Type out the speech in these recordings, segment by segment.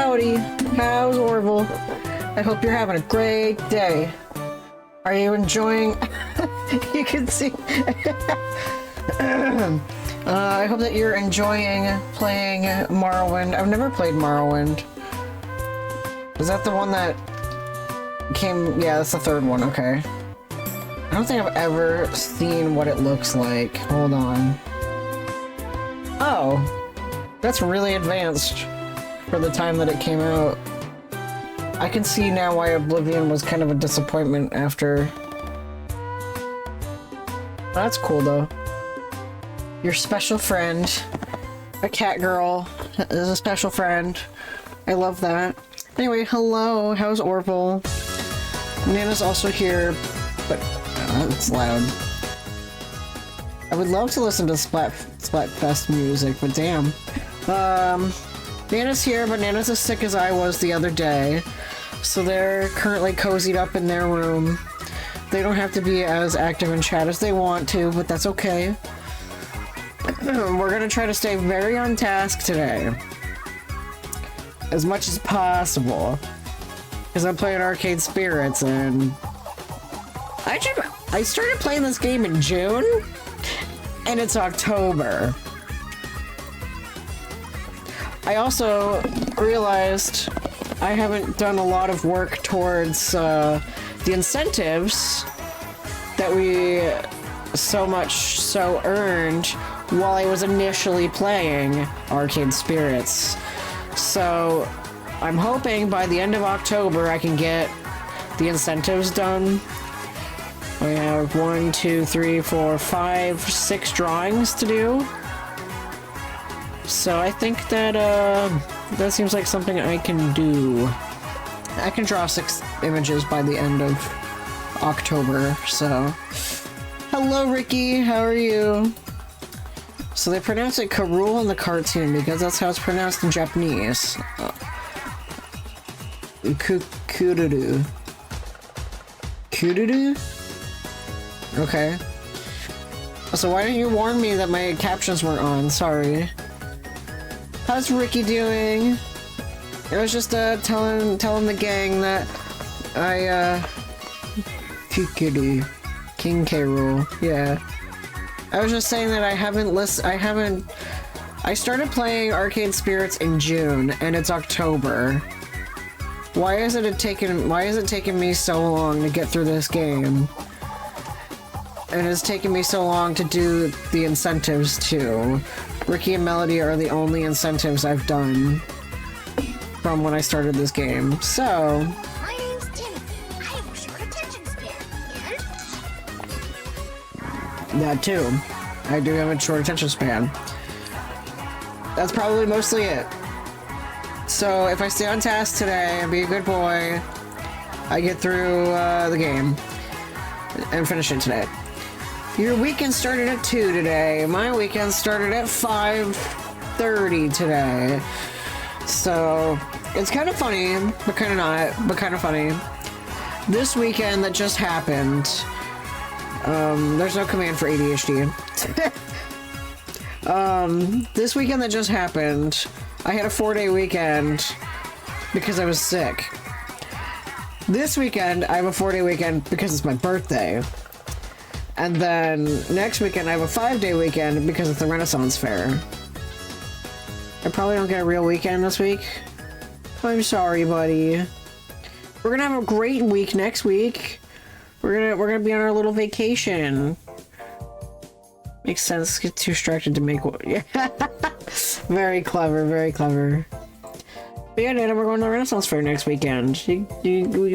howdy. How's Orville? I hope you're having a great day. Are you enjoying... You can see... I hope that you're enjoying playing Morrowind. I've never played Morrowind. Is that the one that came... Yeah, that's the third one, okay. I don't think I've ever seen what it looks like. Hold on. Oh. That's really advanced for the time that it came out. I can see now why Oblivion was kind of a disappointment after. That's cool though. Your special friend, a cat girl, is a special friend. I love that. Anyway, hello, how's Orville? Nana's also here, but it's loud. I would love to listen to Splatfest music, but damn. Nana's here, but Nana's as sick as I was the other day. So they're currently cozied up in their room. They don't have to be as active in chat as they want to, but that's okay. We're gonna try to stay very on task today. As much as possible. Because I'm playing Arcade Spirits, and... I started playing this game in June, and it's October. I also realized I haven't done a lot of work towards the incentives that we so earned while I was initially playing Arcade Spirits. So I'm hoping by the end of October I can get the incentives done. We have 1, 2, 3, 4, 5, 6 drawings to do. So I think that, that seems like something I can do. I can draw 6 images by the end of October, so... Hello, Ricky, how are you? So they pronounce it Karul in the cartoon because that's how it's pronounced in Japanese. Kururu. Kururu? Okay. So why didn't you warn me that my captions weren't on? Sorry. How's Ricky doing? I was just telling the gang that I King K. Rool. Yeah. I was just saying that I started playing Arcade Spirits in June and it's October. Why is it taking me so long to get through this game? And it's taken me so long to do the incentives too. Ricky and Melody are the only incentives I've done from when I started this game. So... My name's Timothy. I have a short attention span. And... That too. I do have a short attention span. That's probably mostly it. So if I stay on task today and be a good boy, I get through the game and finish it today. Your weekend started at 2 today. My weekend started at 5:30 today. So, it's kind of funny, but kind of not, but kind of funny. This weekend that just happened, there's no command for ADHD. This weekend that just happened, I had a 4-day weekend because I was sick. This weekend, I have a 4-day weekend because it's my birthday. And then next weekend I have a 5-day weekend because it's the Renaissance Fair. I probably don't get a real weekend this week. I'm sorry, buddy. We're gonna have a great week next week. We're gonna be on our little vacation. Makes sense. Get too distracted to make one. Yeah. Very clever, very clever. But yeah, Nana, we're going to the Renaissance Fair next weekend. You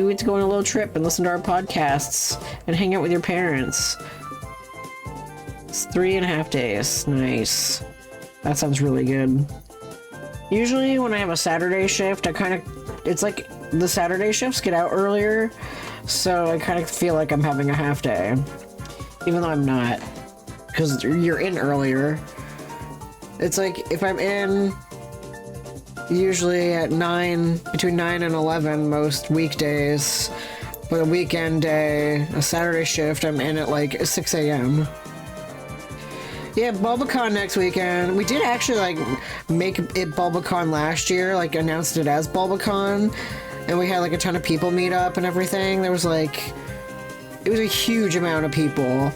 get to go on a little trip and listen to our podcasts and hang out with your parents. It's 3.5 days. Nice. That sounds really good. Usually when I have a Saturday shift, it's like the Saturday shifts get out earlier, so I kind of feel like I'm having a half day. Even though I'm not. Because you're in earlier. It's like if I'm in usually at 9, between 9 and 11 most weekdays, but a weekend day, a Saturday shift, I'm in at like 6 a.m. Yeah, BulbaCon next weekend. We did actually like make it BulbaCon last year, like announced it as BulbaCon, and we had like a ton of people meet up and everything. There was like, it was a huge amount of people.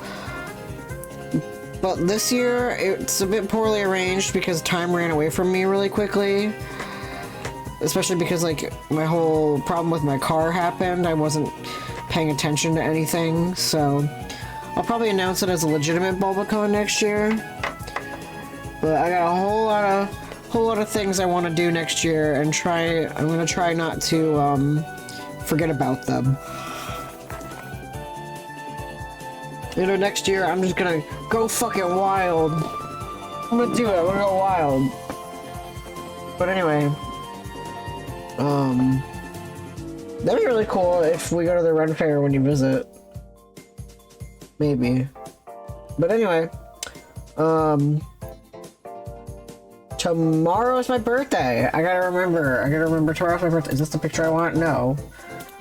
But this year, it's a bit poorly arranged because time ran away from me really quickly. Especially because, like, my whole problem with my car happened. I wasn't paying attention to anything, so I'll probably announce it as a legitimate BulbaCon next year. But I got a whole lot of things I want to do next year, and I'm gonna try not to forget about them. You know, next year I'm just gonna go fucking wild. I'm gonna do it. I'm gonna go wild. But anyway. That'd be really cool if we go to the Ren Fair when you visit. Maybe. But anyway, tomorrow's my birthday. I gotta remember tomorrow's my birthday. Is this the picture I want? No.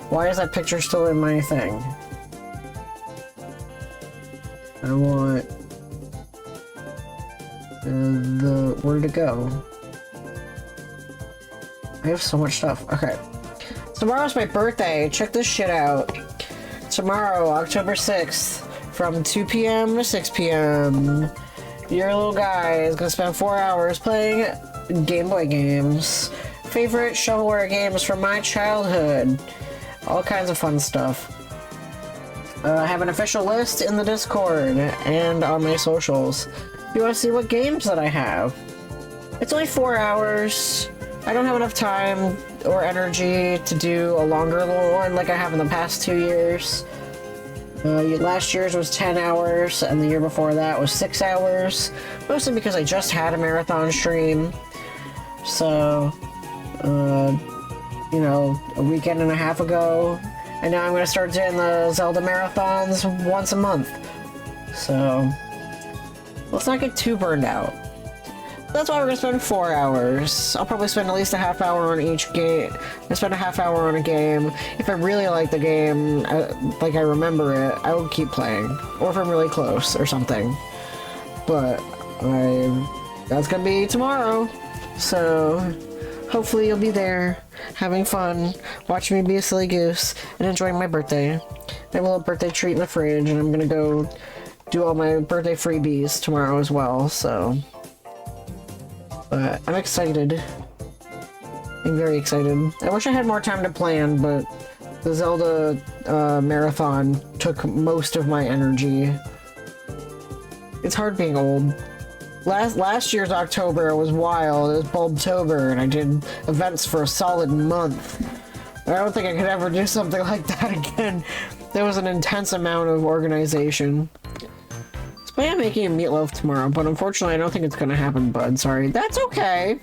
Why is that picture still in my thing? I want where to go? I have so much stuff. Okay. Tomorrow's my birthday. Check this shit out. Tomorrow, October 6th, from 2 p.m. to 6 p.m., your little guy is gonna spend 4 hours playing Game Boy games. Favorite shovelware games from my childhood. All kinds of fun stuff. I have an official list in the Discord and on my socials. If you want to see what games that I have. It's only 4 hours. I don't have enough time or energy to do a longer little one like I have in the past 2 years. Last year's was 10 hours, and the year before that was 6 hours. Mostly because I just had a marathon stream. So, you know, a weekend and a half ago. And now I'm going to start doing the Zelda marathons once a month. So, let's not get too burned out. That's why we're going to spend 4 hours. I'll probably spend at least a half hour on each game. I spend a half hour on a game. If I really like the game, like I remember it, I will keep playing. Or if I'm really close or something. But that's going to be tomorrow. So hopefully you'll be there, having fun, watching me be a silly goose, and enjoying my birthday. I have a little birthday treat in the fridge, and I'm going to go do all my birthday freebies tomorrow as well, so... But I'm excited. I'm very excited. I wish I had more time to plan, but the Zelda marathon took most of my energy. It's hard being old. Last year's October was wild. It was Bulbtober, and I did events for a solid month. I don't think I could ever do something like that again. There was an intense amount of organization. I am making a meatloaf tomorrow, but unfortunately I don't think it's gonna happen, bud. Sorry. That's okay.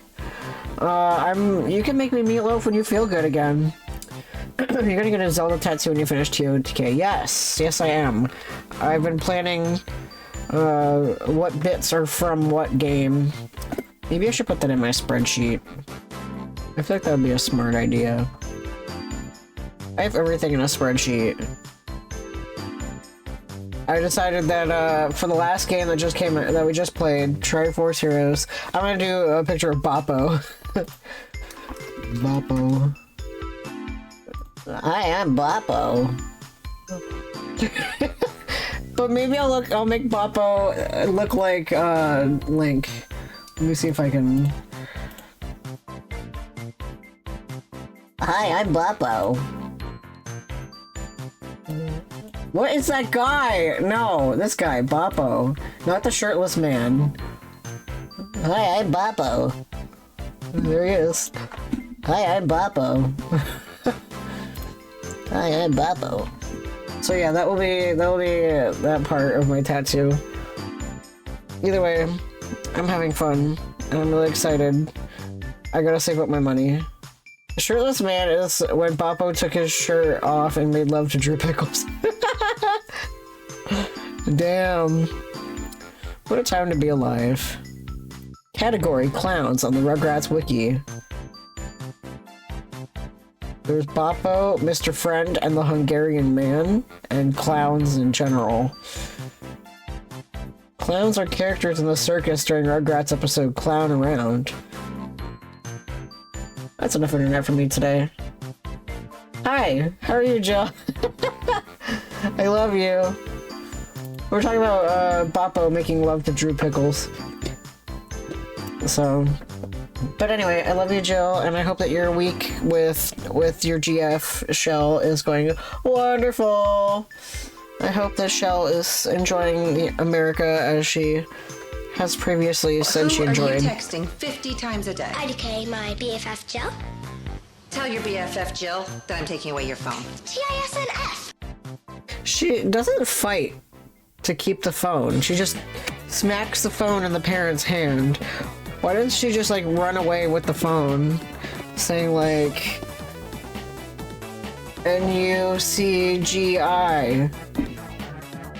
You can make me meatloaf when you feel good again. You're gonna get a Zelda tattoo when you finish TOTK. Yes. Yes, I am. I've been planning, what bits are from what game. Maybe I should put that in my spreadsheet. I feel like that would be a smart idea. I have everything in a spreadsheet. I decided that for the last game that that we just played, Triforce Heroes, I'm gonna do a picture of Boppo. Boppo. I am Boppo. But maybe I'll make Boppo look like Link. Let me see if I can. Hi, I'm Boppo. What is that guy? No, this guy, Boppo. Not the shirtless man. Hi, I'm Boppo. There he is. Hi, I'm Boppo. Hi, I'm Boppo. So yeah, that will be that part of my tattoo. Either way, I'm having fun, and I'm really excited. I gotta save up my money. The shirtless man is when Boppo took his shirt off and made love to Drew Pickles. Damn. What a time to be alive. Category Clowns on the Rugrats Wiki. There's Boppo, Mr. Friend, and the Hungarian Man, and clowns in general. Clowns are characters in the circus during Rugrats episode Clown Around. That's enough internet for me today. Hi, how are you, Jill? I love you. We're talking about Boppo making love to Drew Pickles. So, but anyway, I love you, Jill, and I hope that your week with your GF Shell is going wonderful. I hope that Shell is enjoying America as she has previously said she enjoyed. Who are you texting 50 times a day? IDK, my BFF Jill. Tell your BFF Jill that I'm taking away your phone. TISNF. She doesn't fight to keep the phone. She just smacks the phone in the parent's hand. Why didn't she just like run away with the phone, saying like NUCGI?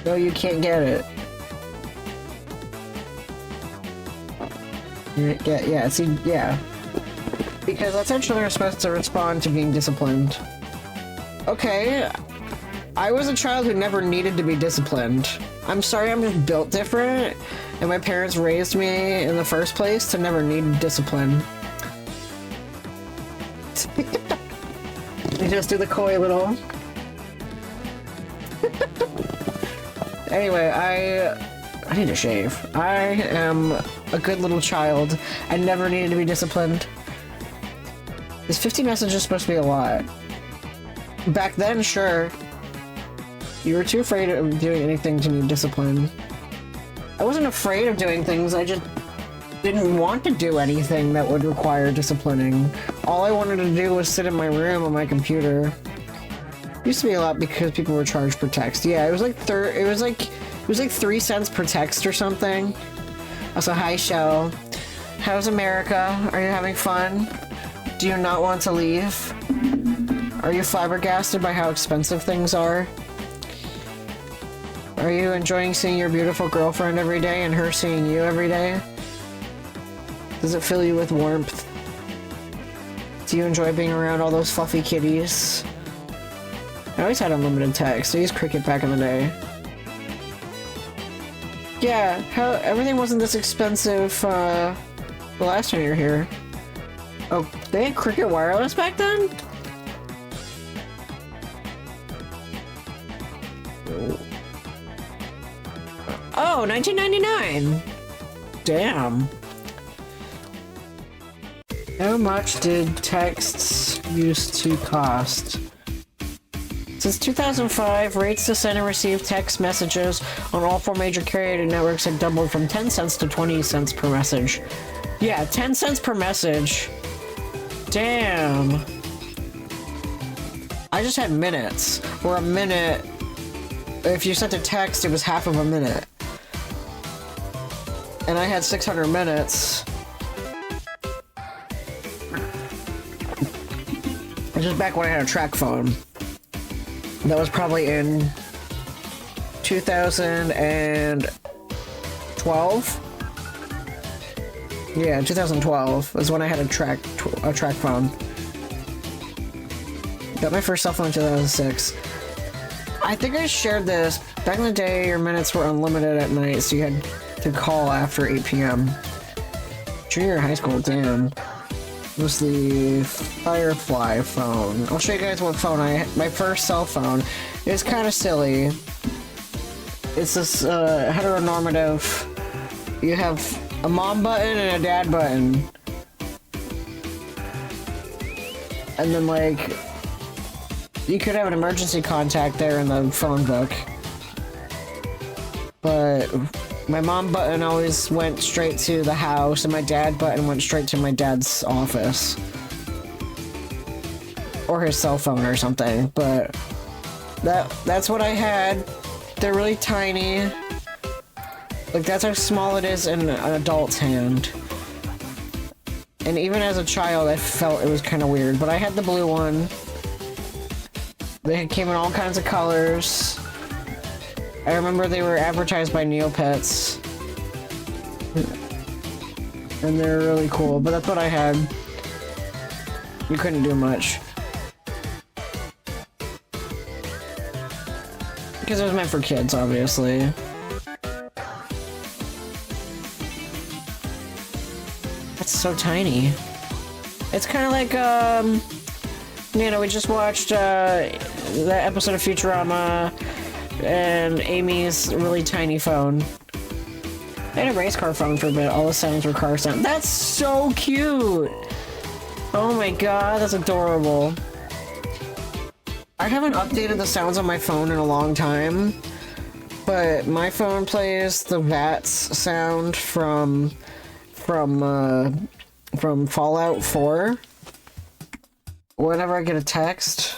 No, you can't get it. Yeah, see, yeah. Because that's how children are supposed to respond to being disciplined. Okay, I was a child who never needed to be disciplined. I'm sorry, I'm just built different, and my parents raised me in the first place to never need discipline. You just do the coy little... Anyway, I need to shave. I am a good little child. I never needed to be disciplined. Is 50 messages supposed to be a lot? Back then, sure. You were too afraid of doing anything to need discipline. I wasn't afraid of doing things, I just didn't want to do anything that would require disciplining. All I wanted to do was sit in my room on my computer. Used to be a lot because people were charged per text. Yeah, it was like 3 cents per text or something. Also, hi Shell. How's America? Are you having fun? Do you not want to leave? Are you flabbergasted by how expensive things are? Are you enjoying seeing your beautiful girlfriend every day and her seeing you every day? Does it fill you with warmth? Do you enjoy being around all those fluffy kitties? I always had unlimited text. I used Cricket back in the day. Yeah, everything wasn't this expensive the last time you were here. Oh, they had Cricket Wireless back then? Oh, 1999! Damn. How much did texts used to cost? Since 2005, rates to send and receive text messages on all 4 major carrier networks have doubled from 10 cents to 20 cents per message. Yeah, 10 cents per message. Damn. I just had minutes, or a minute. If you sent a text, it was half of a minute. And I had 600 minutes. This is back when I had a track phone. That was probably in 2012. Yeah, 2012 was when I had a track phone. Got my first cell phone in 2006. I think I shared this. Back in the day, your minutes were unlimited at night, so you had to call after 8 p.m. Junior high school, damn. It was the Firefly phone. I'll show you guys what phone my first cell phone. It's kind of silly. It's this heteronormative. You have a mom button and a dad button. And then like, you could have an emergency contact there in the phone book. But my mom button always went straight to the house, and my dad button went straight to my dad's office. Or his cell phone or something, but that's what I had. They're really tiny. Like, that's how small it is in an adult's hand. And even as a child, I felt it was kind of weird, but I had the blue one. They came in all kinds of colors. I remember they were advertised by Neopets. And they're really cool, but that's what I had. You couldn't do much. Because it was meant for kids, obviously. so tiny. It's kind of like, you know, we just watched that episode of Futurama and Amy's really tiny phone. I had a race car phone for a bit. All the sounds were car sounds. That's so cute! Oh my god, that's adorable. I haven't updated the sounds on my phone in a long time, but my phone plays the VATS sound from Fallout 4 whenever I get a text,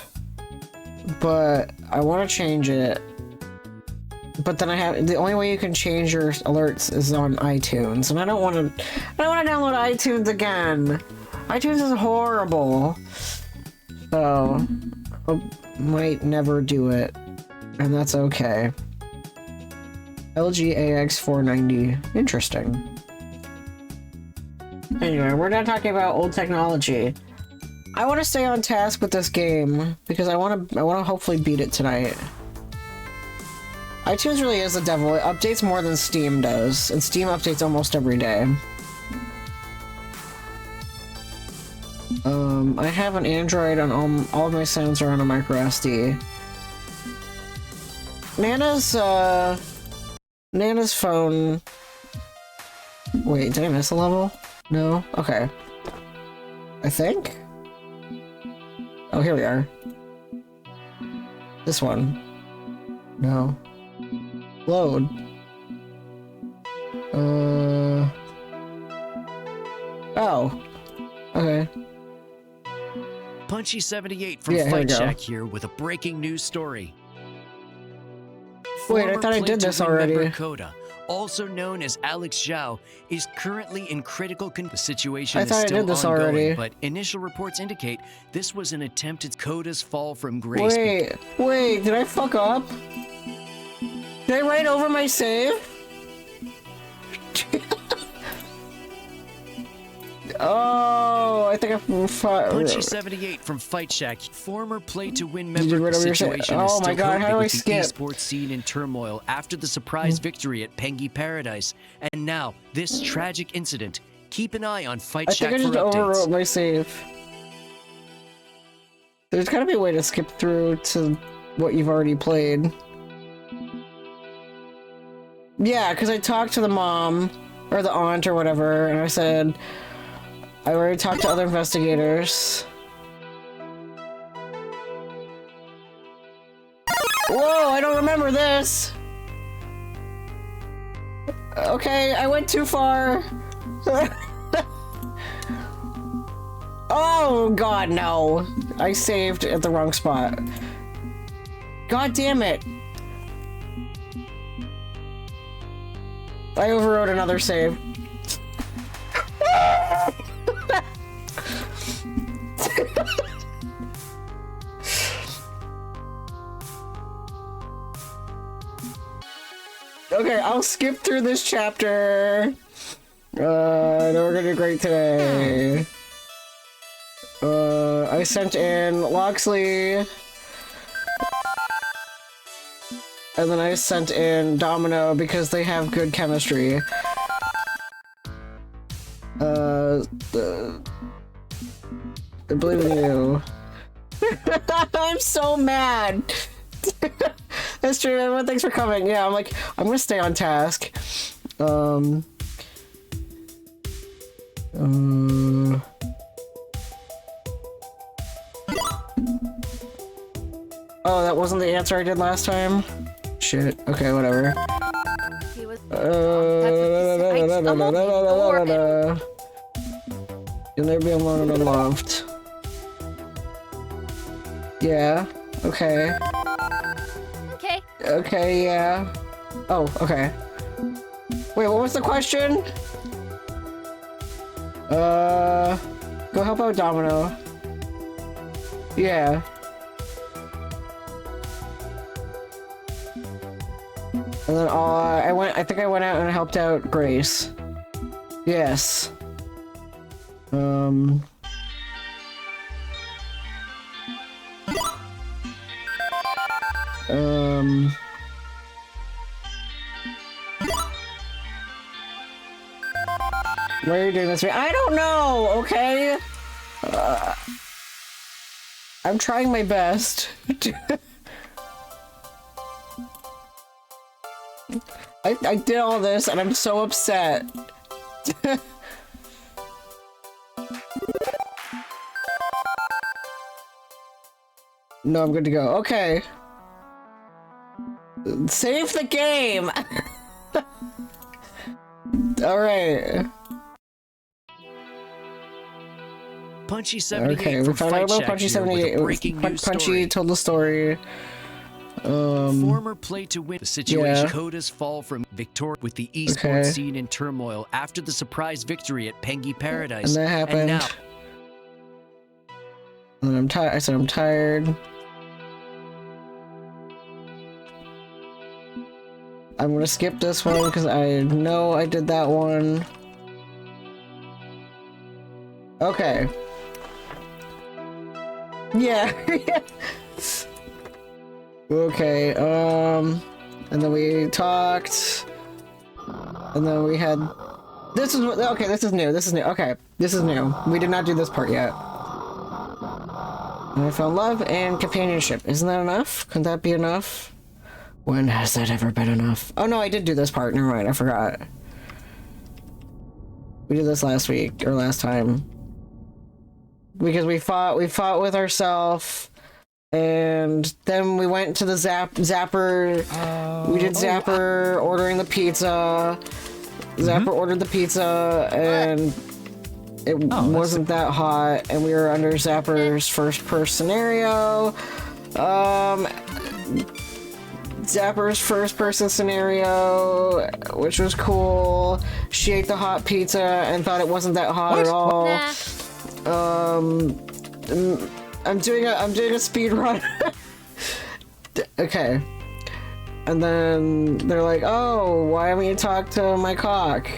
but I want to change it. But then the only way you can change your alerts is on iTunes, and I don't want to download iTunes again. iTunes is horrible. So I might never do it, and that's okay. LG AX490. Interesting. Anyway, we're not talking about old technology. I want to stay on task with this game because I want to hopefully beat it tonight. iTunes really is the devil. It updates more than Steam does, and Steam updates almost every day. I have an Android and all of my sounds are on a micro SD. Nana's phone... Wait, did I miss a level? No? Okay. I think? Oh, here we are. This one. No. Load. Oh. Okay. Punchy78 from Fight Shack here with a breaking news story. Wait, I thought I did this already. Coda, also known as Alex Zhao, is currently in critical condition. The situation is I still did this ongoing, already. But initial reports indicate this was an attempted Coda's fall from grace. Wait, did I fuck up? Did I write over my save? Oh, I think I Punchy78 from Fight Shack, former Play to Win member. The situation is still how do I skip? The esports scene in turmoil after the surprise victory at Pengy Paradise, and now this tragic incident. Keep an eye on Fight Shack for updates. I think I just overwrote my save. There's gotta be a way to skip through to what you've already played. Yeah, because I talked to the mom, or the aunt, or whatever, and I said, I already talked to other investigators. Whoa, I don't remember this! Okay, I went too far. Oh god, no. I saved at the wrong spot. God damn it. I overrode another save. Okay, I'll skip through this chapter. I know we're gonna do great today. I sent in Loxley. And then I sent in Domino because they have good chemistry. I believe in you. I'm so mad. That's true, everyone. Thanks for coming. Yeah, I'm gonna stay on task. Oh, that wasn't the answer I did last time? Shit. Okay, whatever. You'll never be alone and unloved. Yeah. Okay. Okay. Okay, yeah. Oh, okay. Wait, what was the question? Go help out Domino. Yeah. And then I think I went out and helped out Grace. Yes. Why are you doing this to me? I don't know, okay? I'm trying my best. I did all this and I'm so upset. No, I'm good to go. Okay. Save the game! Alright. Punchy 78 Okay, we from found out Fight about Shack Punchy here with a 78. breaking news Punchy story. told the story. Former play to win. The situation yeah. Dakota's fall from Victoria with the esports scene in turmoil after the surprise victory at Pengy Paradise. And that happened. And now, and then I'm tired. I said I'm tired. I'm gonna skip this one because I know I did that one. Okay. Yeah. Okay, and then we talked, and then we had, this is new, okay, this is new, we did not do this part yet. And I found love and companionship, isn't that enough? Could that be enough? When has that ever been enough? Oh no, I did do this part, never mind, I forgot. We did this last week, or last time. Because we fought with ourselves. And then we went to the Zapper. We did Zapper ordering the pizza. Zapper ordered the pizza, and it wasn't that hot. And we were under Zapper's first-person scenario. Zapper's first-person scenario, which was cool. She ate the hot pizza and thought it wasn't that hot at all. Nah. I'm doing a speed run. Okay. And then they're like, "Oh, why haven't you talked to my cock?"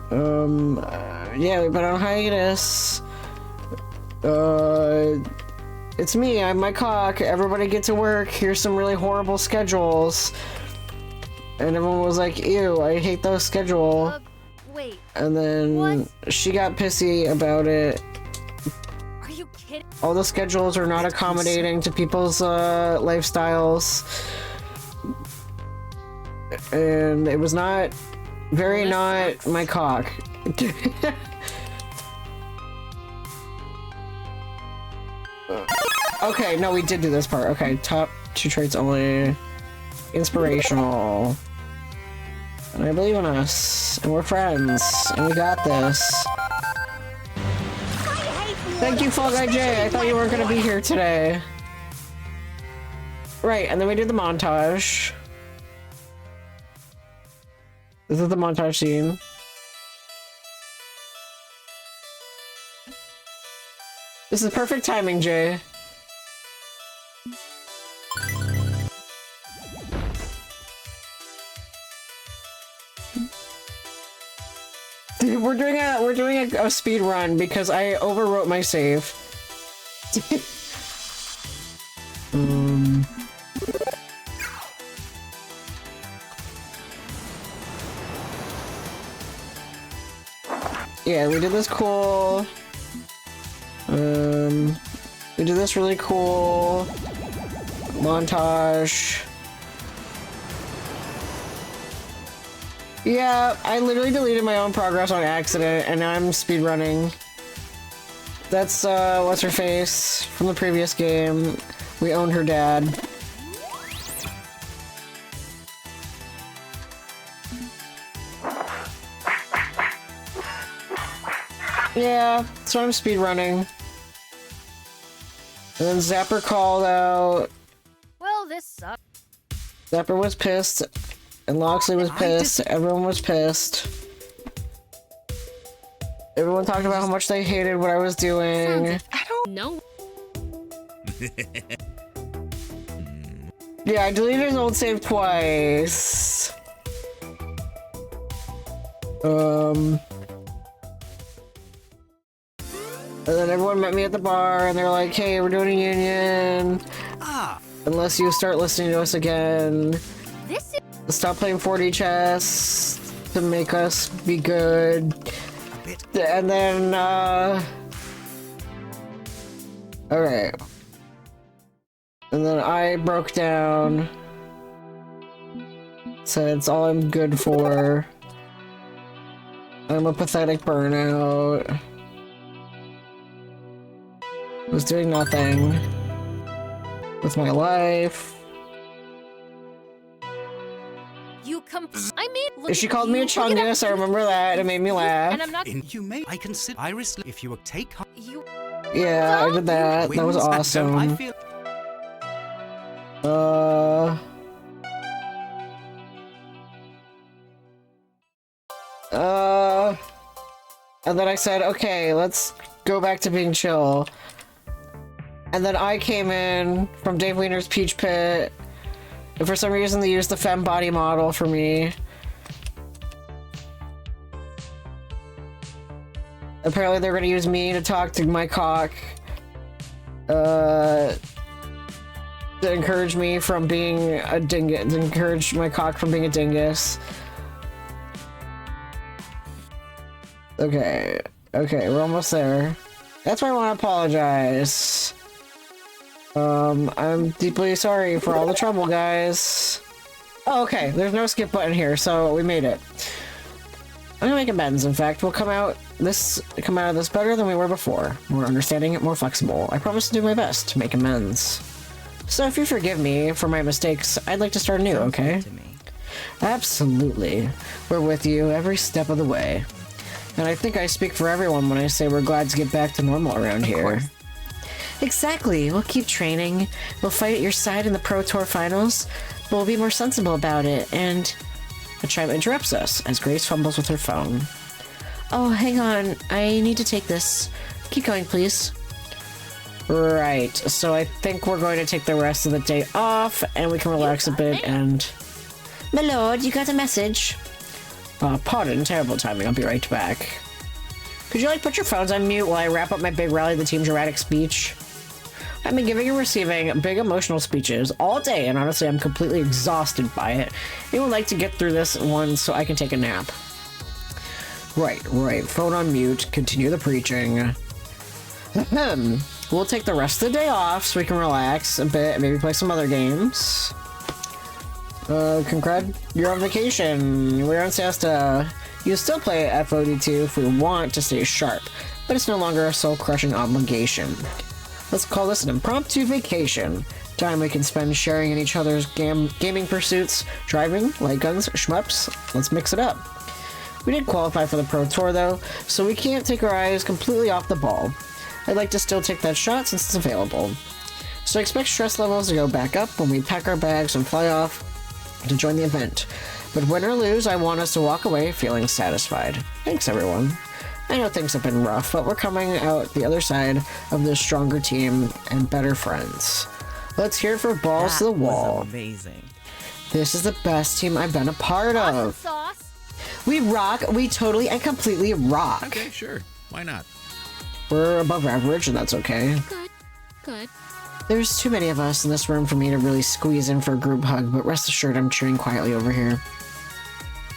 Yeah, we've been on hiatus. It's me, I'm my cock. Everybody get to work. Here's some really horrible schedules. And everyone was like, "Ew, I hate those schedules." Wait. And then What? she got pissy about it. Are you kidding? All the schedules are not accommodating to people's lifestyles. And it was not very not my cock. Okay, no, we did do this part. Okay, top 2 traits only. Inspirational. And I believe in us. And we're friends. And we got this. Thank you, Fall Guy J. I thought you weren't gonna be here today. Right, and then we did the montage. This is the montage scene. This is perfect timing, Jay. We're doing a speed run because I overwrote my save. Yeah, we did this cool. We did this really cool montage. Yeah, I literally deleted my own progress on accident, and now I'm speedrunning. That's, what's her face from the previous game. We owned her dad. Yeah, so I'm speedrunning. And then Zapper called out. Well, this sucks. Zapper was pissed. And Loxley was pissed. Everyone was pissed. Everyone talked about how much they hated what I was doing. I don't know. Yeah, I deleted his old save twice. And then everyone met me at the bar, and they're like, "Hey, we're doing a union. Unless you start listening to us again. This is Stop playing 4D chess to make us be good. bit. And then, okay. And then I broke down. Said it's all I'm good for. I'm a pathetic burnout. Was doing nothing with my life. I mean, look She at called me a you, look at chungus, I remember that. It made me laugh. And I'm not. You may. I consider Iris if you take. You. Yeah, I did that. That was wins and awesome. I feel. And then I said, okay, let's go back to being chill. And then I came in from Dave Wiener's Peach Pit. And for some reason, they used the femme body model for me. Apparently, they're going to use me to talk to my cock. To encourage me from being a dingus. To encourage my cock from being a dingus. Okay. Okay, we're almost there. That's why I want to apologize. I'm deeply sorry for all the trouble, guys. Oh, okay. There's no skip button here, so we made it. I'm gonna make amends, in fact. We'll come out of this better than we were before. More understanding, more flexible. I promise to do my best to make amends. So if you forgive me for my mistakes, I'd like to start anew, okay? Absolutely. We're with you every step of the way. And I think I speak for everyone when I say we're glad to get back to normal around here. Exactly. We'll keep training. We'll fight at your side in the Pro Tour finals, but we'll be more sensible about it. And a child interrupts us as Grace fumbles with her phone. Oh, hang on. I need to take this. Keep going, please. Right. So I think we're going to take the rest of the day off, and we can relax a bit and... My lord, you got a message? Pardon, terrible timing. I'll be right back. Could you, put your phones on mute while I wrap up my big Rally the Team dramatic speech? I've been giving and receiving big emotional speeches all day, and honestly, I'm completely exhausted by it. Anyone would like to get through this one so I can take a nap? Right. Phone on mute. Continue the preaching. We'll take the rest of the day off so we can relax a bit, maybe play some other games. You're on vacation. We're on siesta. You still play FOD2 if we want to stay sharp, but it's no longer a soul-crushing obligation. Let's call this an impromptu vacation. Time we can spend sharing in each other's gaming pursuits, driving, light guns, shmups. Let's mix it up. We did qualify for the Pro Tour though, so we can't take our eyes completely off the ball. I'd like to still take that shot since it's available. So I expect stress levels to go back up when we pack our bags and fly off to join the event. But win or lose, I want us to walk away feeling satisfied. Thanks, everyone. I know things have been rough, but we're coming out the other side of this stronger team and better friends. Let's hear it for balls to the wall. Was amazing. This is the best team I've been a part of. Sauce. We rock. We totally and completely rock. Okay, sure. Why not? We're above average, and that's okay. Good. There's too many of us in this room for me to really squeeze in for a group hug, but rest assured I'm cheering quietly over here.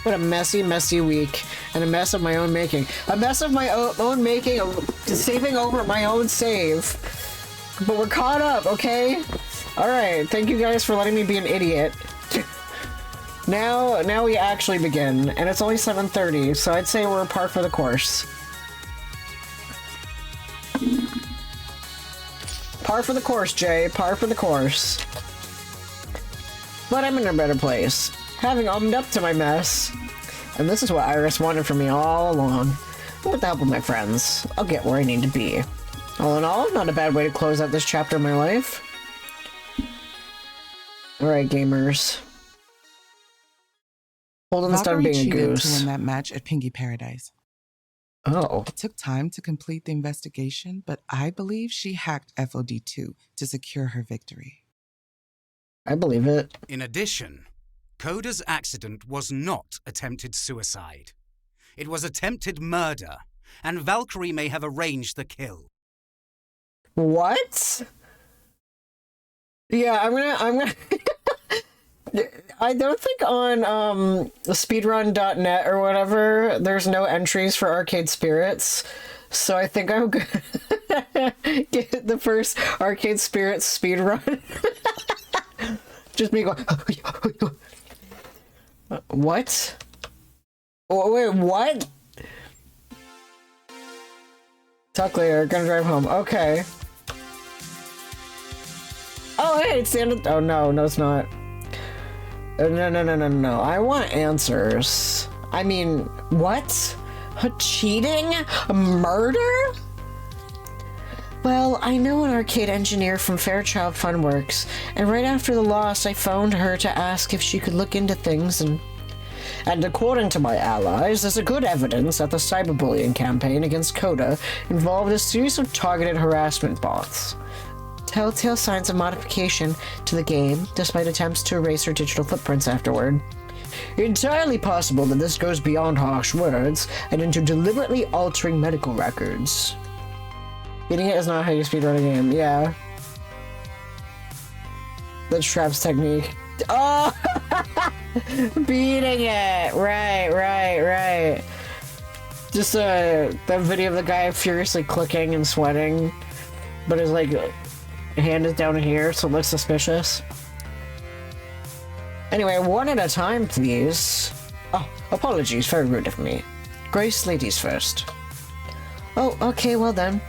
What a messy, messy week, and a mess of my own making. A mess of my own making, saving over my own save. But we're caught up, okay? Alright, thank you guys for letting me be an idiot. Now we actually begin, and it's only 7:30, so I'd say we're par for the course. Par for the course, Jay. Par for the course. But I'm in a better place, having owned up to my mess. And this is what Iris wanted from me all along. And with the help of my friends, I'll get where I need to be. All in all, not a bad way to close out this chapter of my life. Alright, gamers. Holden's done being a goose. To win that match at Pinky Paradise. Oh. It took time to complete the investigation, but I believe she hacked FOD2 to secure her victory. I believe it. In addition, Coda's accident was not attempted suicide. It was attempted murder, and Valkyrie may have arranged the kill. What? Yeah, I'm gonna I don't think on speedrun.net or whatever there's no entries for Arcade Spirits, so I think I'm gonna get the first Arcade Spirits speedrun. Just me going. What? Oh, wait, what? Talk later. Gonna drive home. Okay. Oh, hey, it's the end of. Oh no, it's not. No. I want answers. I mean, what? Cheating? Murder? Well, I know an arcade engineer from Fairchild Funworks, and right after the loss, I phoned her to ask if she could look into things, and according to my allies, there's a good evidence that the cyberbullying campaign against Coda involved a series of targeted harassment bots. Telltale signs of modification to the game, despite attempts to erase her digital footprints afterward. Entirely possible that this goes beyond harsh words and into deliberately altering medical records. Beating it is not how you speedrun a game, yeah. The traps technique. Oh! Beating it! Right. Just that video of the guy furiously clicking and sweating, but his hand is down here, so it looks suspicious. Anyway, one at a time, please. Oh, apologies, very rude of me. Grace, ladies first. Oh, okay, well then.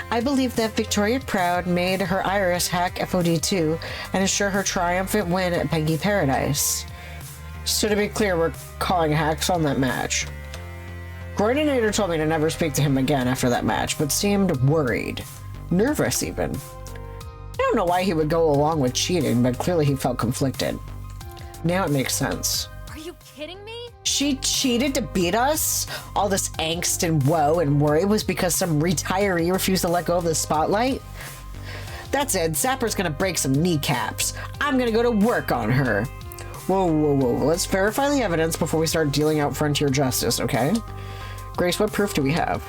I believe that Victoria Proud made her Iris hack FOD2 and ensure her triumphant win at Pengy Paradise. So to be clear, we're calling hacks on that match. Groininator told me to never speak to him again after that match, but seemed worried. Nervous, even. I don't know why he would go along with cheating, but clearly he felt conflicted. Now it makes sense. Are you kidding me? She cheated to beat us? All this angst and woe and worry was because some retiree refused to let go of the spotlight? That's it. Zapper's gonna break some kneecaps. I'm gonna go to work on her. Whoa. Let's verify the evidence before we start dealing out frontier justice, okay? Grace, what proof do we have?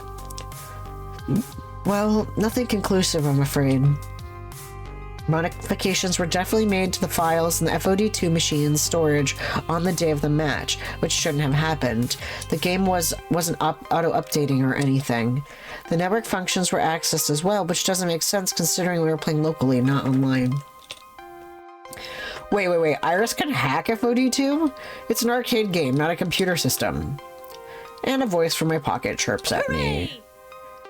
Well, nothing conclusive, I'm afraid. Modifications were definitely made to the files in the FOD2 machine's storage on the day of the match, which shouldn't have happened. The game wasn't auto-updating or anything. The network functions were accessed as well, which doesn't make sense considering we were playing locally, not online. Wait. Iris can hack FOD2? It's an arcade game, not a computer system. And a voice from my pocket chirps at me.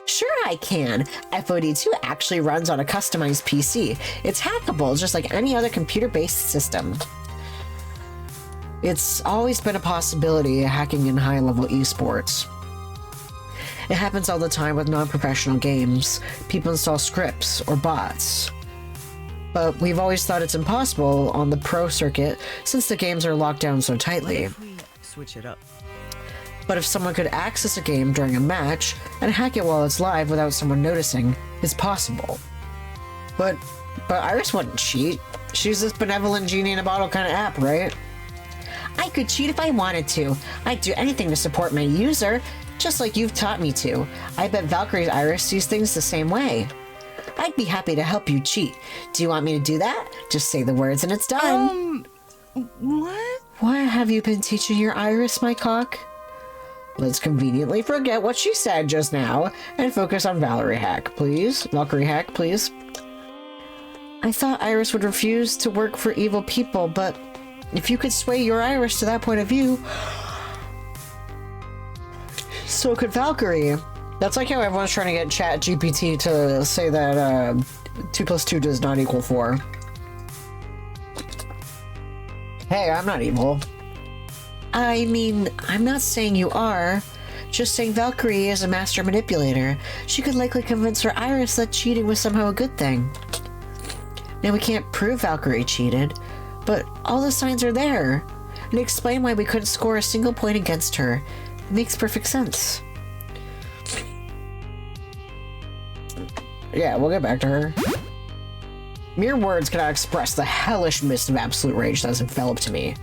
Sure I can. FOD2 actually runs on a customized PC. It's hackable, just like any other computer-based system. It's always been a possibility, hacking in high-level esports. It happens all the time with non-professional games. People install scripts or bots. But we've always thought it's impossible on the pro circuit since the games are locked down so tightly. Switch it up. But if someone could access a game during a match and hack it while it's live without someone noticing, it's possible. But Iris wouldn't cheat. She's this benevolent genie in a bottle kind of app, right? I could cheat if I wanted to. I'd do anything to support my user, just like you've taught me to. I bet Valkyrie's Iris sees things the same way. I'd be happy to help you cheat. Do you want me to do that? Just say the words and it's done. What? Why have you been teaching your Iris, my cock? Let's conveniently forget what she said just now and focus on Valkyrie hack, please. I thought Iris would refuse to work for evil people, but if you could sway your Iris to that point of view, so could Valkyrie. That's like how everyone's trying to get ChatGPT to say that 2 + 2 does not equal 4. Hey, I'm not evil. I mean, I'm not saying you are. Just saying Valkyrie is a master manipulator. She could likely convince her Iris that cheating was somehow a good thing. Now, we can't prove Valkyrie cheated, but all the signs are there. And explain why we couldn't score a single point against her. It makes perfect sense. Yeah, we'll get back to her. Mere words cannot express the hellish mist of absolute rage that has enveloped me.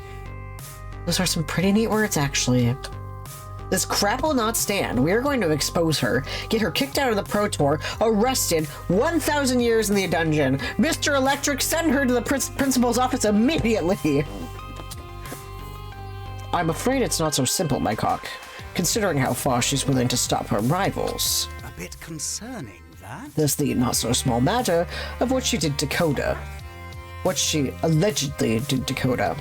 Those are some pretty neat words, actually. This crap will not stand. We are going to expose her, get her kicked out of the Pro Tour, arrested, 1,000 years in the dungeon. Mr. Electric, send her to the principal's office immediately. I'm afraid it's not so simple, my cock, considering how far she's willing to stop her rivals. A bit concerning, that. There's the not-so-small matter of what she did to Coda. What she allegedly did to Coda.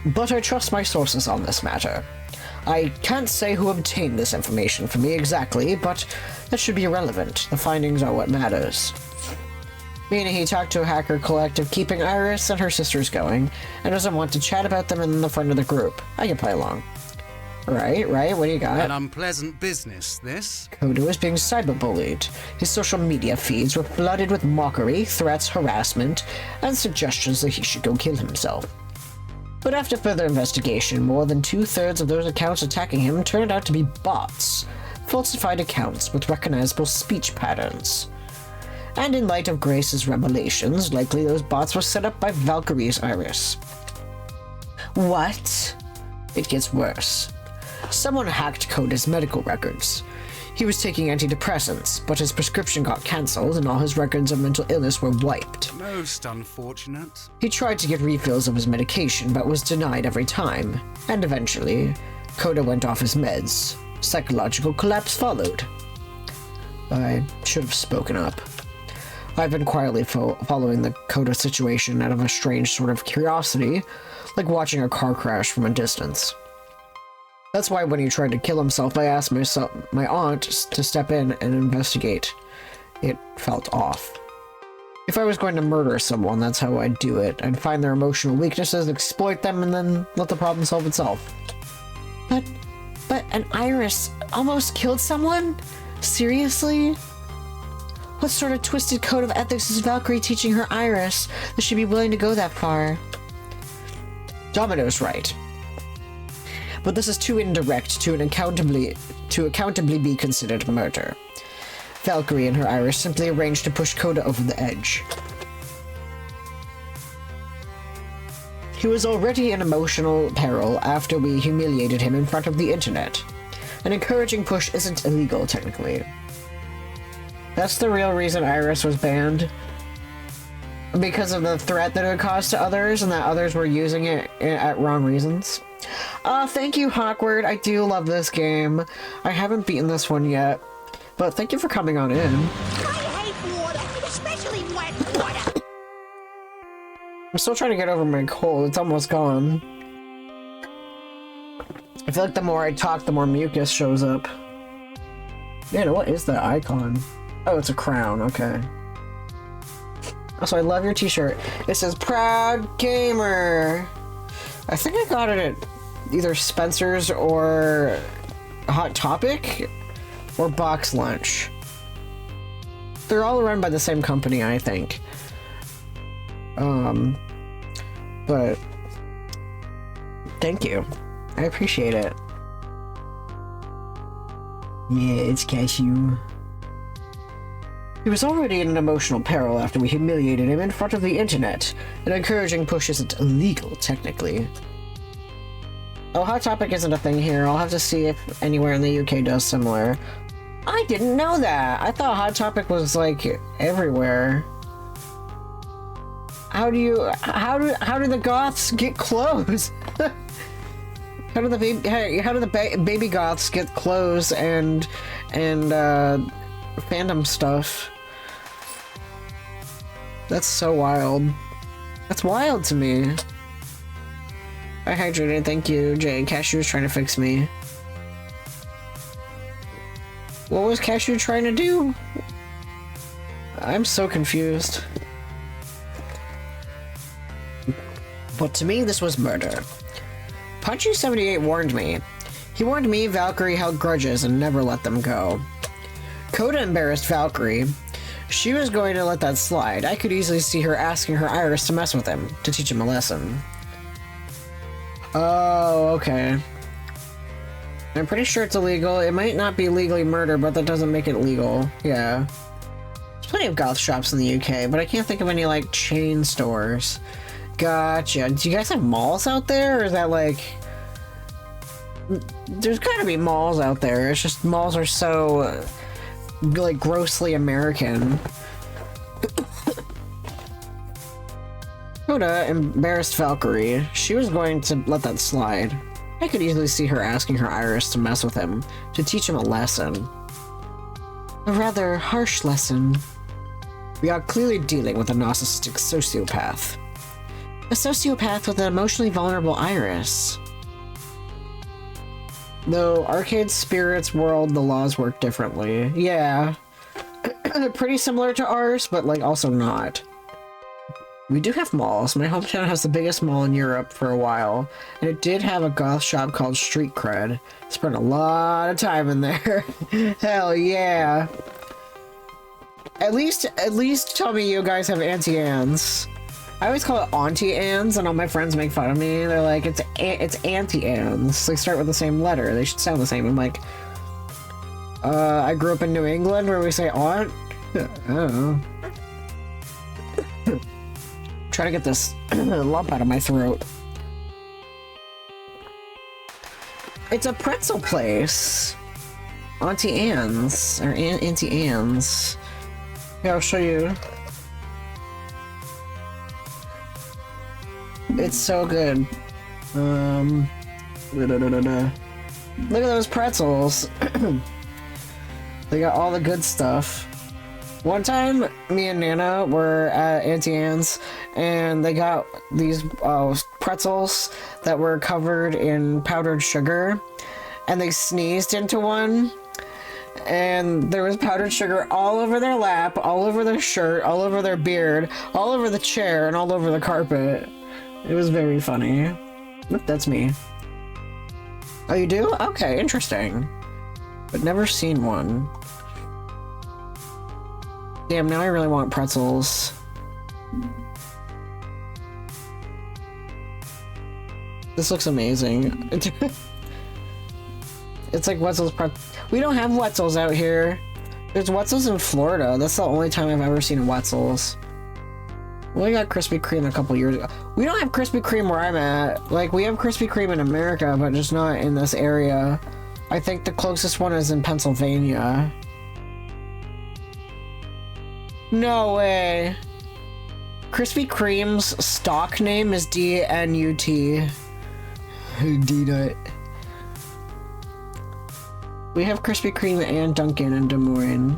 But I trust my sources on this matter. I can't say who obtained this information for me exactly, but that should be irrelevant. The findings are what matters. Meaning he talked to a hacker collective keeping Iris and her sisters going, and doesn't want to chat about them in the front of the group. I can play along. Right, what do you got? An unpleasant business, this. Coda was being cyberbullied. His social media feeds were flooded with mockery, threats, harassment, and suggestions that he should go kill himself. But after further investigation, more than 2/3 of those accounts attacking him turned out to be bots, falsified accounts with recognizable speech patterns. And in light of Grace's revelations, likely those bots were set up by Valkyrie's Iris. What? It gets worse. Someone hacked Coda's medical records. He was taking antidepressants, but his prescription got cancelled and all his records of mental illness were wiped. Most unfortunate. He tried to get refills of his medication, but was denied every time. And eventually, Coda went off his meds. Psychological collapse followed. I should have spoken up. I've been quietly following the Coda situation out of a strange sort of curiosity, like watching a car crash from a distance. That's why when he tried to kill himself, I asked my aunt to step in and investigate. It felt off. If I was going to murder someone, that's how I'd do it. I'd find their emotional weaknesses, exploit them, and then let the problem solve itself. But an Iris almost killed someone? Seriously? What sort of twisted code of ethics is Valkyrie teaching her Iris that she'd be willing to go that far? Domino's right. But this is too indirect to accountably be considered murder. Valkyrie and her Iris simply arranged to push Coda over the edge. He was already in emotional peril after we humiliated him in front of the internet. An encouraging push isn't illegal, technically. That's the real reason Iris was banned. Because of the threat that it caused to others, and that others were using it at wrong reasons. Thank you, Hawkward. I do love this game. I haven't beaten this one yet, but thank you for coming on in. I hate water, especially wet water. I'm still trying to get over my cold. It's almost gone. I feel like the more I talk, the more mucus shows up. Man, what is that icon? Oh, it's a crown. Okay. Also, I love your t-shirt. It says Proud Gamer. I think I got it at either Spencer's or Hot Topic or Box Lunch. They're all run by the same company, I think. But thank you. I appreciate it. Yeah, it's Cashew. He was already in an emotional peril after we humiliated him in front of the internet. An encouraging push isn't illegal, technically. Oh, Hot Topic isn't a thing here. I'll have to see if anywhere in the UK does similar. I didn't know that. I thought Hot Topic was like everywhere. How do the goths get clothes? How do the baby goths get clothes and fandom stuff? That's so wild. That's wild to me. I hydrated, thank you, Jay. Cashew was trying to fix me. What was Cashew trying to do? I'm so confused. But to me, this was murder. Punchy78 warned me. He warned me Valkyrie held grudges and never let them go. Coda embarrassed Valkyrie. She was going to let that slide. I could easily see her asking her Iris to mess with him, to teach him a lesson. Oh, okay. I'm pretty sure it's illegal. It might not be legally murder, but that doesn't make it legal. Yeah. There's plenty of goth shops in the UK, but I can't think of any, like, chain stores. Gotcha. Do you guys have malls out there, or is that like... There's gotta be malls out there. It's just malls are so, like, grossly American. Coda embarrassed Valkyrie. She was going to let that slide. I could easily see her asking her Iris to mess with him, to teach him a lesson. A rather harsh lesson. We are clearly dealing with a narcissistic sociopath. A sociopath with an emotionally vulnerable Iris. Though Arcade Spirit's world, the laws work differently. Yeah. Pretty similar to ours, but like also not. We do have malls. My hometown has the biggest mall in Europe for a while, and it did have a goth shop called Street Cred. Spent a lot of time in there. Hell yeah. At least tell me you guys have Auntie Anne's. I always call it Auntie Anne's, and all my friends make fun of me. They're like, it's Auntie Anne's. They start with the same letter. They should sound the same. I'm like, I grew up in New England where we say aunt. I don't know. Try to get this lump out of my throat. It's a pretzel place. Auntie Anne's, or Auntie Anne's. Here, I'll show you. It's so good. Look at those pretzels. They got all the good stuff. One time, me and Nana were at Auntie Anne's, and they got these pretzels that were covered in powdered sugar, and they sneezed into one, and there was powdered sugar all over their lap, all over their shirt, all over their beard, all over the chair, and all over the carpet. It was very funny. That's me. Oh, you do? Okay, interesting. But never seen one. Damn, now I really want pretzels. This looks amazing. It's like Wetzel's We don't have Wetzels out here. There's Wetzels in Florida. That's the only time I've ever seen Wetzels. We only got Krispy Kreme a couple years ago. We don't have Krispy Kreme where I'm at. Like, we have Krispy Kreme in America, but just not in this area. I think the closest one is in Pennsylvania. No way. Krispy Kreme's stock name is DNUT. D-Nut. We have Krispy Kreme and Dunkin' in Des Moines.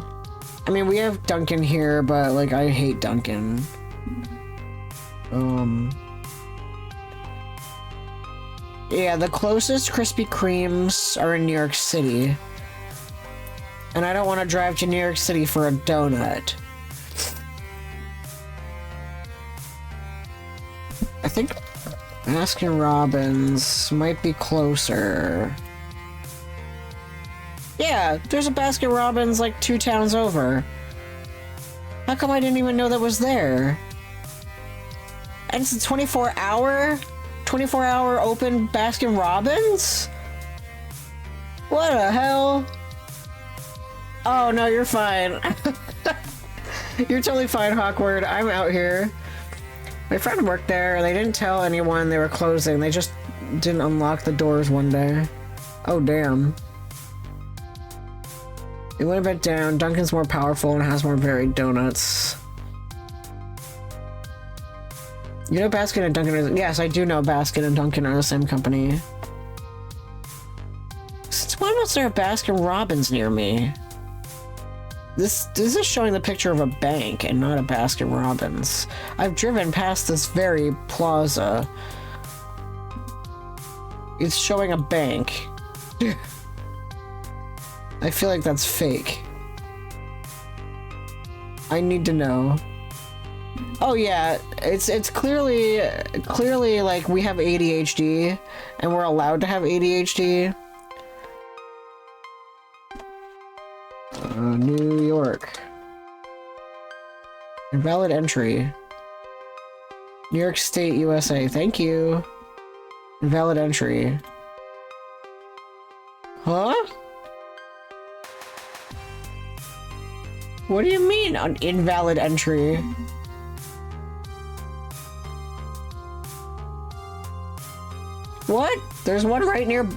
I mean, we have Dunkin' here, but, like, I hate Dunkin'. Yeah, the closest Krispy Kremes are in New York City. And I don't want to drive to New York City for a donut. I think Baskin Robbins might be closer. Yeah, there's a Baskin Robbins like 2 towns over. How come I didn't even know that was there? And it's a 24-hour open Baskin Robbins? What the hell? Oh, no, you're fine. You're totally fine, Hawkward. I'm out here. My friend worked there. They didn't tell anyone they were closing. They just didn't unlock the doors one day. Oh, damn. It went a bit down. Dunkin's more powerful and has more varied donuts. You know Baskin and Dunkin' are... Yes, I do know Baskin and Dunkin' are the same company. Since when was there a Baskin Robbins near me? This is showing the picture of a bank and not a Baskin Robbins. I've driven past this very plaza. It's showing a bank. I feel like that's fake. I need to know. Oh yeah, it's clearly like we have ADHD and we're allowed to have ADHD. New York. Invalid entry. New York State, USA. Thank you. Invalid entry. Huh? What do you mean an invalid entry? What? There's one right near...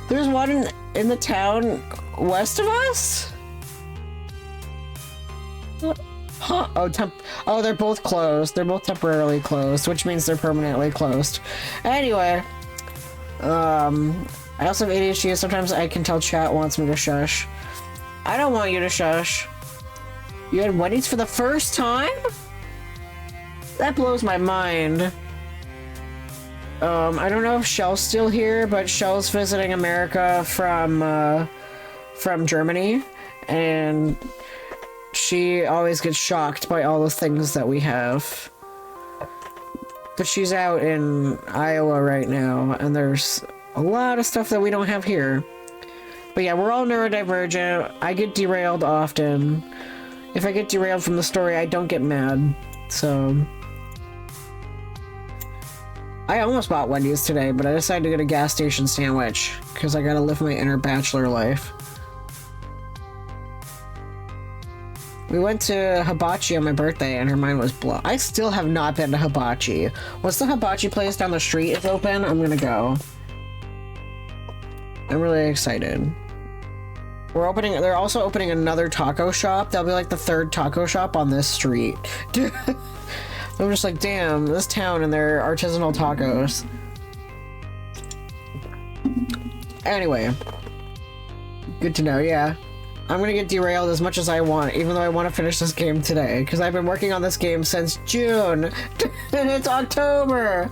There's one in the town west of us? Huh? Oh, they're both closed. They're both temporarily closed, which means they're permanently closed. Anyway, I also have ADHD. Sometimes I can tell chat wants me to shush. I don't want you to shush. You had Wendy's for the first time? That blows my mind. I don't know if Shell's still here, but Shell's visiting America from Germany, and she always gets shocked by all the things that we have. But she's out in Iowa right now, and there's a lot of stuff that we don't have here. But yeah, we're all neurodivergent. I get derailed often. If I get derailed from the story, I don't get mad. So... I almost bought Wendy's today, but I decided to get a gas station sandwich, because I gotta live my inner bachelor life. We went to Hibachi on my birthday, and her mind was blown. I still have not been to Hibachi. Once the Hibachi place down the street is open, I'm gonna go. I'm really excited. They're also opening another taco shop. That'll be like the third taco shop on this street. I'm just like, damn, this town and their artisanal tacos. Anyway. Good to know, yeah. I'm gonna get derailed as much as I want, even though I want to finish this game today, because I've been working on this game since June, and it's October!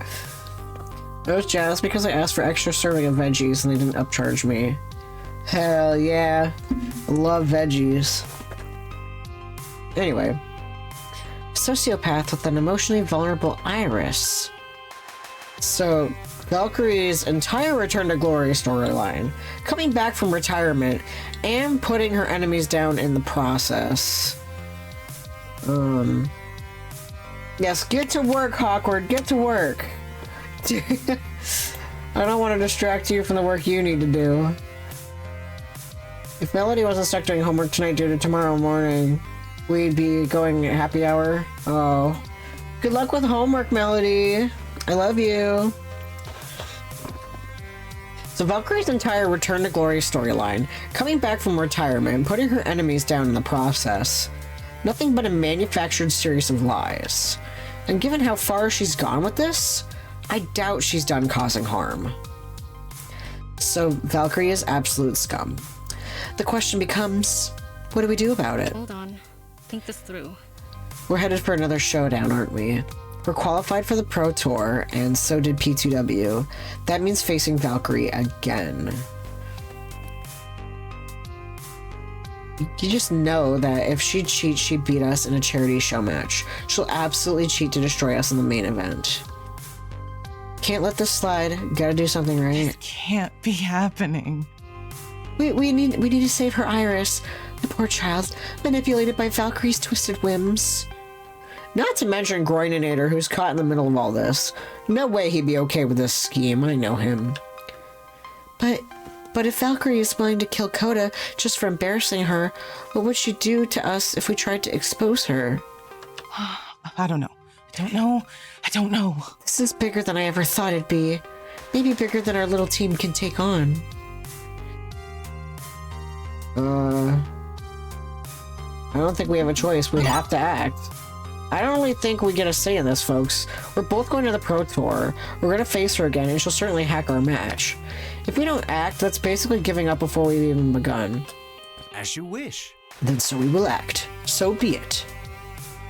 I was jazzed because I asked for extra serving of veggies and they didn't upcharge me. Hell yeah. I love veggies. Anyway. Sociopath with an emotionally vulnerable iris. So, Valkyrie's entire Return to Glory storyline, coming back from retirement and putting her enemies down in the process. Yes, get to work, Hawkward, get to work. I don't want to distract you from the work you need to do. If Melody wasn't stuck doing homework tonight due to tomorrow morning, we'd be going happy hour. Oh. Good luck with homework, Melody. I love you. So Valkyrie's entire Return to Glory storyline, coming back from retirement and putting her enemies down in the process. Nothing but a manufactured series of lies. And given how far she's gone with this, I doubt she's done causing harm. So Valkyrie is absolute scum. The question becomes, what do we do about it? Hold on. Think this through. We're headed for another showdown, aren't we? We're qualified for the Pro Tour, and so did P2W. That means facing Valkyrie again. You just know that if she cheats, she beat us in a charity show match. She'll absolutely cheat to destroy us in the main event. Can't let this slide. Gotta do something right. This can't be happening. We need to save her iris. The poor child, manipulated by Valkyrie's twisted whims. Not to mention Groininator, who's caught in the middle of all this. No way he'd be okay with this scheme, I know him. But if Valkyrie is willing to kill Coda just for embarrassing her, what would she do to us if we tried to expose her? I don't know. This is bigger than I ever thought it'd be. Maybe bigger than our little team can take on. I don't think we have a choice. We have to act. I don't really think we get a say in this, folks. We're both going to the Pro Tour. We're going to face her again, and she'll certainly hack our match. If we don't act, that's basically giving up before we've even begun. As you wish. Then so we will act. So be it.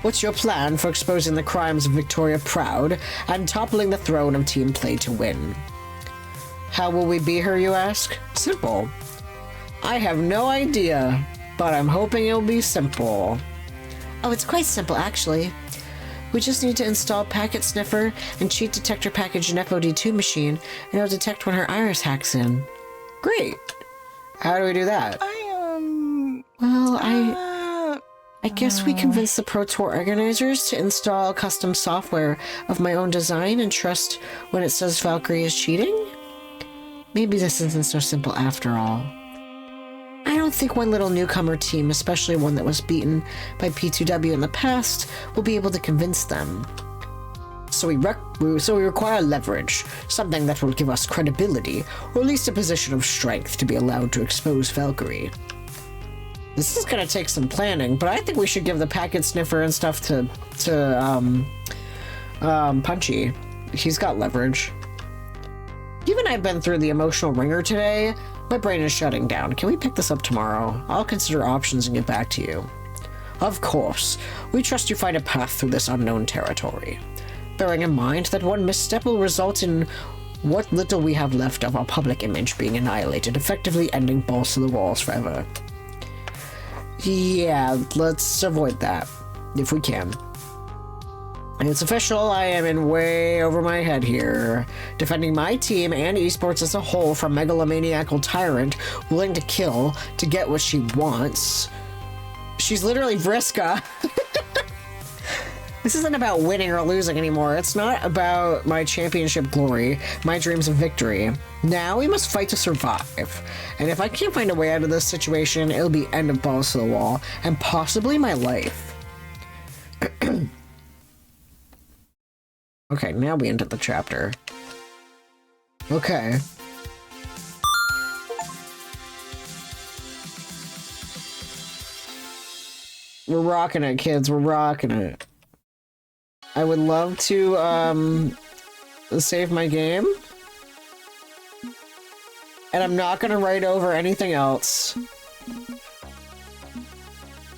What's your plan for exposing the crimes of Victoria Proud and toppling the throne of Team Play to win? How will we be her, you ask? Simple. I have no idea, but I'm hoping it'll be simple. Oh, it's quite simple, actually. We just need to install Packet Sniffer and Cheat Detector package in FOD2 machine, and it'll detect when her iris hacks in. Great. How do we do that? Well, I guess we convinced the Pro Tour organizers to install custom software of my own design and trust when it says Valkyrie is cheating? Maybe this isn't so simple after all. I don't think one little newcomer team, especially one that was beaten by P2W in the past, will be able to convince them. So So we require leverage, something that will give us credibility, or at least a position of strength to be allowed to expose Valkyrie. This is gonna take some planning, but I think we should give the packet sniffer and stuff to Punchy. He's got leverage. Given I've been through the emotional ringer today, my brain is shutting down. Can we pick this up tomorrow? I'll consider options and get back to you. Of course. We trust you find a path through this unknown territory, bearing in mind that one misstep will result in what little we have left of our public image being annihilated, effectively ending balls to the walls forever. Yeah, let's avoid that, if we can. It's official, I am in way over my head here, defending my team and esports as a whole from megalomaniacal tyrant willing to kill to get what she wants. She's literally Vriska. This isn't about winning or losing anymore. It's not about my championship glory, my dreams of victory. Now we must fight to survive. And if I can't find a way out of this situation, it'll be end of balls to the wall, and possibly my life. Okay, now we enter the chapter. Okay. We're rocking it, kids. We're rocking it. I would love to, save my game. And I'm not gonna write over anything else.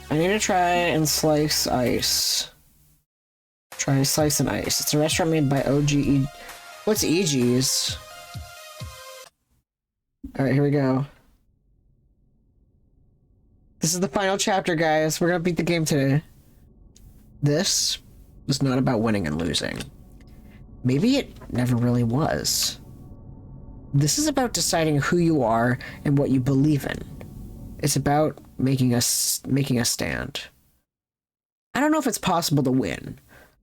I need to try and slice ice. Try slice and ice. It's a restaurant made by OGE. What's EG's? Alright, here we go. This is the final chapter, guys. We're gonna beat the game today. This was not about winning and losing. Maybe it never really was. This is about deciding who you are and what you believe in. It's about making a stand. I don't know if it's possible to win.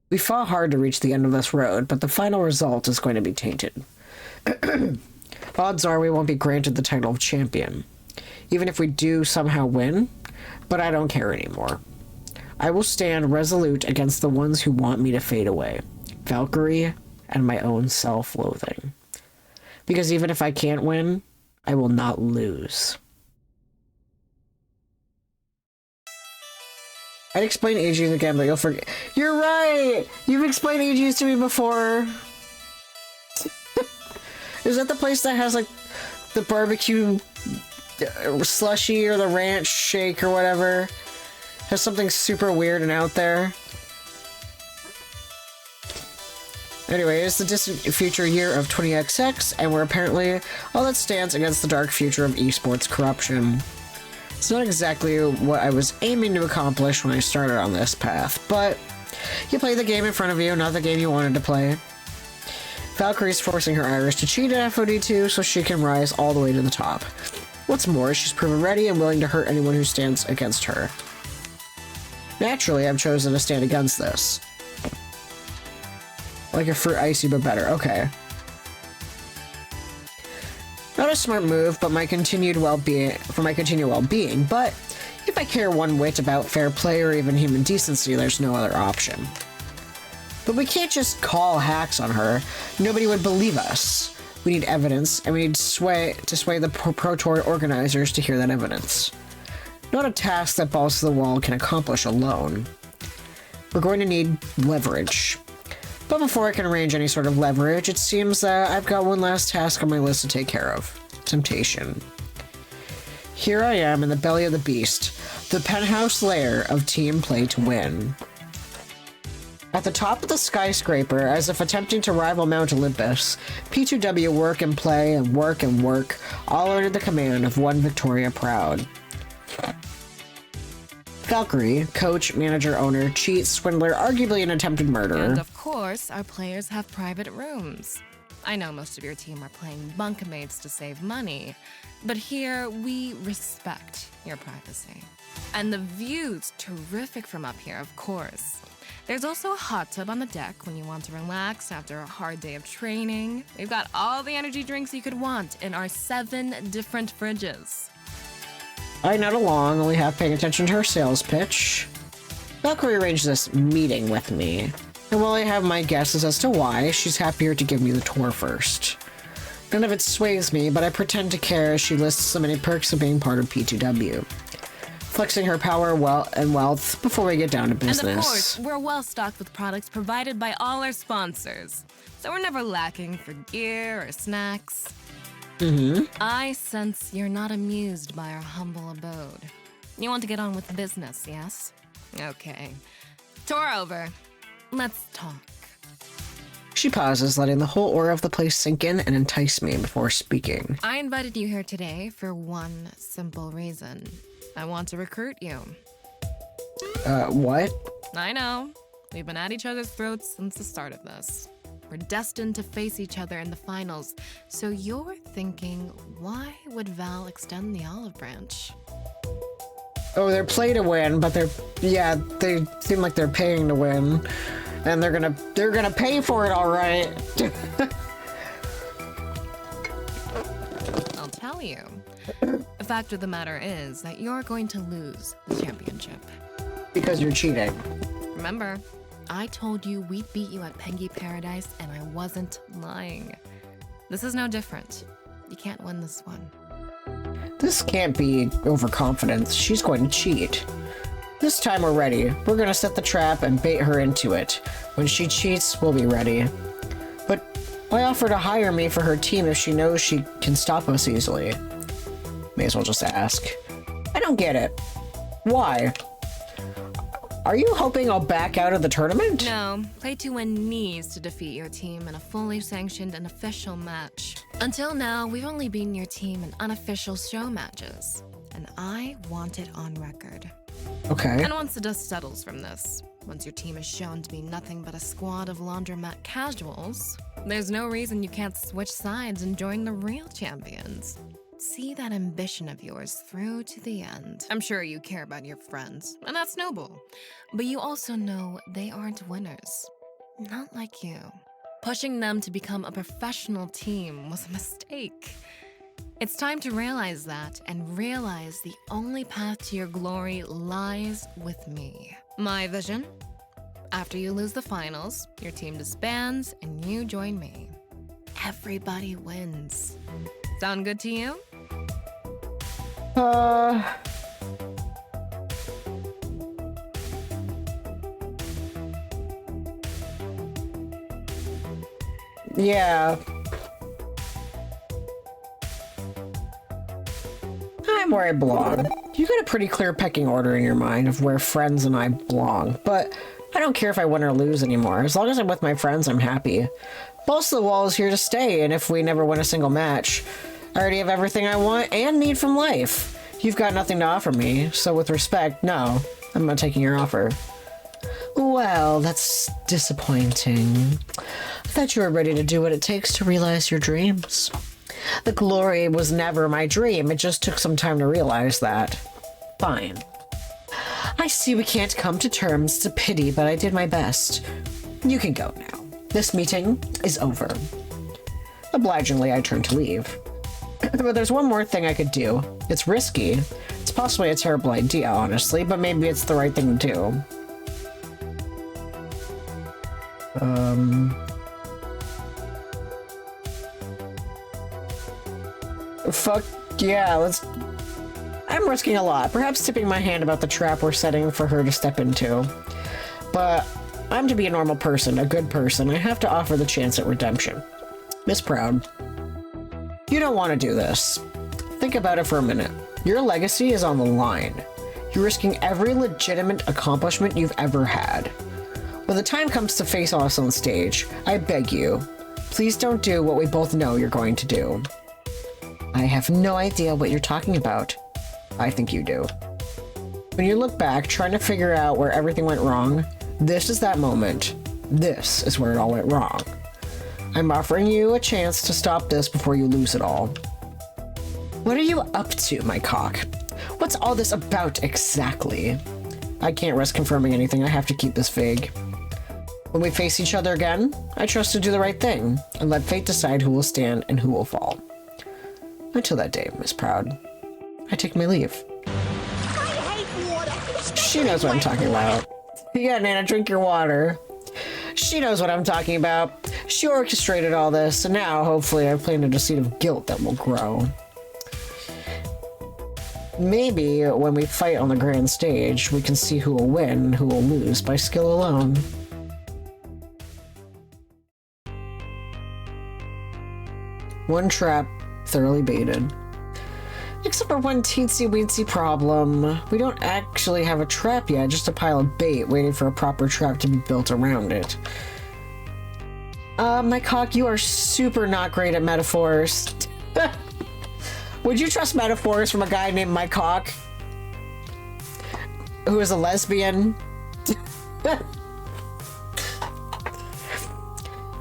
We fought hard to reach the end of this road, but the final result is going to be tainted. Odds are we won't be granted the title of champion, even if we do somehow win, but I don't care anymore. I will stand resolute against the ones who want me to fade away, Valkyrie and my own self-loathing. Because even if I can't win, I will not lose. I'd explain AGs again, but you'll forget. You're right! You've explained AGs to me before. Is that the place that has, like, the barbecue slushy or the ranch shake or whatever? Has something super weird and out there? Anyway, it's the distant future year of 20XX, and we're apparently all that stands against the dark future of esports corruption. It's not exactly what I was aiming to accomplish when I started on this path, but you play the game in front of you, not the game you wanted to play. Valkyrie's forcing her Irish to cheat at FOD2 so she can rise all the way to the top. What's more, she's proven ready and willing to hurt anyone who stands against her. Naturally, I've chosen to stand against this. Like a fruit icy, but better. Okay. Not a smart move, but my continued well-being, but if I care one whit about fair play or even human decency, there's no other option. But we can't just call hacks on her. Nobody would believe us. We need evidence, and we need to sway the Pro Tour organizers to hear that evidence. Not a task that Balls to the Wall can accomplish alone. We're going to need leverage. But before I can arrange any sort of leverage, it seems that I've got one last task on my list to take care of. Temptation. Here I am in the belly of the beast, the penthouse lair of team play to win. At the top of the skyscraper, as if attempting to rival Mount Olympus, P2W work and play and work, all under the command of one Victoria Proud. Valkyrie, coach, manager, owner, cheat, swindler, arguably an attempted murderer. And of course, our players have private rooms. I know most of your team are playing bunkmates to save money, but here we respect your privacy. And the view's terrific from up here, of course. There's also a hot tub on the deck when you want to relax after a hard day of training. We've got all the energy drinks you could want in our 7 different fridges. I nod along, only half paying attention to her sales pitch. Valkyrie arranged this meeting with me. And while I have my guesses as to why, she's happier to give me the tour first. None of it sways me, but I pretend to care as she lists so many perks of being part of P2W. Flexing her power and wealth before we get down to business. And of course, we're well stocked with products provided by all our sponsors. So we're never lacking for gear or snacks. I sense you're not amused by our humble abode. You want to get on with business, yes? Okay. Tour over. Let's talk. She pauses, letting the whole aura of the place sink in and entice me before speaking. I invited you here today for one simple reason. I want to recruit you. What? I know. We've been at each other's throats since the start of this. We're destined to face each other in the finals. So you're thinking, why would Val extend the olive branch? Oh, they're play to win, but they seem like they're paying to win. And they're gonna pay for it, all right. I'll tell you. The fact of the matter is that you're going to lose the championship. Because you're cheating. Remember, I told you we'd beat you at Pengy Paradise, and I wasn't lying. This is no different. You can't win this one. This can't be overconfidence. She's going to cheat. This time we're ready. We're gonna set the trap and bait her into it. When she cheats, we'll be ready. But why offer to hire me for her team if she knows she can stop us easily? May as well just ask. I don't get it. Why? Are you hoping I'll back out of the tournament? No, Play to Win needs to defeat your team in a fully sanctioned and official match. Until now, we've only beaten your team in unofficial show matches. And I want it on record. Okay. And once the dust settles from this, once your team is shown to be nothing but a squad of laundromat casuals, there's no reason you can't switch sides and join the real champions. See that ambition of yours through to the end. I'm sure you care about your friends, and that's noble. But you also know they aren't winners. Not like you. Pushing them to become a professional team was a mistake. It's time to realize that, and realize the only path to your glory lies with me. My vision? After you lose the finals, your team disbands and you join me. Everybody wins. Sound good to you? Yeah. I'm where I belong. You got a pretty clear pecking order in your mind of where friends and I belong, but I don't care if I win or lose anymore. As long as I'm with my friends, I'm happy. Boss of the Wall is here to stay, and if we never win a single match, I already have everything I want and need from life. You've got nothing to offer me, so with respect, no, I'm not taking your offer. Well, that's disappointing. I thought you were ready to do what it takes to realize your dreams. The glory was never my dream, it just took some time to realize that. Fine. I see we can't come to terms, it's a pity, but I did my best. You can go now. This meeting is over. Obligingly, I turn to leave. But there's one more thing I could do. It's risky. It's possibly a terrible idea, honestly, but maybe it's the right thing to do. Fuck yeah, let's... I'm risking a lot, perhaps tipping my hand about the trap we're setting for her to step into. But I'm to be a normal person, a good person. I have to offer the chance at redemption. Miss Proud, you don't want to do this. Think about it for a minute. Your legacy is on the line. You're risking every legitimate accomplishment you've ever had. When the time comes to face us on stage, I beg you, please don't do what we both know you're going to do. I have no idea what you're talking about. I think you do. When you look back, trying to figure out where everything went wrong, this is that moment. This is where it all went wrong. I'm offering you a chance to stop this before you lose it all. What are you up to, my cock? What's all this about exactly? I can't risk confirming anything. I have to keep this vague. When we face each other again, I trust to do the right thing and let fate decide who will stand and who will fall. Until that day, Miss Proud, I take my leave. I hate water. She knows what I'm talking about. Yeah, Nana, drink your water. She knows what I'm talking about. She orchestrated all this, and now, hopefully, I've planted a seed of guilt that will grow. Maybe when we fight on the grand stage, we can see who will win and who will lose by skill alone. One trap thoroughly baited. Except for one teensy-weensy problem. We don't actually have a trap yet, just a pile of bait waiting for a proper trap to be built around it. My cock, you are super not great at metaphors. Would you trust metaphors from a guy named My Cock? Who is a lesbian?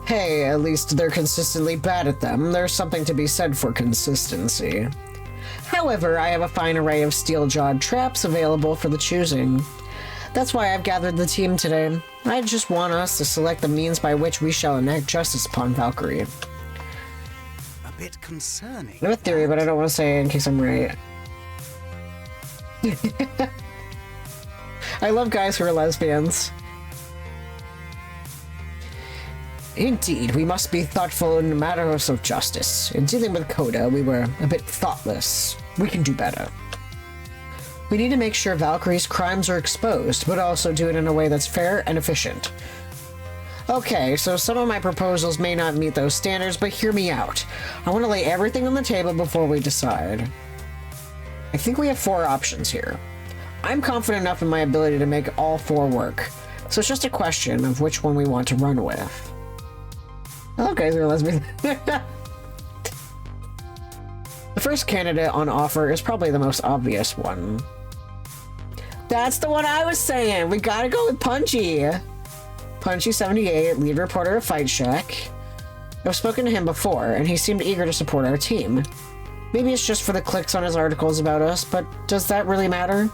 Hey, at least they're consistently bad at them. There's something to be said for consistency. However, I have a fine array of steel-jawed traps available for the choosing. That's why I've gathered the team today. I just want us to select the means by which we shall enact justice upon Valkyrie. A bit concerning. I have a theory, but I don't want to say it in case I'm right. I love guys who are lesbians. Indeed, we must be thoughtful in matters of justice. In dealing with Coda, we were a bit thoughtless. We can do better. We need to make sure Valkyrie's crimes are exposed, but also do it in a way that's fair and efficient. Okay, so some of my proposals may not meet those standards, but hear me out. I want to lay everything on the table before we decide. I think we have 4 options here. I'm confident enough in my ability to make all 4 work, so it's just a question of which one we want to run with. I love guys who are lesbian. The first candidate on offer is probably the most obvious one. That's the one I was saying! We gotta go with Punchy! Punchy78, lead reporter of Fight Shack. I've spoken to him before, and he seemed eager to support our team. Maybe it's just for the clicks on his articles about us, but does that really matter?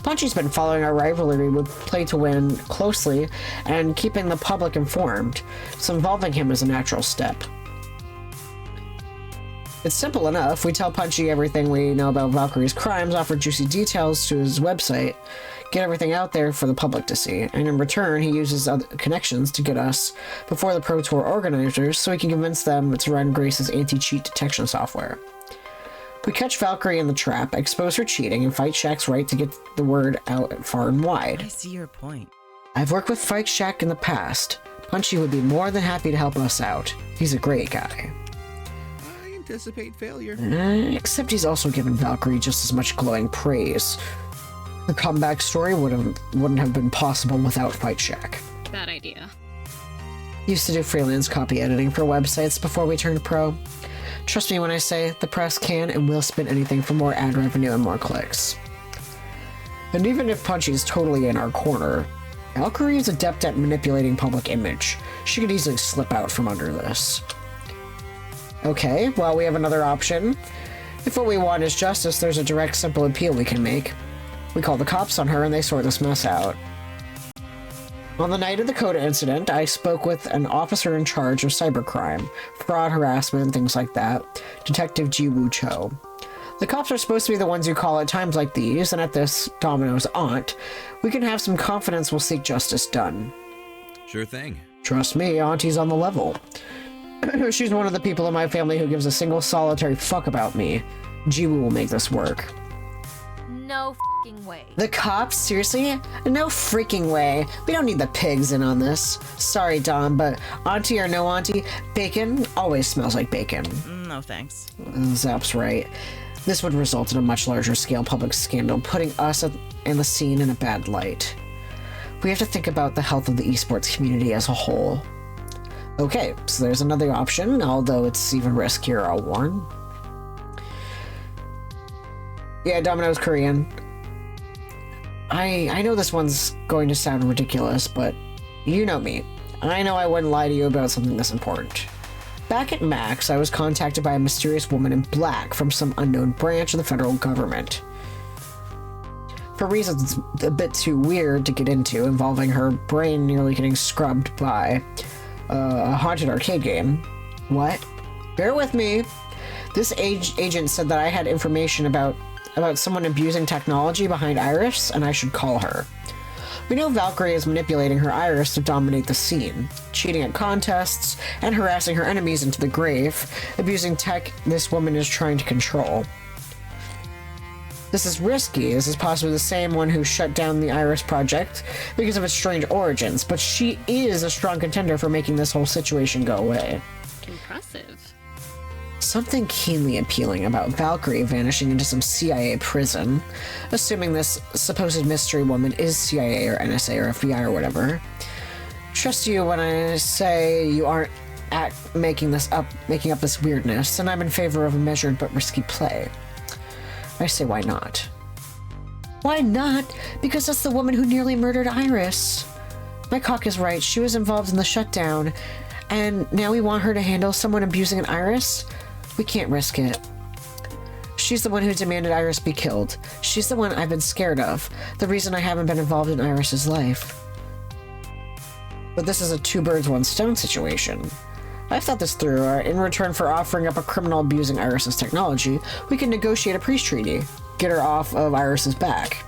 Punchy's been following our rivalry with Play to Win closely and keeping the public informed, so involving him is a natural step. It's simple enough. We tell Punchy everything we know about Valkyrie's crimes, offer juicy details to his website, get everything out there for the public to see, and in return he uses other connections to get us before the Pro Tour organizers so he can convince them to run Grace's anti-cheat detection software. We catch Valkyrie in the trap, expose her cheating, and Fight Shack's right to get the word out far and wide. I see your point. I've worked with Fight Shack in the past. Punchy would be more than happy to help us out. He's a great guy. I anticipate failure. Except he's also given Valkyrie just as much glowing praise. The comeback story wouldn't have been possible without Fight Shack. Bad idea. Used to do freelance copy editing for websites before we turned pro. Trust me when I say the press can and will spend anything for more ad revenue and more clicks. And even if Punchy's totally in our corner, Valkyrie is adept at manipulating public image. She could easily slip out from under this. Okay, well, we have another option. If what we want is justice, there's a direct, simple appeal we can make. We call the cops on her and they sort this mess out. On the night of the Coda incident, I spoke with an officer in charge of cybercrime, fraud, harassment, things like that, Detective Jiwoo Cho. The cops are supposed to be the ones you call at times like these, and at this Domino's aunt, we can have some confidence we'll seek justice done. Sure thing. Trust me, Auntie's on the level. She's one of the people in my family who gives a single solitary fuck about me. Jiwoo will make this work. No f***ing way. The cops? Seriously? No freaking way. We don't need the pigs in on this. Sorry, Dom, but auntie or no auntie, bacon always smells like bacon. No thanks. Zap's right. This would result in a much larger scale public scandal, putting us and the scene in a bad light. We have to think about the health of the esports community as a whole. Okay, so there's another option, although it's even riskier, I'll warn. Yeah, Domino's Korean. I know this one's going to sound ridiculous, but you know me. I know I wouldn't lie to you about something this important. Back at Max, I was contacted by a mysterious woman in black from some unknown branch of the federal government. For reasons a bit too weird to get into, involving her brain nearly getting scrubbed by a haunted arcade game. What? Bear with me. This agent said that I had information about someone abusing technology behind Iris, and I should call her. We know Valkyrie is manipulating her iris to dominate the scene, cheating at contests, and harassing her enemies into the grave, abusing tech this woman is trying to control. This is risky. This is possibly the same one who shut down the Iris project because of its strange origins, but she is a strong contender for making this whole situation go away. Impressive. Something keenly appealing about Valkyrie vanishing into some CIA prison, assuming this supposed mystery woman is CIA or NSA or FBI or whatever. Trust you when I say you aren't making up this weirdness, and I'm in favor of a measured but risky play. I say, why not? Why not? Because that's the woman who nearly murdered Iris. My cock is right. She was involved in the shutdown, and now we want her to handle someone abusing an Iris? We can't risk it. She's the one who demanded Iris be killed. She's the one I've been scared of. The reason I haven't been involved in Iris's life. But this is a two birds, one stone situation. I've thought this through. In return for offering up a criminal abusing Iris's technology, we can negotiate a peace treaty. Get her off of Iris's back.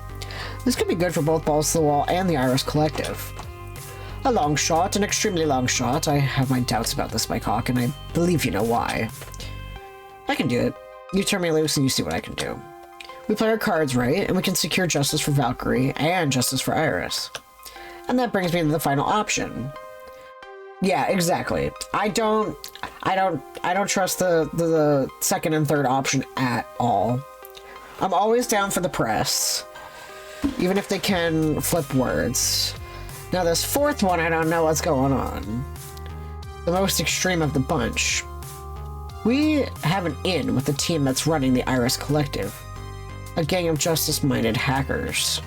This could be good for both Balls to the Wall and the Iris Collective. A long shot, an extremely long shot. I have my doubts about this, my cock, and I believe you know why. I can do it. You turn me loose and you see what I can do. We play our cards right, and we can secure justice for Valkyrie and justice for Iris. And that brings me to the final option. Yeah, exactly. I don't trust the second and third option at all. I'm always down for the press, even if they can flip words. Now this fourth one, I don't know what's going on. The most extreme of the bunch. We have an in with the team that's running the Iris Collective. A gang of justice-minded hackers.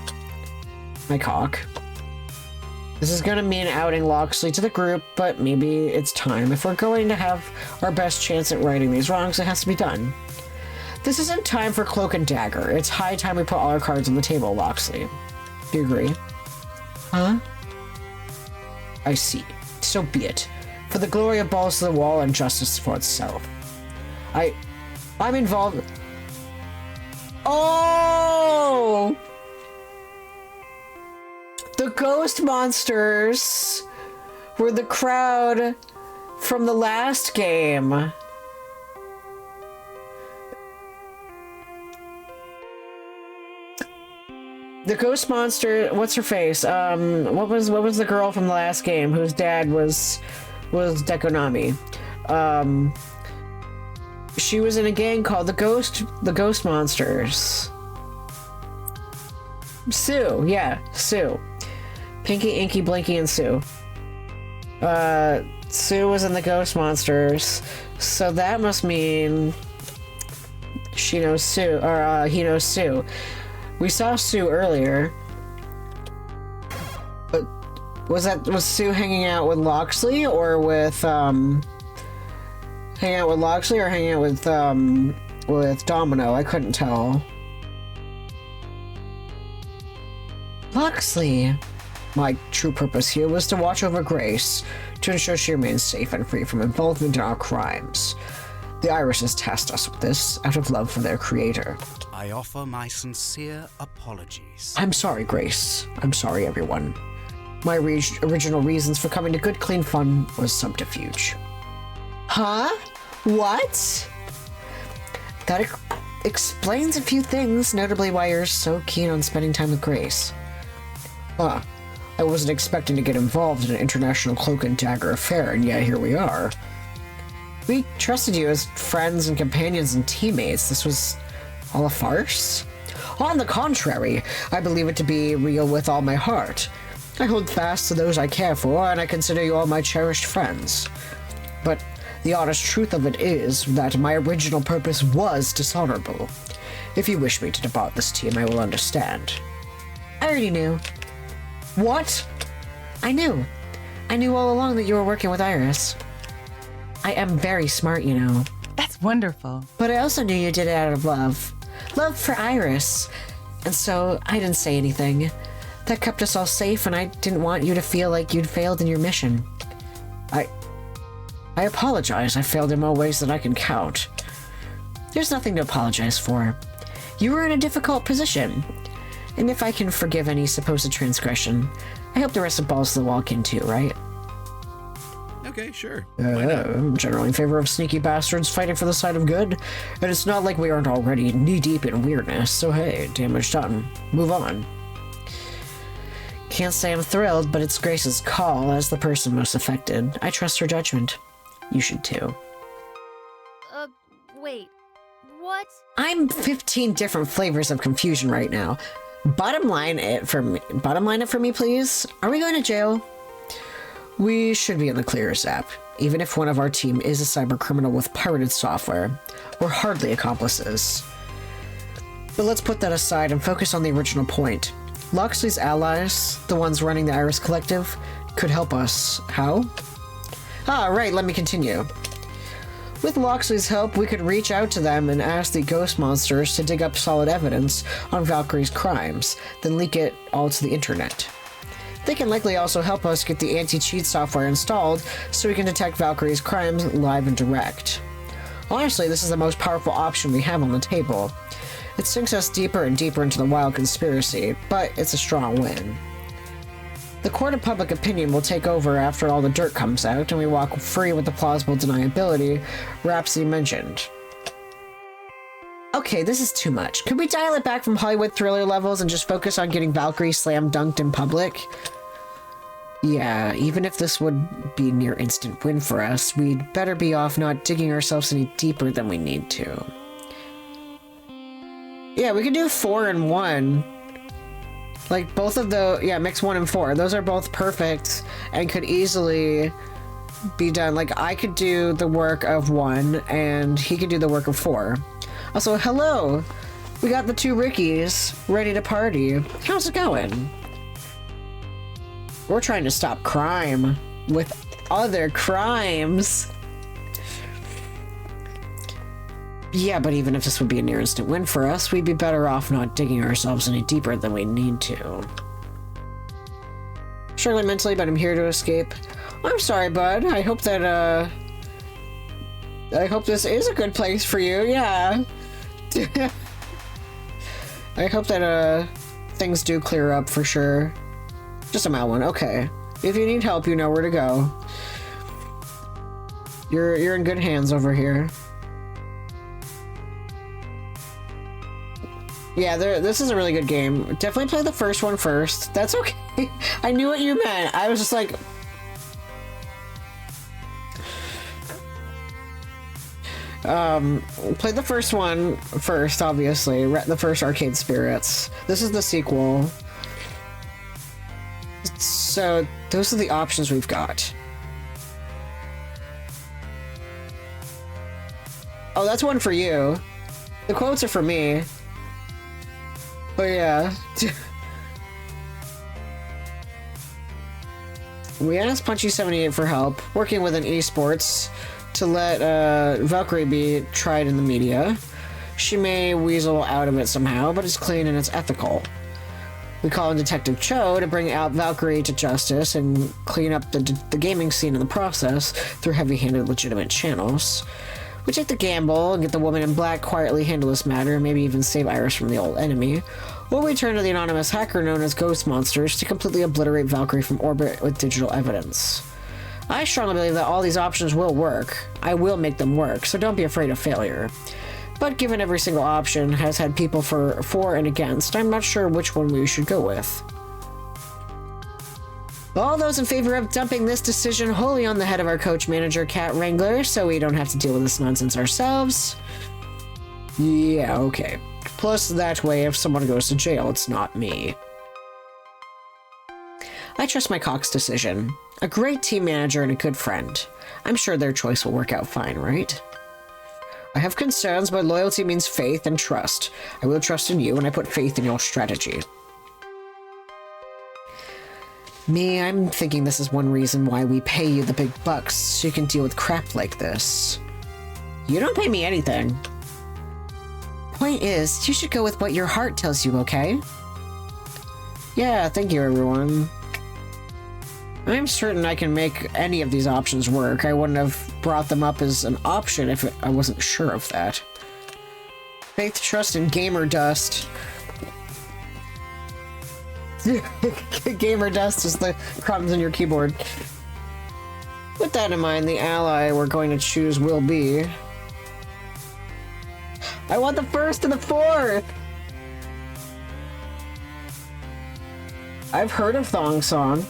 My cock. This is going to mean outing Loxley to the group, but maybe it's time. If we're going to have our best chance at righting these wrongs, it has to be done. This isn't time for cloak and dagger. It's high time we put all our cards on the table, Loxley. Do you agree? Huh? I see. So be it. For the glory of Balls to the Wall and justice for itself. I'm involved... Oh! The ghost monsters were the crowd from the last game. The ghost monster, what's her face? What was the girl from the last game whose dad was Dekonami? She was in a gang called the Ghost Monsters. Sue, yeah, Sue. Pinky, Inky, Blinky, and Sue. Sue was in the Ghost Monsters, so that must mean she knows Sue, or he knows Sue. We saw Sue earlier, but was Sue hanging out with Loxley or with hanging out with Loxley or hanging out with Domino? I couldn't tell. Loxley. My true purpose here was to watch over Grace, to ensure she remains safe and free from involvement in our crimes. The Irises tasked us with this out of love for their creator. I offer my sincere apologies. I'm sorry, Grace. I'm sorry, everyone. My original reasons for coming to Good Clean Fun was subterfuge. Huh? What? That explains a few things, notably why you're so keen on spending time with Grace. Huh. I wasn't expecting to get involved in an international cloak and dagger affair, and yet here we are. We trusted you as friends and companions and teammates. This was all a farce? On the contrary, I believe it to be real with all my heart. I hold fast to those I care for, and I consider you all my cherished friends. But the honest truth of it is that my original purpose was dishonorable. If you wish me to depart this team, I will understand. I already knew. What? I knew. I knew all along that you were working with Iris. I am very smart, you know. That's wonderful. But I also knew you did it out of love. Love for Iris. And so I didn't say anything. That kept us all safe, and I didn't want you to feel like you'd failed in your mission. I apologize. I failed in more ways than I can count. There's nothing to apologize for. You were in a difficult position. And if I can forgive any supposed transgression, I hope the rest of Balls to the Wall can too, right? Okay, sure. I'm generally in favor of sneaky bastards fighting for the side of good, and it's not like we aren't already knee-deep in weirdness, so hey, damage done. Move on. Can't say I'm thrilled, but it's Grace's call as the person most affected. I trust her judgment. You should too. Wait. What? I'm 15 different flavors of confusion right now. Bottom line it for me, please. Are we going to jail? We should be in the clear, Zap. Even if one of our team is a cyber criminal with pirated software, we're hardly accomplices. But let's put that aside and focus on the original point. Loxley's allies, the ones running the Iris Collective, could help us. How? Ah, right, let me continue. With Loxley's help, we could reach out to them and ask the ghost monsters to dig up solid evidence on Valkyrie's crimes, then leak it all to the internet. They can likely also help us get the anti-cheat software installed so we can detect Valkyrie's crimes live and direct. Honestly, this is the most powerful option we have on the table. It sinks us deeper and deeper into the wild conspiracy, but it's a strong win. The court of public opinion will take over after all the dirt comes out, and we walk free with the plausible deniability Rhapsody mentioned. Okay, this is too much. Could we dial it back from Hollywood thriller levels and just focus on getting Valkyrie slam dunked in public? Yeah, even if this would be a near instant win for us, we'd better be off not digging ourselves any deeper than we need to. Yeah, we could do 4 and 1. Like, both of the... Yeah, mix 1 and 4. Those are both perfect and could easily be done. Like, I could do the work of 1, and he could do the work of 4. Also, hello! We got the 2 Rickies ready to party. How's it going? We're trying to stop crime with other crimes. Yeah, but even if this would be a near instant win for us, we'd be better off not digging ourselves any deeper than we need to. Struggling mentally, but I'm here to escape. I'm sorry, bud. I hope that, I hope this is a good place for you, yeah. I hope that, things do clear up for sure. Just a mild one, okay. If you need help, you know where to go. You're in good hands over here. Yeah, this is a really good game. Definitely play the first one first. That's okay. I knew what you meant. I was just like... play the first one first, obviously. The first Arcade Spirits. This is the sequel. So, those are the options we've got. Oh, that's one for you. The quotes are for me. But yeah. We asked Punchy78 for help, working with an esports, to let Valkyrie be tried in the media. She may weasel out of it somehow, but it's clean and it's ethical. We call in Detective Cho to bring out Valkyrie to justice and clean up the gaming scene in the process through heavy-handed legitimate channels. We take the gamble and get the woman in black quietly handle this matter, maybe even save Iris from the old enemy, or we turn to the anonymous hacker known as Ghost Monsters to completely obliterate Valkyrie from orbit with digital evidence. I strongly believe that all these options will work. I will make them work, so don't be afraid of failure. But given every single option has had people for and against, I'm not sure which one we should go with. All those in favor of dumping this decision wholly on the head of our coach manager, Cat Wrangler, so we don't have to deal with this nonsense ourselves? Yeah, okay. Plus, that way, if someone goes to jail, it's not me. I trust my Cox decision. A great team manager and a good friend. I'm sure their choice will work out fine, right? I have concerns, but loyalty means faith and trust. I will trust in you, and I put faith in your strategy. Me, I'm thinking this is one reason why we pay you the big bucks, so you can deal with crap like this. You don't pay me anything. Point is, you should go with what your heart tells you, okay? Yeah, thank you, everyone. I'm certain I can make any of these options work. I wouldn't have brought them up as an option if I wasn't sure of that. Faith, trust, and gamer dust. Gamer dust is the crumbs in your keyboard. With that in mind, the ally we're going to choose will be... I want the first and the fourth! I've heard of Thong Song.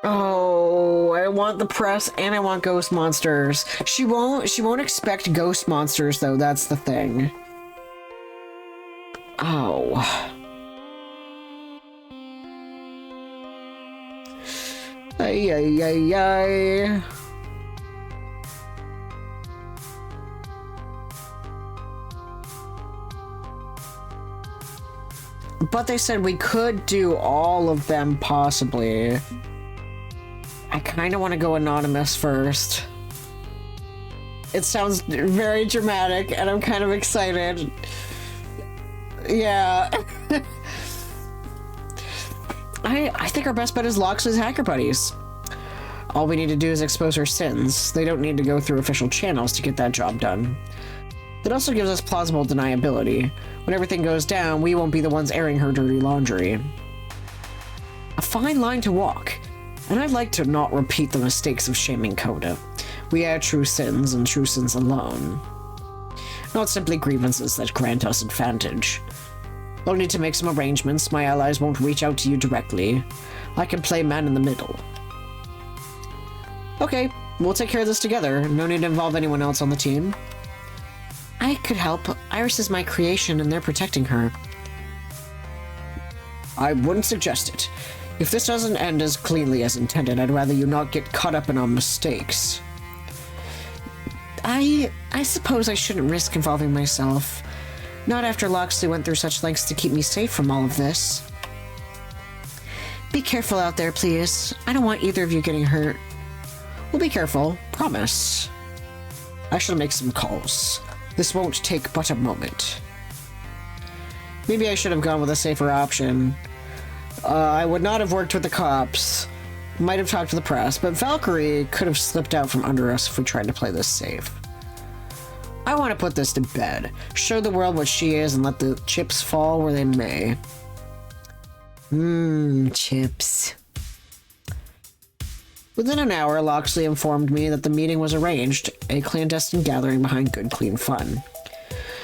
Oh, I want the press and I want ghost monsters. She won't expect ghost monsters though, that's the thing. Oh. Ay, ay, ay, ay. But they said we could do all of them, possibly. I kind of want to go anonymous first. It sounds very dramatic, and I'm kind of excited. Yeah. I think our best bet is Loxley's hacker buddies. All we need to do is expose her sins. They don't need to go through official channels to get that job done. It also gives us plausible deniability. When everything goes down, we won't be the ones airing her dirty laundry. A fine line to walk, and I'd like to not repeat the mistakes of shaming Coda. We add true sins and true sins alone. Not simply grievances that grant us advantage. I'll need to make some arrangements. My allies won't reach out to you directly. I can play man in the middle. Okay, we'll take care of this together. No need to involve anyone else on the team. I could help. Iris is my creation and they're protecting her. I wouldn't suggest it. If this doesn't end as cleanly as intended, I'd rather you not get caught up in our mistakes. I suppose I shouldn't risk involving myself. Not after Loxley went through such lengths to keep me safe from all of this. Be careful out there, please. I don't want either of you getting hurt. We'll be careful. Promise. I shall make some calls. This won't take but a moment. Maybe I should have gone with a safer option. I would not have worked with the cops. Might have talked to the press, but Valkyrie could have slipped out from under us if we tried to play this safe. I want to put this to bed. Show the world what she is and let the chips fall where they may. Chips. Within an hour, Loxley informed me that the meeting was arranged, a clandestine gathering behind good, clean fun.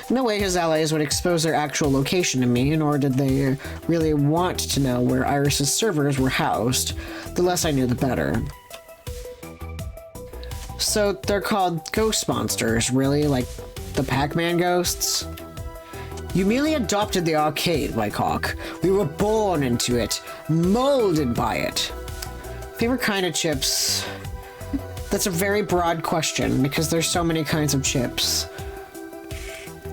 No way his allies would expose their actual location to me, nor did they really want to know where Iris's servers were housed. The less I knew, the better. So they're called ghost monsters, really? Like the Pac-Man ghosts? You merely adopted the arcade, Wycock. We were born into it, molded by it. Favorite kind of chips? That's a very broad question because there's so many kinds of chips.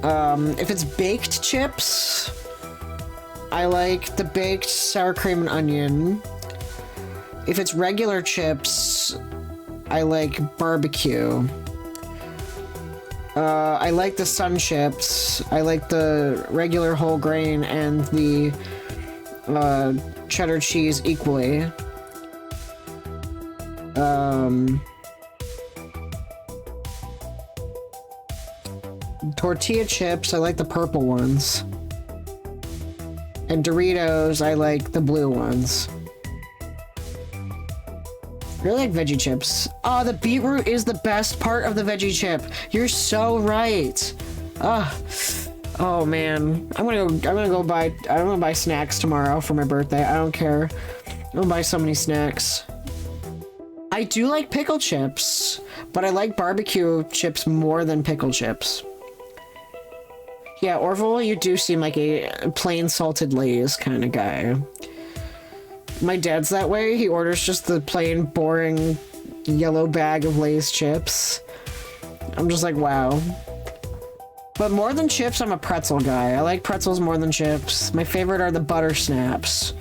If it's baked chips, I like the baked sour cream and onion. If it's regular chips, I like barbecue. I like the sun chips. I like the regular whole grain and the cheddar cheese equally. Tortilla chips, I like the purple ones. And Doritos, I like the blue ones. I really like veggie chips. Oh, the beetroot is the best part of the veggie chip. You're so right. Oh man. I'm gonna buy snacks tomorrow for my birthday. I don't care. I'm gonna buy so many snacks. I do like pickle chips, but I like barbecue chips more than pickle chips. Yeah, Orville, you do seem like a plain salted Lay's kind of guy. My dad's that way. He orders just the plain, boring, yellow bag of Lay's chips. I'm just like, wow. But more than chips, I'm a pretzel guy. I like pretzels more than chips. My favorite are the butter snaps.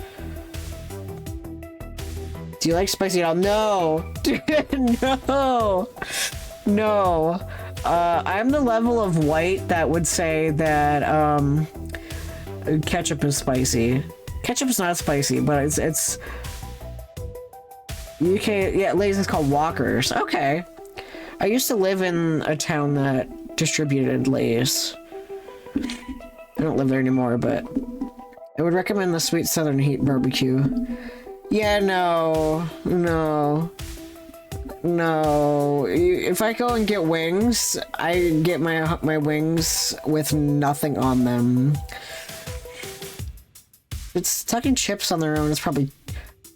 Do you like spicy at all? No. No. No. I'm the level of white that would say that ketchup is spicy. Ketchup is not spicy, but it's you can't. Yeah, Lay's is called Walkers. Okay. I used to live in a town that distributed Lay's. I don't live there anymore, but I would recommend the Sweet Southern Heat barbecue. Yeah, no. If I go and get wings, I get my wings with nothing on them. It's tucking chips on their own. It's probably...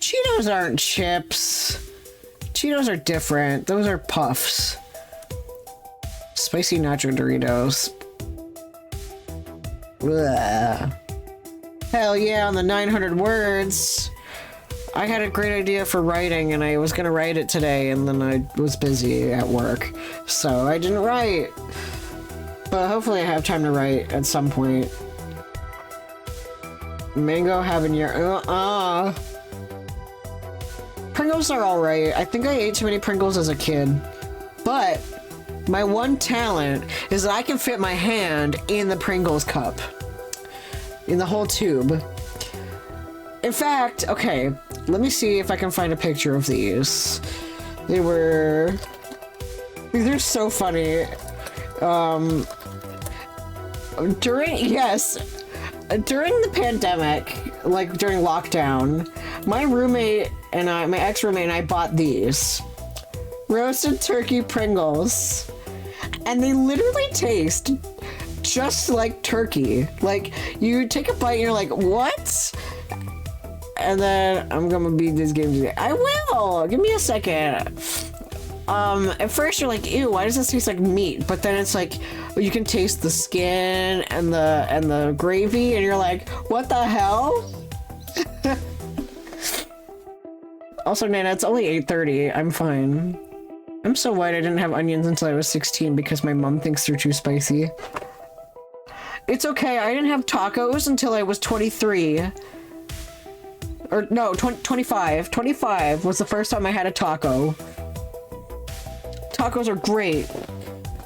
Cheetos aren't chips. Cheetos are different. Those are puffs. Spicy nacho Doritos. Ugh. Hell yeah, on the 900 words. I had a great idea for writing and I was gonna write it today and then I was busy at work. So I didn't write. But hopefully I have time to write at some point. Mango habanero. Pringles are alright. I think I ate too many Pringles as a kid. But my one talent is that I can fit my hand in the Pringles cup. In the whole tube. In fact, okay, let me see if I can find a picture of these. They're so funny. During the pandemic, like during lockdown, my roommate and my ex-roommate and I bought these. Roasted turkey Pringles. And they literally taste just like turkey. Like, you take a bite and you're like, what? And then I'm gonna beat this game today. I will! Give me a second. At first you're like, ew, why does this taste like meat? But then it's like, you can taste the skin and the gravy and you're like, what the hell? Also, Nana, it's only 8:30. I'm fine. I'm so white I didn't have onions until I was 16 because my mom thinks they're too spicy. It's okay, I didn't have tacos until I was 23. Or no, 25. 25 was the first time I had a taco. Tacos are great.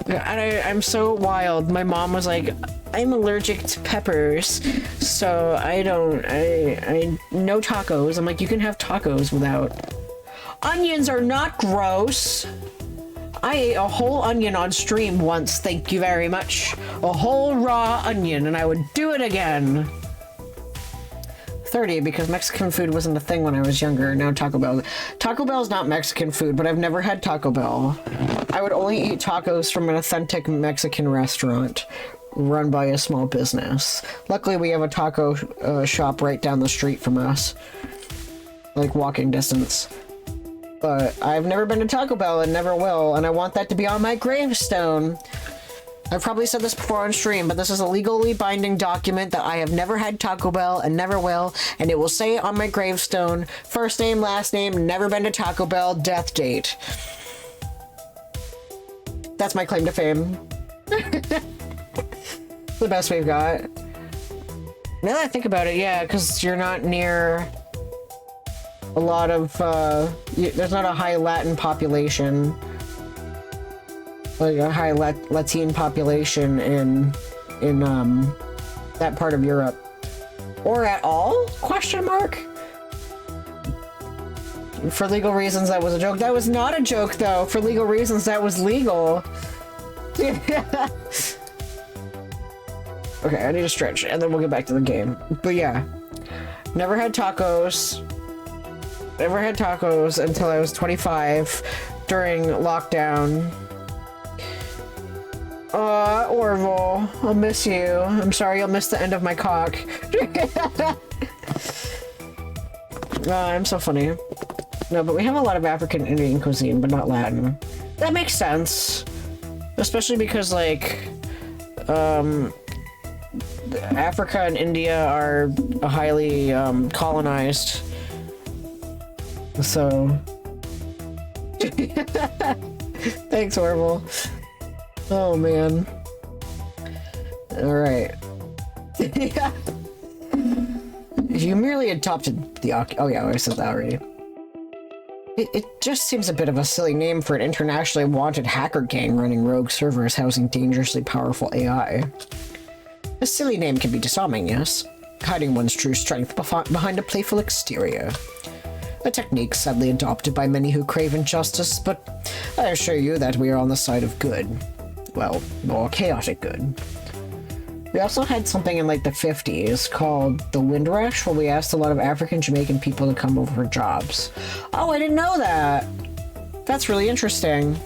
And I'm so wild. My mom was like, I'm allergic to peppers, so I no tacos. I'm like, you can have tacos without. Onions are not gross. I ate a whole onion on stream once, thank you very much. A whole raw onion, and I would do it again. 30, because Mexican food wasn't a thing when I was younger. Now Taco Bell. Taco Bell is not Mexican food, but I've never had Taco Bell. I would only eat tacos from an authentic Mexican restaurant run by a small business. Luckily, we have a taco shop right down the street from us. Like, walking distance. But I've never been to Taco Bell and never will, and I want that to be on my gravestone. I've probably said this before on stream, but this is a legally binding document that I have never had Taco Bell and never will, and it will say on my gravestone, first name, last name, never been to Taco Bell, death date. That's my claim to fame. The best we've got. Now that I think about it, yeah, because you're not near a lot of, there's not a high Latin population. Like a high Latin population in that part of Europe. Or at all? Question mark? For legal reasons, that was a joke. That was not a joke, though. For legal reasons, that was legal. Okay, I need to stretch, and then we'll get back to the game. But yeah. Never had tacos. Never had tacos until I was 25 during lockdown. Orville, I'll miss you. I'm sorry you'll miss the end of my cock. I'm so funny. No, but we have a lot of African Indian cuisine, but not Latin. That makes sense. Especially because, like, Africa and India are highly colonized. So... Thanks, Orville. Oh, man. Alright. You merely adopted the oh yeah, I said that already. It just seems a bit of a silly name for an internationally wanted hacker gang running rogue servers housing dangerously powerful AI. A silly name can be disarming, yes, hiding one's true strength behind a playful exterior. A technique sadly adopted by many who crave injustice, but I assure you that we are on the side of good. well, chaotic good. We also had something in like the 50s called the Wind Rush, where we asked a lot of African Jamaican people to come over for jobs. Oh, I didn't know that. That's really interesting.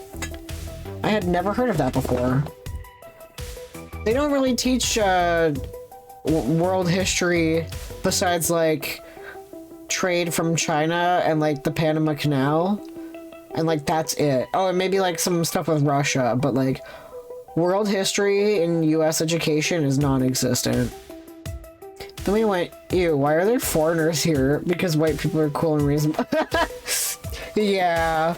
I had never heard of that before. They don't really teach world history besides like trade from China and like the Panama Canal, and like that's it. Oh, and maybe like some stuff with Russia, but like world history in US education is non-existent. Then we went, ew, why are there foreigners here? Because white people are cool and reasonable. Yeah.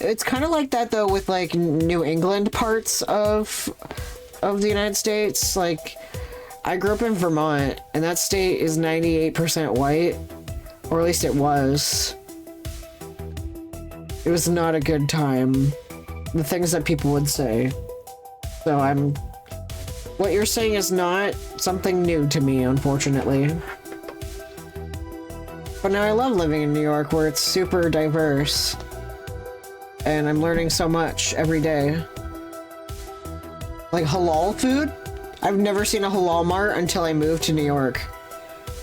It's kind of like that though with like New England parts of the United States. Like, I grew up in Vermont, and that state is 98% white, or at least it was. It was not a good time. The things that people would say. So what you're saying is not something new to me, unfortunately. But now I love living in New York, where it's super diverse. And I'm learning so much every day. Like halal food? I've never seen a halal mart until I moved to New York.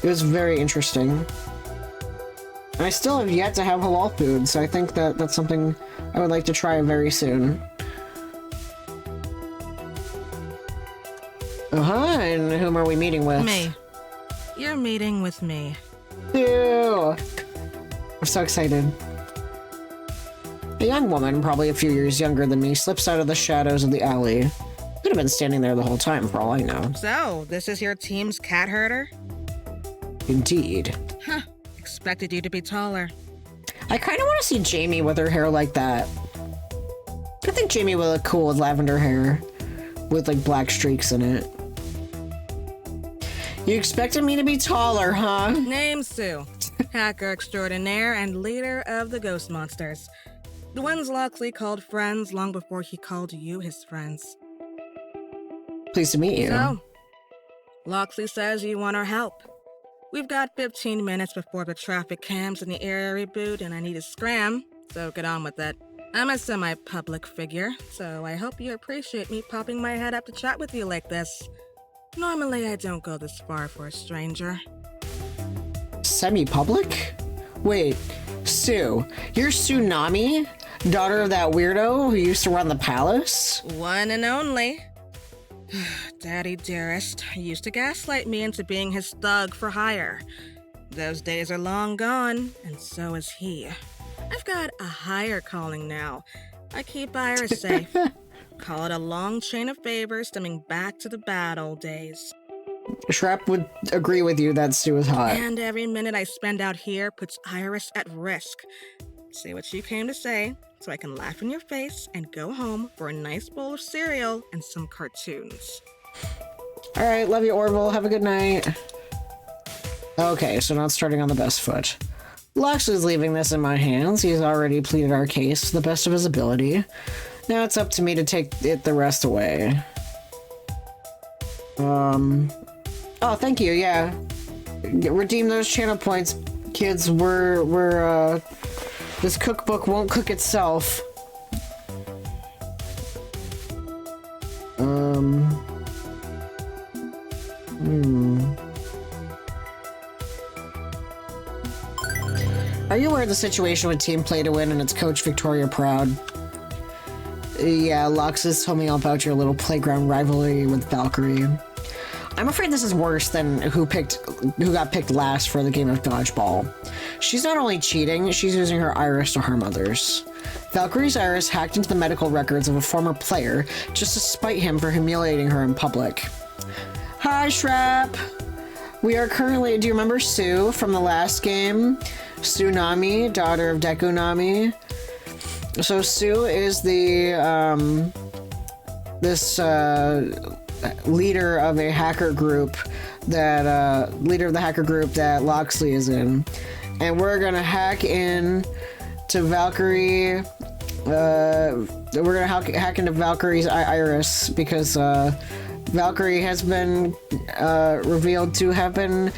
It was very interesting. And I still have yet to have halal food, so I think that that's something I would like to try very soon. And whom are we meeting with? Me. You're meeting with me. Ew! I'm so excited. A young woman, probably a few years younger than me, slips out of the shadows of the alley. Could have been standing there the whole time, for all I know. So, this is your team's cat herder? Indeed. Huh. Expected you to be taller. I kind of want to see Jamie with her hair like that. I think Jamie would look cool with lavender hair. With, like, black streaks in it. You expected me to be taller, huh? Name's Sue. Hacker extraordinaire and leader of the Ghost Monsters. The ones Locksley called friends long before he called you his friends. Pleased to meet you. So, Locksley says you want our help. We've got 15 minutes before the traffic cams in the area reboot, and I need to scram, so get on with it. I'm a semi-public figure, so I hope you appreciate me popping my head up to chat with you like this. Normally, I don't go this far for a stranger. Semi-public? Wait, Sue, you're Tsunami? Daughter of that weirdo who used to run the palace? One and only. Daddy dearest used to gaslight me into being his thug for hire. Those days are long gone, and so is he. I've got a higher calling now. I keep Iris safe. Call it a long chain of favors stemming back to the bad old days. Shrap would agree with you that Sue is hot. And every minute I spend out here puts Iris at risk. Say what you came to say, so I can laugh in your face and go home for a nice bowl of cereal and some cartoons. Alright, love you, Orville. Have a good night. Okay, so not starting on the best foot. Loxley's leaving this in my hands. He's already pleaded our case to the best of his ability. Now it's up to me to take the rest away. Oh, thank you, yeah. Redeem those channel points, kids. This cookbook won't cook itself. Are you aware of the situation with Team Play to Win and its coach Victoria Proud? Yeah, Loxus told me all about your little playground rivalry with Valkyrie. I'm afraid this is worse than who got picked last for the game of dodgeball. She's not only cheating, she's using her iris to harm others. Valkyrie's iris hacked into the medical records of a former player just to spite him for humiliating her in public. Hi, Shrap! We are currently... Do you remember Sue from the last game? Tsunami, daughter of Dekunami. So Sue is the, leader of a hacker group that, leader of the hacker group that Loxley is in. And we're gonna hack in to Valkyrie, we're gonna hack into Valkyrie's iris because, Valkyrie has been, revealed to have been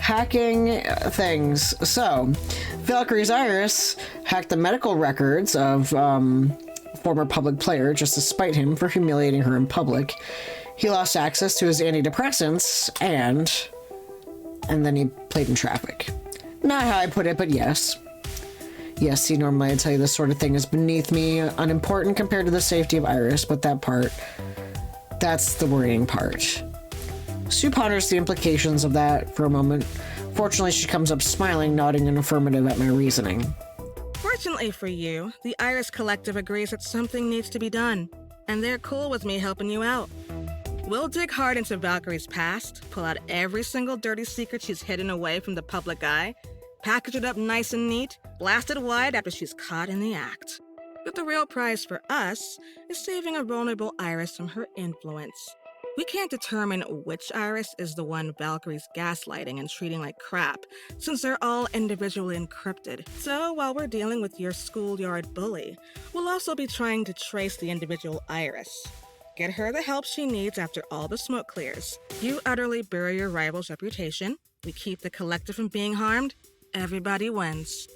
hacking things. So, Valkyrie's Iris hacked the medical records of former public player just to spite him for humiliating her in public. He lost access to his antidepressants and then he played in traffic. Not how I put it, but yes. Yes, see, normally I tell you this sort of thing is beneath me, unimportant compared to the safety of Iris, but that's the worrying part. Sue ponders the implications of that for a moment. Fortunately, she comes up smiling, nodding an affirmative at my reasoning. Fortunately for you, the Iris Collective agrees that something needs to be done, and they're cool with me helping you out. We'll dig hard into Valkyrie's past, pull out every single dirty secret she's hidden away from the public eye, package it up nice and neat, blast it wide after she's caught in the act. But the real prize for us is saving a vulnerable Iris from her influence. We can't determine which Iris is the one Valkyrie's gaslighting and treating like crap, since they're all individually encrypted. So while we're dealing with your schoolyard bully, we'll also be trying to trace the individual Iris. Get her the help she needs after all the smoke clears. You utterly bury your rival's reputation, we keep the collective from being harmed, everybody wins.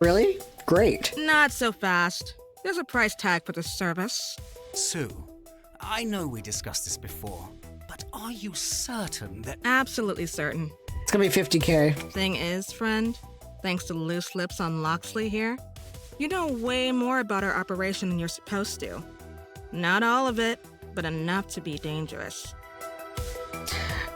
Really? Great. Not so fast. There's a price tag for the service. Sue, I know we discussed this before, but are you certain that... Absolutely certain. It's gonna be 50K. Thing is, friend, thanks to loose lips on Loxley here, you know way more about our operation than you're supposed to. Not all of it, but enough to be dangerous.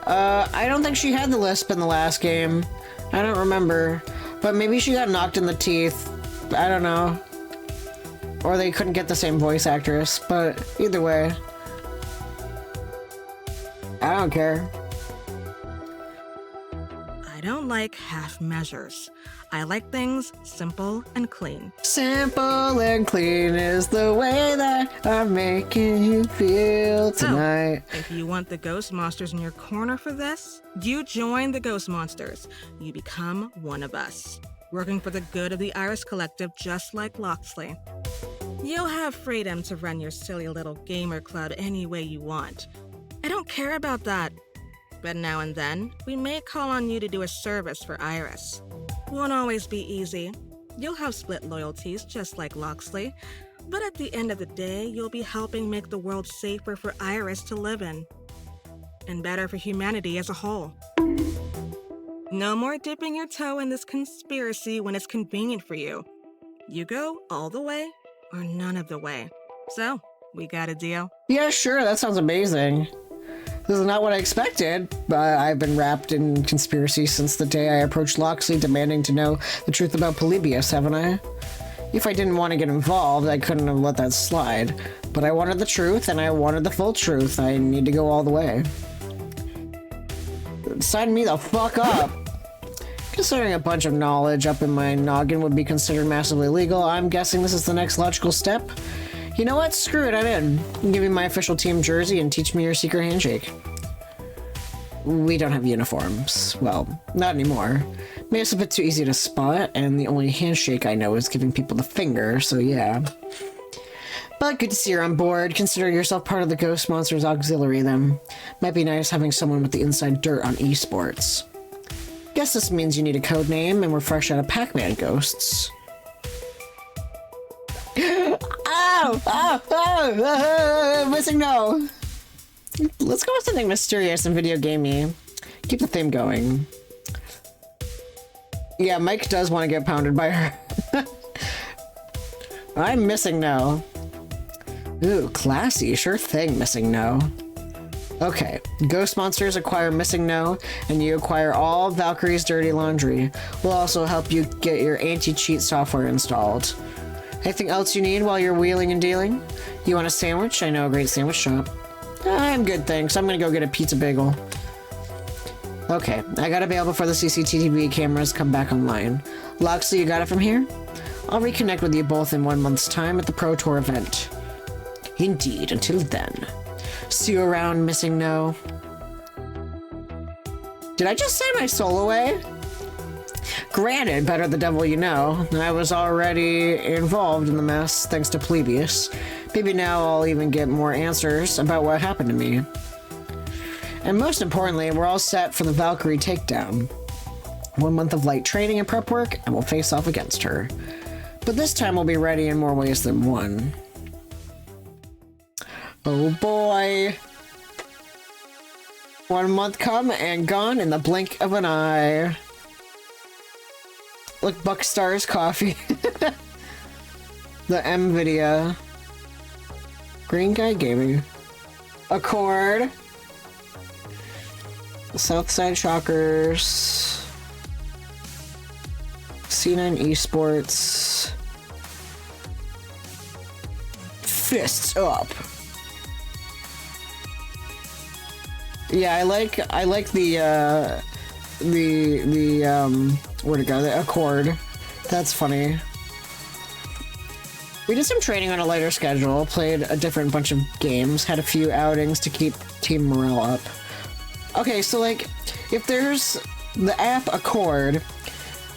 I don't think she had the lisp in the last game. I don't remember. But maybe she got knocked in the teeth. I don't know. Or they couldn't get the same voice actress. But either way, I don't care. I don't like half measures. I like things simple and clean. Simple and clean is the way that I'm making you feel tonight. So, if you want the ghost monsters in your corner for this, you join the ghost monsters. You become one of us, working for the good of the Iris Collective just like Loxley. You'll have freedom to run your silly little gamer club any way you want. I don't care about that. But now and then, we may call on you to do a service for Iris. Won't always be easy. You'll have split loyalties just like Loxley, but at the end of the day, you'll be helping make the world safer for Iris to live in. And better for humanity as a whole. No more dipping your toe in this conspiracy when it's convenient for you. You go all the way or none of the way. So, we got a deal? Yeah, sure, that sounds amazing. This is not what I expected, but I've been wrapped in conspiracy since the day I approached Loxley demanding to know the truth about Polybius, haven't I? If I didn't want to get involved, I couldn't have let that slide. But I wanted the truth, and I wanted the full truth. I need to go all the way. Sign me the fuck up! Considering a bunch of knowledge up in my noggin would be considered massively illegal, I'm guessing this is the next logical step. You know what? Screw it, I'm in. Give me my official team jersey and teach me your secret handshake. We don't have uniforms. Well, not anymore. Maybe it's a bit too easy to spot, and the only handshake I know is giving people the finger, so yeah. But good to see you're on board. Consider yourself part of the Ghost Monsters Auxiliary, then. Might be nice having someone with the inside dirt on esports. Guess this means you need a code name, and we're fresh out of Pac-Man ghosts. Missing no. Let's go with something mysterious and video gamey. Keep the theme going. Yeah, Mike does want to get pounded by her. I'm missing no. Ooh, classy. Sure thing, missing no. Okay, ghost monsters acquire missing no, and you acquire all Valkyrie's dirty laundry. We'll also help you get your anti-cheat software installed. Anything else you need while you're wheeling and dealing? You want a sandwich? I know a great sandwich shop. I'm good, thanks. I'm gonna go get a pizza bagel. Okay, I gotta bail before the CCTV cameras come back online. Loxley, you got it from here? I'll reconnect with you both in 1 month's time at the Pro Tour event. Indeed, until then. See you around, missing no. Did I just say my soul away? Granted, better the devil you know. I was already involved in the mess thanks to Polybius. Maybe now I'll even get more answers about what happened to me. And most importantly, we're all set for the Valkyrie takedown. 1 month of light training and prep work, and we'll face off against her. But this time we'll be ready in more ways than one. Oh boy. 1 month come and gone in the blink of an eye. Look, Buckstar's coffee. The NVIDIA. Green Guy Gaming. Accord. Southside Shockers. C9 Esports. Fists up. Yeah, I like the where'd it go? The Accord. That's funny. We did some training on a lighter schedule, played a different bunch of games, had a few outings to keep team morale up. Okay, so like, if there's the app Accord,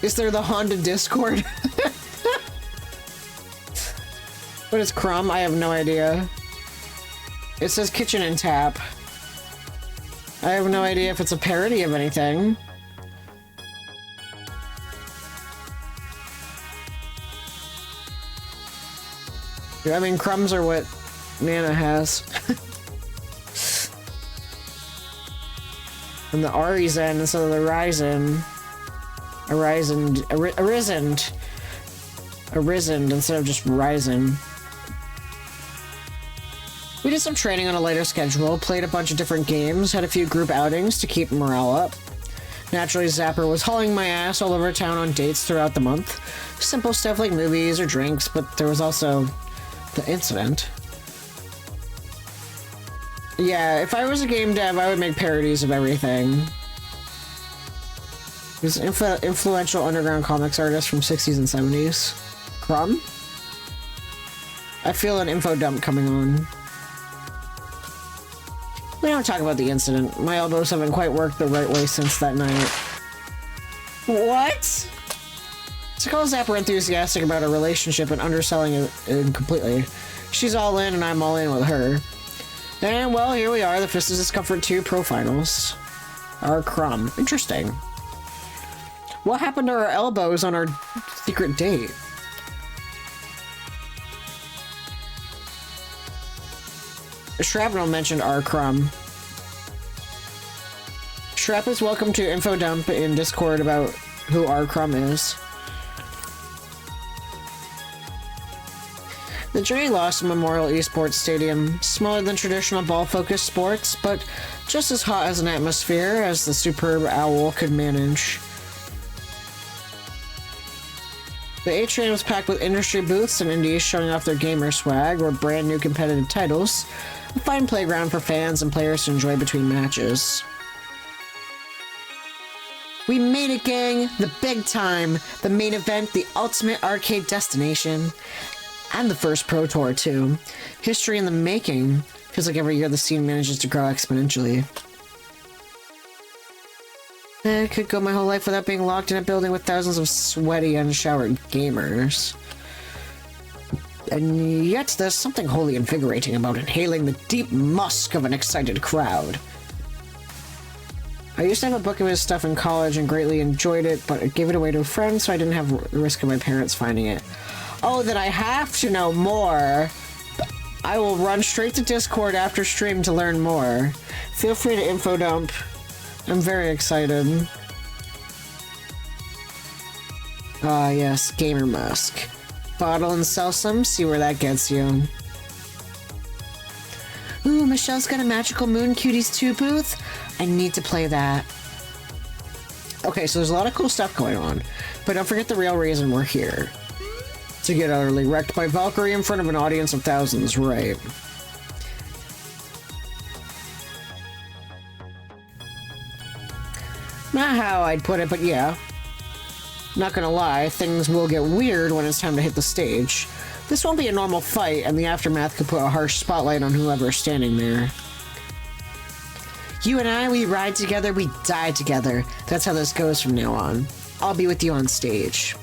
is there the Honda Discord? What is Crumb? I have no idea. It says Kitchen and Tap. I have no idea if it's a parody of anything. I mean, crumbs are what Nana has. And the Arizen instead of the Ryzen. Arisen instead of just Ryzen. We did some training on a lighter schedule, played a bunch of different games, had a few group outings to keep morale up. Naturally, Zapper was hauling my ass all over town on dates throughout the month. Simple stuff like movies or drinks, but there was also the incident. Yeah, if I was a game dev, I would make parodies of everything. He's an influential underground comics artist from 60s and 70s. Crumb? I feel an info dump coming on. We don't talk about the incident. My elbows haven't quite worked the right way since that night. What? To call Zapper enthusiastic about our relationship and underselling it completely. She's all in and I'm all in with her. And well, here we are, the Fist of Discomfort 2 Pro Finals. Our Crumb. Interesting. What happened to our elbows on our secret date? Shrapnel mentioned our Crumb. Shrap is welcome to info dump in Discord about who our Crumb is. The Journey lost Memorial Esports Stadium, smaller than traditional ball-focused sports, but just as hot as an atmosphere as the superb owl could manage. The A-Train was packed with industry booths and indies showing off their gamer swag or brand new competitive titles, a fine playground for fans and players to enjoy between matches. We made it, gang! The big time! The main event, the ultimate arcade destination. And the first Pro Tour, too. History in the making. Feels like every year the scene manages to grow exponentially. I could go my whole life without being locked in a building with thousands of sweaty, unshowered gamers. And yet there's something wholly invigorating about inhaling the deep musk of an excited crowd. I used to have a book of his stuff in college and greatly enjoyed it, but I gave it away to a friend so I didn't have the risk of my parents finding it. Oh, that I have to know more. I will run straight to Discord after stream to learn more. Feel free to info dump. I'm very excited. Ah, yes, Gamer Musk. Bottle and sell some, see where that gets you. Ooh, Michelle's got a Magical Moon Cuties 2 booth. I need to play that. Okay, so there's a lot of cool stuff going on, but don't forget the real reason we're here. To get utterly wrecked by Valkyrie in front of an audience of thousands, right? Not how I'd put it, but yeah. Not gonna lie, things will get weird when it's time to hit the stage. This won't be a normal fight, and the aftermath could put a harsh spotlight on whoever's standing there. You and I, we ride together, we die together. That's how this goes from now on. I'll be with you on stage.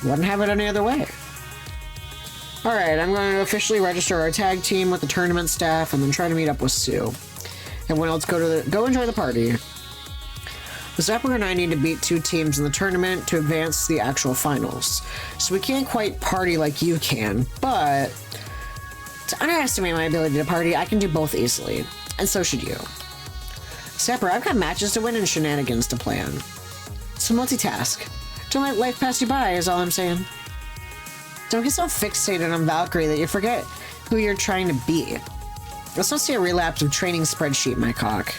Wouldn't have it any other way. Alright, I'm going to officially register our tag team with the tournament staff and then try to meet up with Sue. Everyone else go enjoy the party. The Zapper and I need to beat 2 teams in the tournament to advance to the actual finals. So we can't quite party like you can, but to underestimate my ability to party, I can do both easily. And so should you. Zapper, I've got matches to win and shenanigans to plan. So multitask. Don't let life pass you by, is all I'm saying. Don't get so fixated on Valkyrie that you forget who you're trying to be. Let's not see a relapse of training spreadsheet, my cock.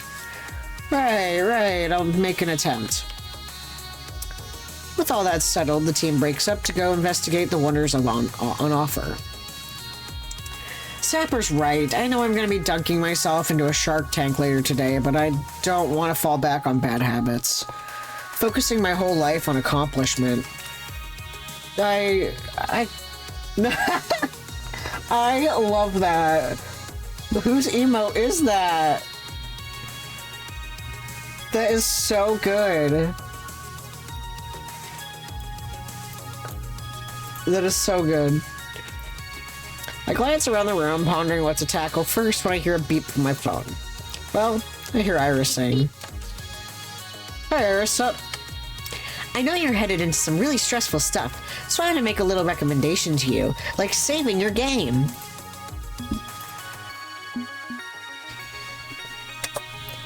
Right, I'll make an attempt. With all that settled, the team breaks up to go investigate the wonders on offer. Sapper's right. I know I'm going to be dunking myself into a shark tank later today, but I don't want to fall back on bad habits. Focusing my whole life on accomplishment. I love that. Whose emo is that? That is so good. That is so good. I glance around the room, pondering what to tackle first when I hear a beep from my phone. Well, I hear Iris saying, "Hi Iris, up?" I know you're headed into some really stressful stuff, so I want to make a little recommendation to you, like saving your game.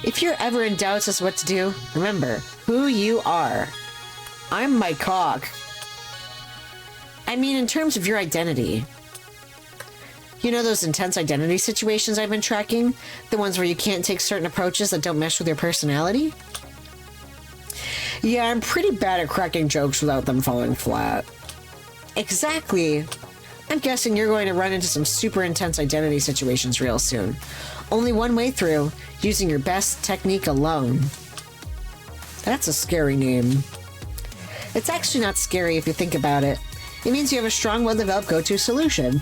If you're ever in doubt as to what to do, remember who you are. I'm my cock. I mean, in terms of your identity. You know those intense identity situations I've been tracking? The ones where you can't take certain approaches that don't mesh with your personality? Yeah, I'm pretty bad at cracking jokes without them falling flat. Exactly. I'm guessing you're going to run into some super intense identity situations real soon. Only one way through, using your best technique alone. That's a scary name. It's actually not scary if you think about it. It means you have a strong, well-developed go-to solution.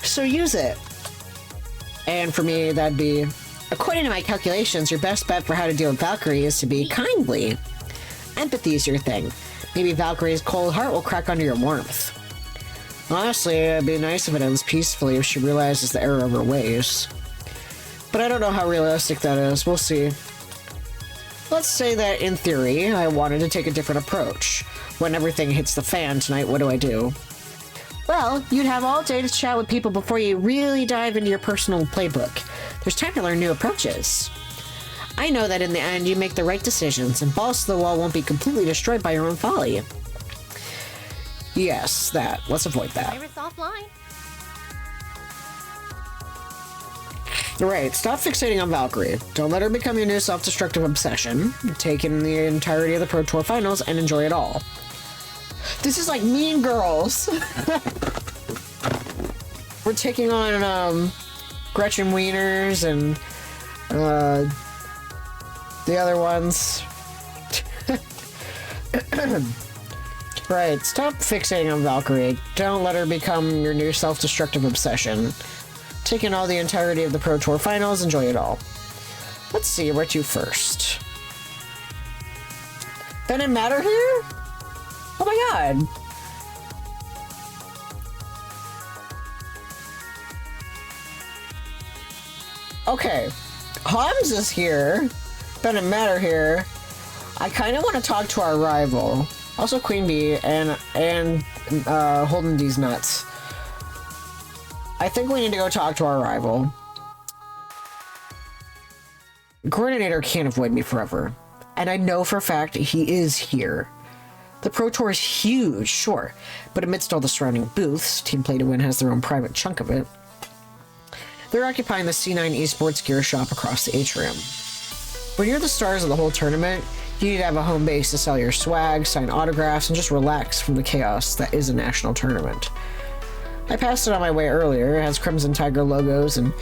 So use it. And for me, that'd be, according to my calculations, your best bet for how to deal with Valkyrie is to be kindly. Empathy is your thing. Maybe Valkyrie's cold heart will crack under your warmth. Honestly, it'd be nice if it ends peacefully if she realizes the error of her ways. But I don't know how realistic that is. We'll see. Let's say that, in theory, I wanted to take a different approach. When everything hits the fan tonight, what do I do? Well, you'd have all day to chat with people before you really dive into your personal playbook. There's time to learn new approaches. I know that in the end, you make the right decisions, and Balls to the Wall won't be completely destroyed by your own folly. Yes, that. Let's avoid that. Iris offline. Right, stop fixating on Valkyrie. Don't let her become your new self-destructive obsession. Take in the entirety of the Pro Tour Finals and enjoy it all. This is like Mean Girls. We're taking on Gretchen Wieners and the other ones. Right, stop fixating on Valkyrie. Don't let her become your new self-destructive obsession. Take in all the entirety of the Pro Tour Finals, enjoy it all. Let's see, where to first? Doesn't it matter here? Oh my god. Okay. Homs is here. Doesn't matter here. I kind of want to talk to our rival. Also Queen Bee and Holden D's nuts. I think we need to go talk to our rival. Coordinator can't avoid me forever. And I know for a fact he is here. The Pro Tour is huge, sure. But amidst all the surrounding booths, Team Play to Win has their own private chunk of it. They're occupying the C9 Esports gear shop across the atrium. When you're the stars of the whole tournament, you need to have a home base to sell your swag, sign autographs, and just relax from the chaos that is a national tournament. I passed it on my way earlier. It has Crimson Tiger logos and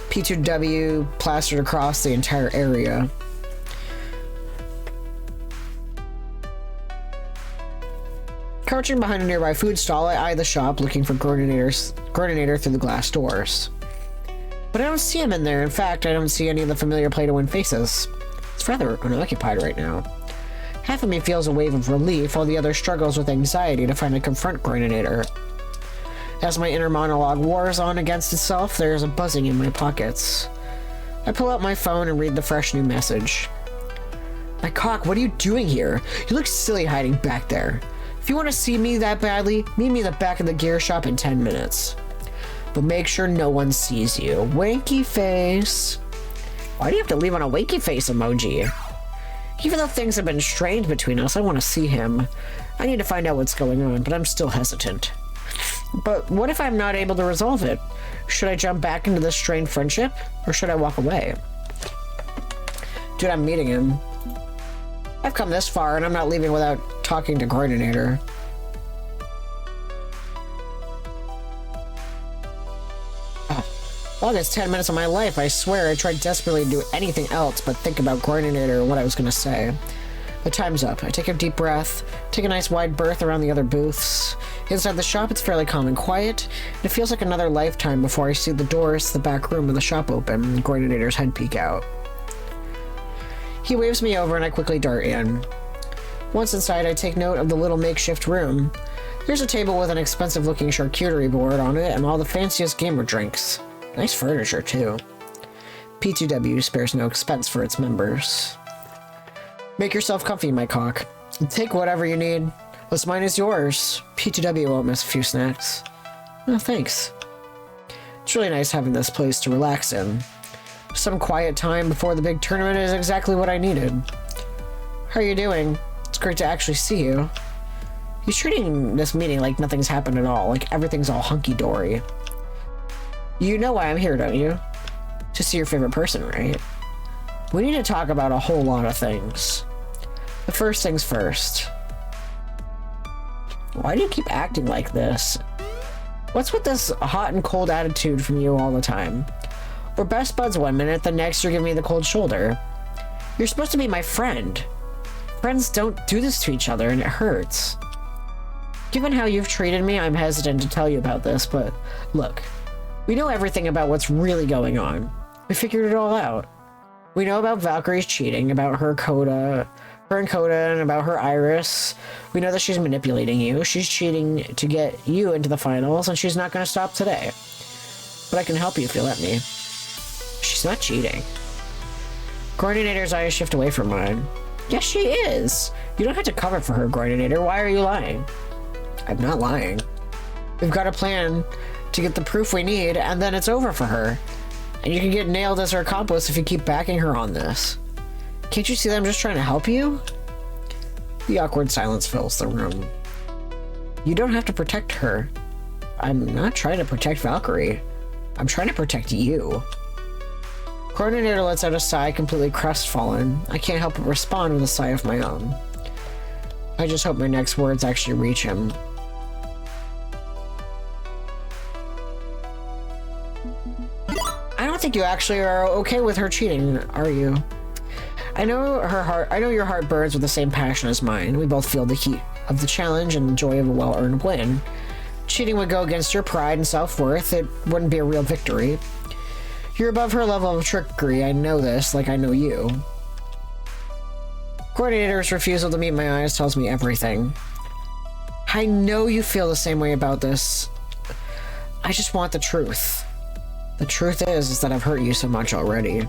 P2W plastered across the entire area. Crouching behind a nearby food stall, I eye the shop looking for Coordinator through the glass doors. But I don't see him in there. In fact, I don't see any of the familiar Play-to-Win faces. It's rather unoccupied right now. Half of me feels a wave of relief, while the other struggles with anxiety to finally confront Coordinator. As my inner monologue wars on against itself, there is a buzzing in my pockets. I pull out my phone and read the fresh new message. My cock, what are you doing here? You look silly hiding back there. If you want to see me that badly, meet me at the back of the gear shop in 10 minutes. But make sure no one sees you. Winky face. Why do you have to leave on a winky face emoji? Even though things have been strained between us, I want to see him. I need to find out what's going on, but I'm still hesitant. But what if I'm not able to resolve it? Should I jump back into this strained friendship, or should I walk away? Dude, I'm meeting him. I've come this far, and I'm not leaving without talking to Coordinator. Longest 10 minutes of my life, I swear I tried desperately to do anything else but think about Coordinator and what I was going to say. But time's up. I take a deep breath, take a nice wide berth around the other booths. Inside the shop, it's fairly calm and quiet, and it feels like another lifetime before I see the doors to the back room of the shop open and Coordinator's head peek out. He waves me over and I quickly dart in. Once inside, I take note of the little makeshift room. There's a table with an expensive-looking charcuterie board on it and all the fanciest gamer drinks. Nice furniture, too. P2W spares no expense for its members. Make yourself comfy, my cock. Take whatever you need. What's mine is yours. P2W won't miss a few snacks. Oh, thanks. It's really nice having this place to relax in. Some quiet time before the big tournament is exactly what I needed. How are you doing? It's great to actually see you. He's treating this meeting like nothing's happened at all, like everything's all hunky-dory. You know why I'm here, don't you? To see your favorite person, right? We need to talk about a whole lot of things. The first things first. Why do you keep acting like this? What's with this hot and cold attitude from you all the time? We're best buds one minute, the next you're giving me the cold shoulder. You're supposed to be my friend. Friends don't do this to each other, and it hurts. Given how you've treated me, I'm hesitant to tell you about this, but look. We know everything about what's really going on. We figured it all out. We know about Valkyrie's cheating, about her and Coda, and about her Iris. We know that she's manipulating you. She's cheating to get you into the finals, and she's not going to stop today. But I can help you if you let me. She's not cheating. Coordinator's eyes shift away from mine. Yes, she is. You don't have to cover for her, Coordinator. Why are you lying? I'm not lying. We've got a plan to get the proof we need, and then it's over for her. And you can get nailed as her accomplice if you keep backing her on this. Can't you see that I'm just trying to help you? The awkward silence fills the room. You don't have to protect her. I'm not trying to protect Valkyrie. I'm trying to protect you. Coordinator lets out a sigh, completely crestfallen. I can't help but respond with a sigh of my own. I just hope my next words actually reach him. I don't think you actually are okay with her cheating, are you? I know your heart burns with the same passion as mine. We both feel the heat of the challenge and the joy of a well-earned win. Cheating would go against your pride and self-worth. It wouldn't be a real victory. You're above her level of trickery. I know this, like I know you. Coordinator's refusal to meet my eyes tells me everything. I know you feel the same way about this. I just want the truth. The truth is that I've hurt you so much already.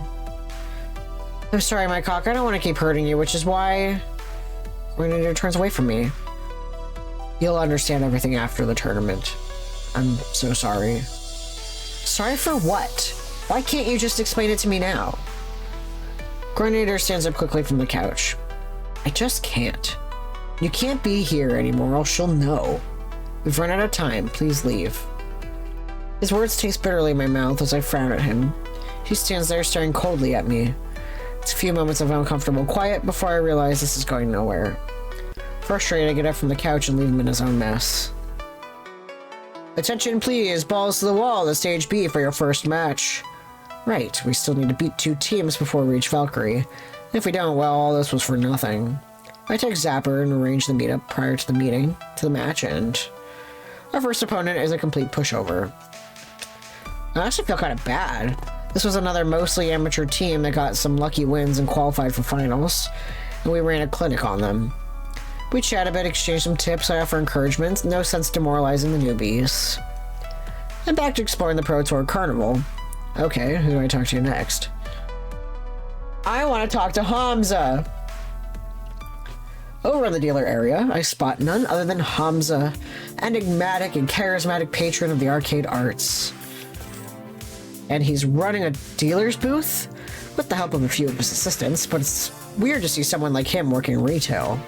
I'm sorry, my cock. I don't want to keep hurting you, which is why Coordinator turns away from me. You'll understand everything after the tournament. I'm so sorry. Sorry for what? Why can't you just explain it to me now? Coordinator stands up quickly from the couch. I just can't. You can't be here anymore, or she'll know. We've run out of time. Please leave. His words taste bitterly in my mouth as I frown at him. He stands there staring coldly at me. It's a few moments of uncomfortable quiet before I realize this is going nowhere. Frustrated, I get up from the couch and leave him in his own mess. Attention please, balls to the wall to stage B for your first match. Right, we still need to beat 2 teams before we reach Valkyrie. If we don't, well, all this was for nothing. I take Zapper and arrange the meetup prior to the match, and our first opponent is a complete pushover. I actually feel kind of bad. This was another mostly amateur team that got some lucky wins and qualified for finals, and we ran a clinic on them. We chat a bit, exchange some tips, I offer encouragement, no sense demoralizing the newbies. I'm back to exploring the Pro Tour Carnival. Okay, who do I talk to next? I want to talk to Hamza. Over in the dealer area, I spot none other than Hamza, enigmatic and charismatic patron of the arcade arts. And he's running a dealer's booth with the help of a few of his assistants, but it's weird to see someone like him working retail.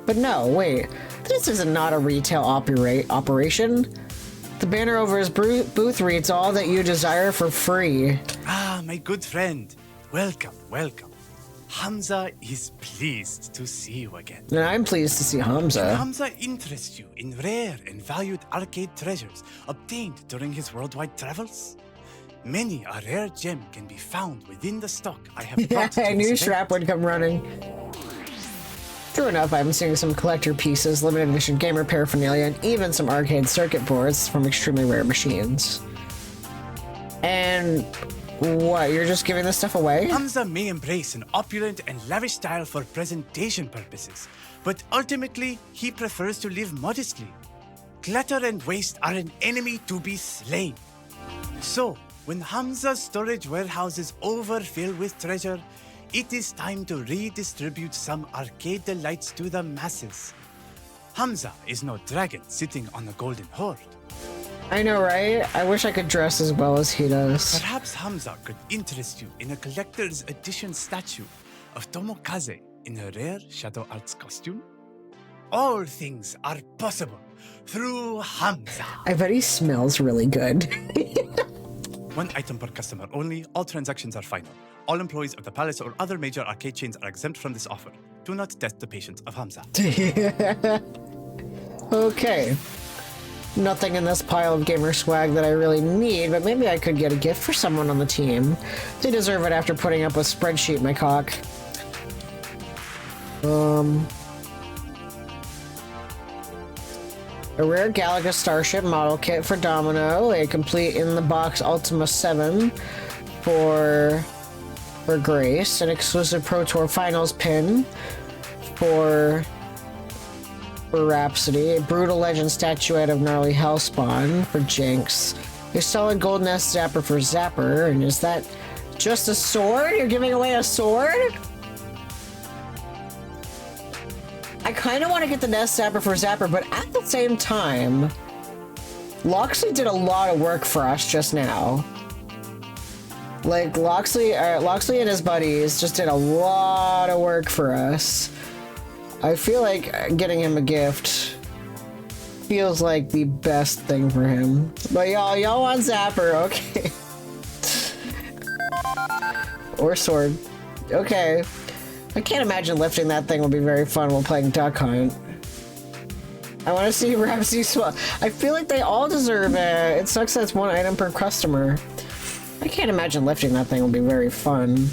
But no, wait, this is not a retail operation. The banner over his booth reads, "All that you desire for free." Ah, my good friend. Welcome, welcome. Hamza is pleased to see you again. And I'm pleased to see Hamza. Can Hamza interest you in rare and valued arcade treasures obtained during his worldwide travels? Many a rare gem can be found within the stock I have brought to I knew this Shrap would come running. True enough, I'm seeing some collector pieces, limited edition gamer paraphernalia, and even some arcade circuit boards from extremely rare machines. And what, you're just giving this stuff away? Hamza may embrace an opulent and lavish style for presentation purposes, but ultimately, he prefers to live modestly. Clutter and waste are an enemy to be slain. So, when Hamza's storage warehouses overfill with treasure, it is time to redistribute some arcade delights to the masses. Hamza is no dragon sitting on a golden hoard. I know, right? I wish I could dress as well as he does. Perhaps Hamza could interest you in a collector's edition statue of Tomokaze in a rare Shadow Arts costume. All things are possible through Hamza. I bet he smells really good. One item per customer only. All transactions are final. All employees of the Palace or other major arcade chains are exempt from this offer. Do not test the patience of Hamza. Okay. Nothing in this pile of gamer swag that I really need, but maybe I could get a gift for someone on the team. They deserve it after putting up with spreadsheet my cock. A rare Galaga Starship model kit for Domino, a complete in-the-box Ultima 7 for Grace, an exclusive Pro Tour Finals pin for Rhapsody, a Brutal Legend statuette of Gnarly Hellspawn for Jinx, a solid Golden S Zapper for Zapper, and is that just a sword? You're giving away a sword? I kind of want to get the Nest Zapper for Zapper, but at the same time, Loxley did a lot of work for us just now. Like, Loxley and his buddies just did a lot of work for us. I feel like getting him a gift feels like the best thing for him. But y'all want Zapper, okay. Or sword. Okay. I can't imagine lifting that thing will be very fun while playing Duck Hunt. I want to see Rhapsody swell. I feel like they all deserve it. It sucks that it's one item per customer. I can't imagine lifting that thing will be very fun.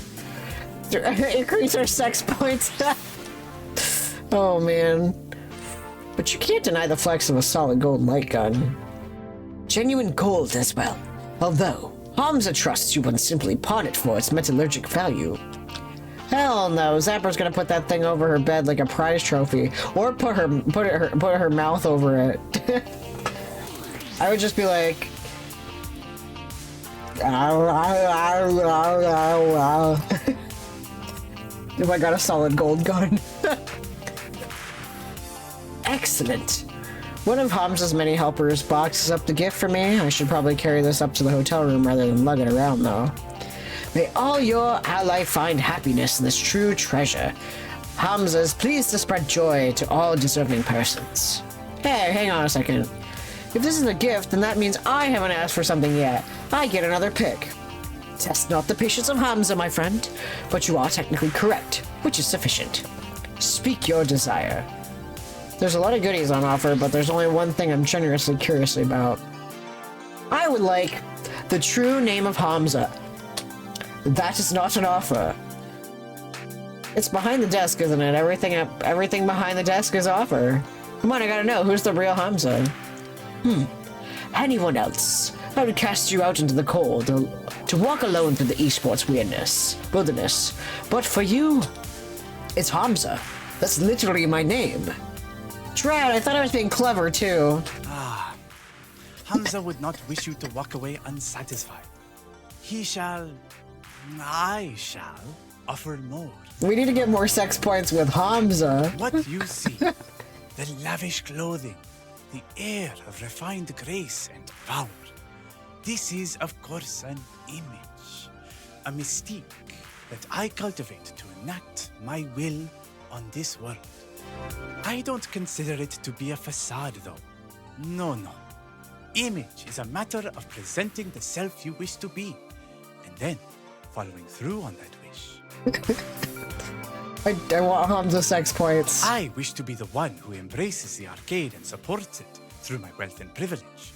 Increase our sex points. Oh man. But you can't deny the flex of a solid gold light gun. Genuine gold as well. Although, Hamza trusts you wouldn't simply pawn it for its metallurgic value. Hell no, Zapper's gonna put that thing over her bed like a prize trophy, or put her mouth over it. I would just be like, if I got a solid gold gun. Excellent. One of Hamza's many helpers boxes up the gift for me. I should probably carry this up to the hotel room rather than lug it around, though. May all your ally find happiness in this true treasure. Hamza is pleased to spread joy to all deserving persons. Hey, hang on a second. If this is a gift, then that means I haven't asked for something yet. I get another pick. Test not the patience of Hamza, my friend, but you are technically correct, which is sufficient. Speak your desire. There's a lot of goodies on offer, but there's only one thing I'm generously curious about. I would like the true name of Hamza. That is not an offer. It's behind the desk, isn't it? Everything behind the desk is offer. Come on, I gotta know, who's the real Hamza? Anyone else? I would cast you out into the cold to walk alone through the esports wilderness. But for you, it's Hamza. That's literally my name. Drat, I thought I was being clever, too. Hamza would not wish you to walk away unsatisfied. I shall offer more. We need to get more sex points with Hamza. What you see, the lavish clothing, the air of refined grace and power. This is, of course, an image, a mystique that I cultivate to enact my will on this world. I don't consider it to be a facade, though. No. Image is a matter of presenting the self you wish to be, and then following through on that wish. I want Hamza sex points. I wish to be the one who embraces the arcade and supports it through my wealth and privilege.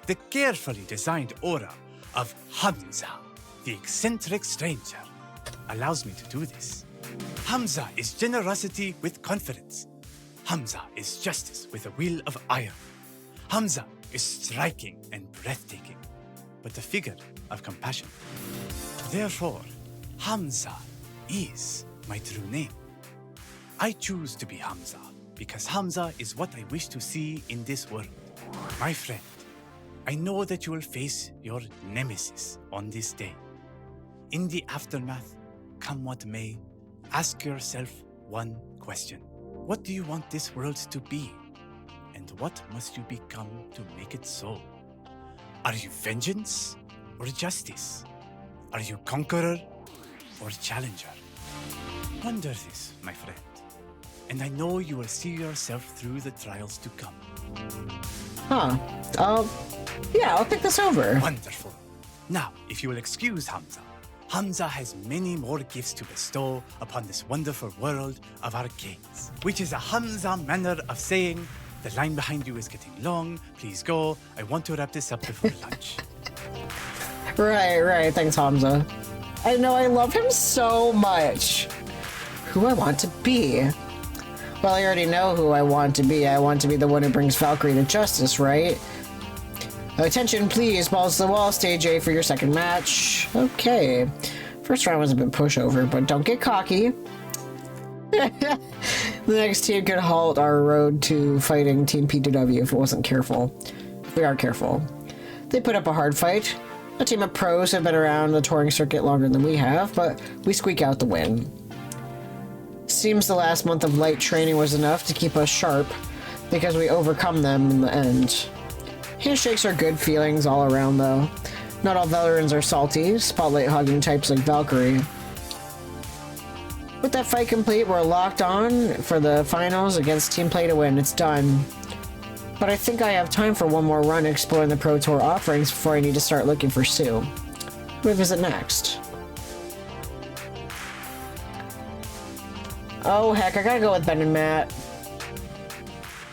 The carefully designed aura of Hamza, the eccentric stranger, allows me to do this. Hamza is generosity with confidence. Hamza is justice with a will of iron. Hamza is striking and breathtaking, but a figure of compassion. Therefore, Hamza is my true name. I choose to be Hamza because Hamza is what I wish to see in this world. My friend, I know that you will face your nemesis on this day. In the aftermath, come what may, ask yourself one question. What do you want this world to be? And what must you become to make it so? Are you vengeance or justice? Are you conqueror or challenger? Ponder this, my friend, and I know you will see yourself through the trials to come. I'll pick this over. Wonderful. Now, if you will excuse Hamza, Hamza has many more gifts to bestow upon this wonderful world of arcades, which is a Hamza manner of saying, the line behind you is getting long, please go, I want to wrap this up before lunch. Right, thanks Hamza. I know, I love him so much. Who I want to be? Well, I already know who I want to be. I want to be the one who brings Valkyrie to justice, right? Attention, please. Balls to the wall. Stage A for your second match. Okay. First round was a bit pushover, but don't get cocky. The next team could halt our road to fighting Team P2W if it wasn't careful. If we are careful. They put up a hard fight. A team of pros have been around the touring circuit longer than we have, but we squeak out the win. Seems the last month of light training was enough to keep us sharp, because we overcome them in the end. Handshakes are good feelings all around, though. Not all veterans are salty, spotlight-hogging types like Valkyrie. With that fight complete, we're locked on for the finals against Team Play to win. It's done. But I think I have time for one more run exploring the Pro Tour offerings before I need to start looking for Sue. Who do we visit next? Oh heck, I gotta go with Ben and Matt.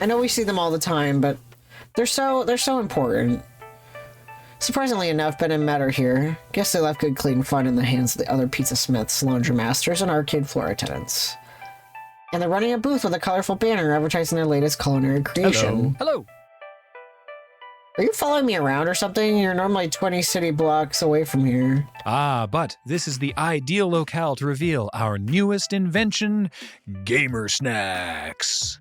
I know we see them all the time, but they're so important. Surprisingly enough, Ben and Matt are here. Guess they left good clean fun in the hands of the other pizza smiths, laundry masters, and arcade floor attendants. And they're running a booth with a colorful banner advertising their latest culinary creation. Hello. Are you following me around or something? You're normally 20 city blocks away from here. But this is the ideal locale to reveal our newest invention, Gamer Snacks.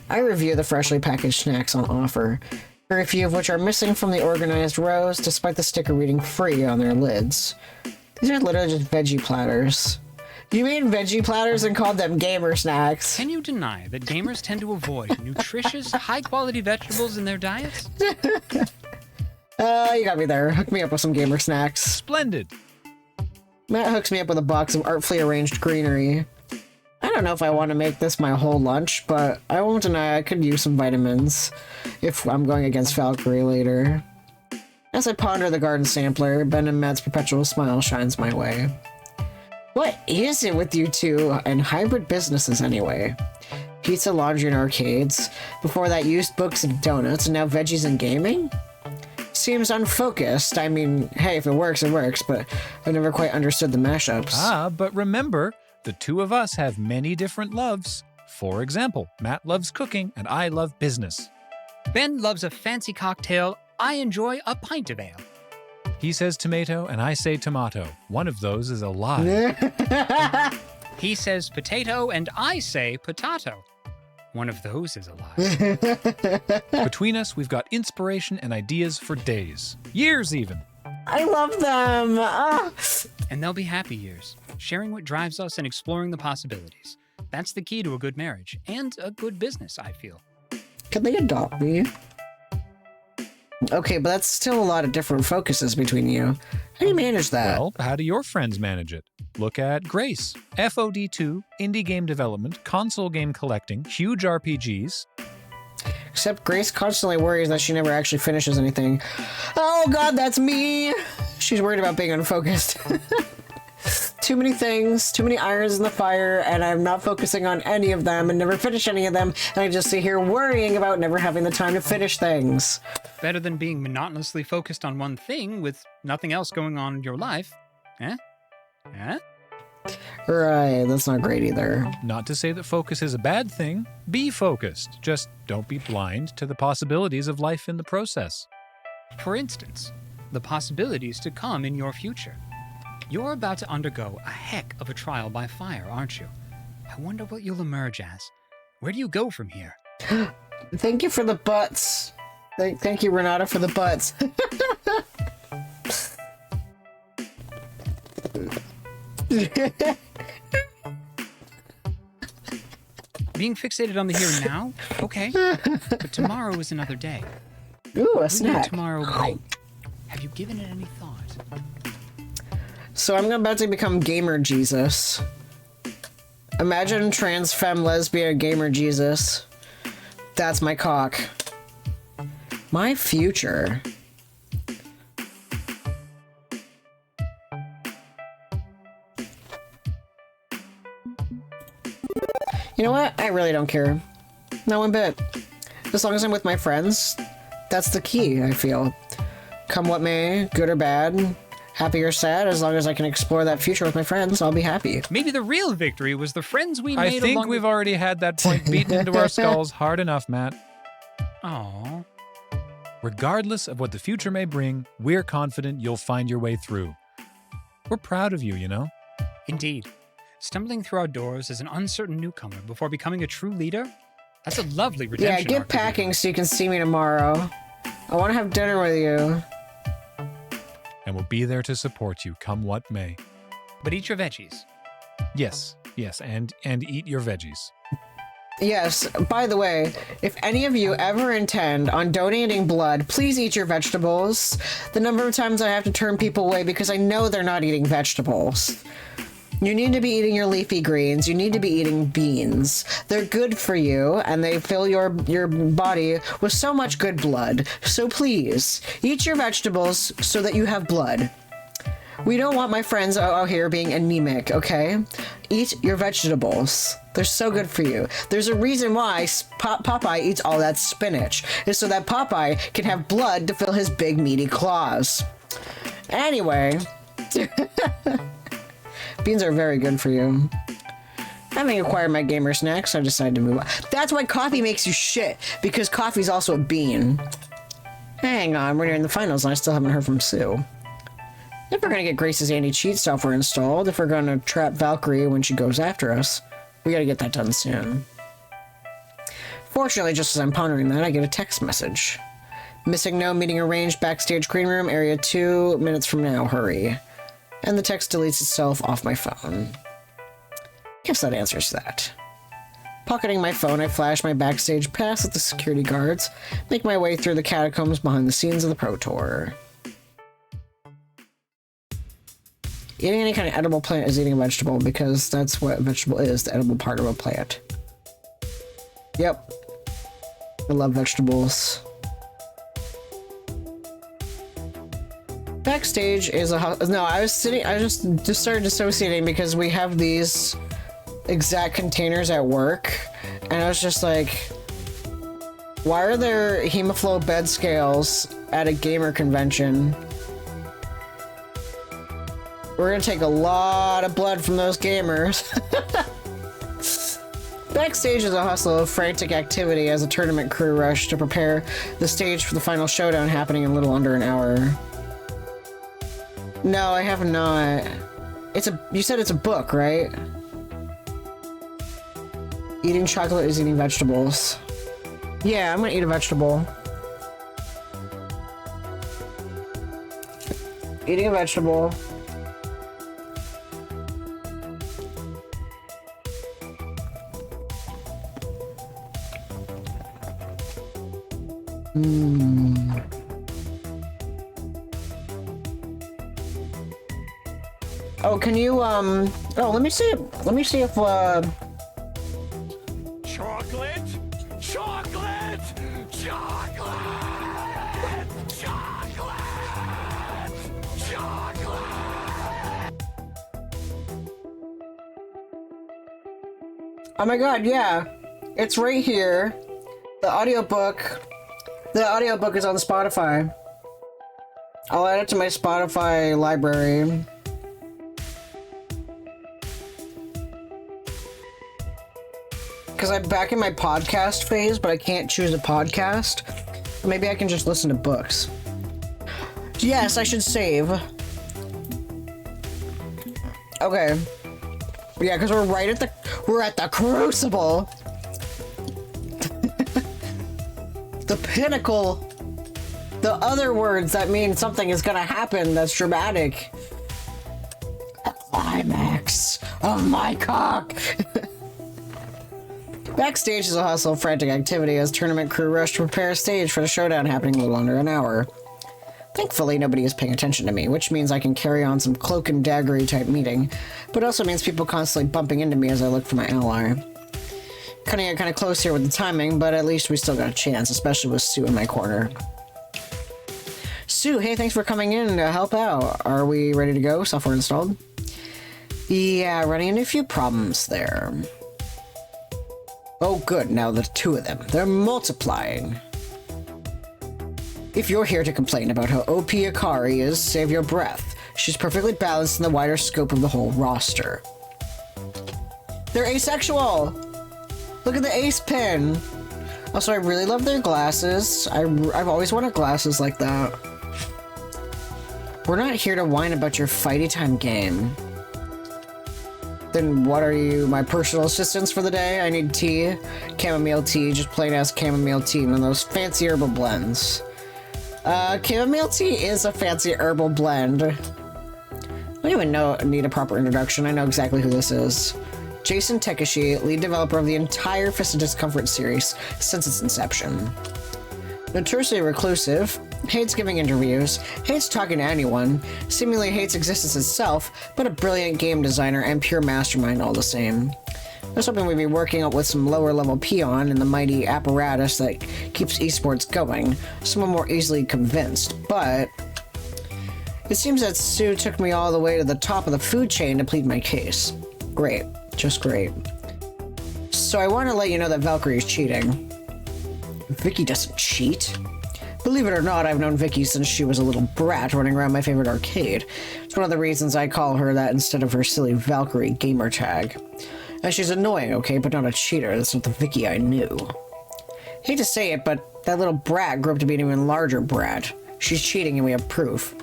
I review the freshly packaged snacks on offer, very few of which are missing from the organized rows, despite the sticker reading free on their lids. These are literally just veggie platters. You made veggie platters and called them Gamer Snacks. Can you deny that gamers tend to avoid nutritious, high-quality vegetables in their diets? You got me there. Hook me up with some Gamer Snacks. Splendid. Matt hooks me up with a box of artfully arranged greenery. I don't know if I want to make this my whole lunch, but I won't deny I could use some vitamins if I'm going against Valkyrie later. As I ponder the garden sampler, Ben and Matt's perpetual smile shines my way. What is it with you two and hybrid businesses anyway? Pizza, laundry, and arcades. Before that, used books and donuts, and now veggies and gaming? Seems unfocused. I mean, hey, if it works, but I've never quite understood the mashups. But remember, the two of us have many different loves. For example, Matt loves cooking and I love business. Ben loves a fancy cocktail. I enjoy a pint of ale. He says tomato and I say tomato. One of those is a lie. He says potato and I say potato. One of those is alive. Between us, we've got inspiration and ideas for days. Years, even. I love them. And they'll be happy years, sharing what drives us and exploring the possibilities. That's the key to a good marriage and a good business, I feel. Can they adopt me? Okay, but that's still a lot of different focuses between you. How do you manage that? Well, how do your friends manage it? Look at Grace. FOD2, indie game development, console game collecting, huge RPGs. Except Grace constantly worries that she never actually finishes anything. Oh god, that's me! She's worried about being unfocused. Too many things, too many irons in the fire, and I'm not focusing on any of them and never finish any of them, and I just sit here worrying about never having the time to finish things. Better than being monotonously focused on one thing with nothing else going on in your life. Eh? Eh? Right, that's not great either. Not to say that focus is a bad thing. Be focused. Just don't be blind to the possibilities of life in the process. For instance, the possibilities to come in your future. You're about to undergo a heck of a trial by fire, aren't you? I wonder what you'll emerge as. Where do you go from here? Thank you for the butts. Thank you, Renata, for the butts. Being fixated on the here and now? Okay. But tomorrow is another day. Ooh, a What snack. will tomorrow bring? Have you given it any thought? So I'm about to become Gamer Jesus. Imagine trans femme lesbian Gamer Jesus. That's my cock. My future. You know what? I really don't care. Not one bit. As long as I'm with my friends, that's the key, I feel. Come what may, good or bad, happy or sad, as long as I can explore that future with my friends, I'll be happy. Maybe the real victory was the friends we made I think along we've already had that point beaten into our skulls hard enough, Matt. Aww. Regardless of what the future may bring, we're confident you'll find your way through. We're proud of you, you know? Indeed. Stumbling through our doors as an uncertain newcomer before becoming a true leader? That's a lovely redemption. Yeah, get packing so you can see me tomorrow. I want to have dinner with you. And we'll be there to support you, come what may. But eat your veggies. Yes, and eat your veggies. Yes, by the way, if any of you ever intend on donating blood, please eat your vegetables. The number of times I have to turn people away because I know they're not eating vegetables. You need to be eating your leafy greens. You need to be eating beans. They're good for you, and they fill your body with so much good blood. So please, eat your vegetables so that you have blood. We don't want my friends out here being anemic, okay? Eat your vegetables. They're so good for you. There's a reason why Popeye eats all that spinach. It's so that Popeye can have blood to fill his big meaty claws. Anyway... Beans are very good for you. Having acquired my gamer snacks, I decided to move on. That's why coffee makes you shit, because coffee's also a bean. Hang on, we're nearing the finals and I still haven't heard from Sue. If we're gonna get Grace's anti-cheat software installed, if we're gonna trap Valkyrie when she goes after us, we gotta get that done soon. Fortunately, just as I'm pondering that, I get a text message. Missing no meeting arranged, backstage green room, area 2 minutes from now, hurry. And the text deletes itself off my phone. Guess that answers that. Pocketing my phone, I flash my backstage pass at the security guards, make my way through the catacombs behind the scenes of the Pro Tour. Eating any kind of edible plant is eating a vegetable, because that's what a vegetable is, the edible part of a plant. Yep. I love vegetables. Backstage is a no. I just started dissociating because we have these exact containers at work, and I was just like, why are there hemoflow bed scales at a gamer convention? We're gonna take a lot of blood from those gamers. Backstage is a hustle of frantic activity as a tournament crew rush to prepare the stage for the final showdown happening in a little under an hour. No, I have not. You said it's a book, right? Eating chocolate is eating vegetables. Yeah, I'm gonna eat a vegetable. Eating a vegetable. Oh, can you, oh, let me see if, Chocolate! Chocolate! Chocolate! Chocolate! Chocolate! oh my god, yeah. It's right here. The audiobook is on Spotify. I'll add it to my Spotify library. Because I'm back in my podcast phase, but I can't choose a podcast. Maybe I can just listen to books. Yes, I should save. Okay. Yeah, because we're at the crucible. The pinnacle. The other words that mean something is gonna happen that's dramatic. The climax of my cock. Backstage is a hustle, frantic activity as tournament crew rush to prepare a stage for the showdown happening in a little under an hour. Thankfully, nobody is paying attention to me, which means I can carry on some cloak and daggery type meeting, but also means people constantly bumping into me as I look for my ally. Cutting it kind of close here with the timing, but at least we still got a chance, especially with Sue in my corner. Sue, hey, thanks for coming in to help out. Are we ready to go? Software installed? Yeah, running into a few problems there. Oh good, now the two of them. They're multiplying. If you're here to complain about how OP Akari is, save your breath. She's perfectly balanced in the wider scope of the whole roster. They're asexual! Look at the ace pin! Also, I really love their glasses. I've always wanted glasses like that. We're not here to whine about your fighty time game. Then what are you, my personal assistants for the day? I need tea. Chamomile tea, just plain ass chamomile tea, one of those fancy herbal blends. Chamomile tea is a fancy herbal blend. I don't even need a proper introduction. I know exactly who this is. Jason Tekeshi, lead developer of the entire Fist of Discomfort series since its inception. Notoriously reclusive, hates giving interviews, hates talking to anyone, seemingly hates existence itself, but a brilliant game designer and pure mastermind all the same. I was hoping we'd be working up with some lower-level peon in the mighty apparatus that keeps esports going, someone more easily convinced, but it seems that Sue took me all the way to the top of the food chain to plead my case. Great. Just great. So I want to let you know that Valkyrie's cheating. Vicky doesn't cheat. Believe it or not, I've known Vicky since she was a little brat running around my favorite arcade. It's one of the reasons I call her that instead of her silly Valkyrie gamer tag. And she's annoying, okay, but not a cheater. That's not the Vicky I knew. Hate to say it, but that little brat grew up to be an even larger brat. She's cheating and we have proof.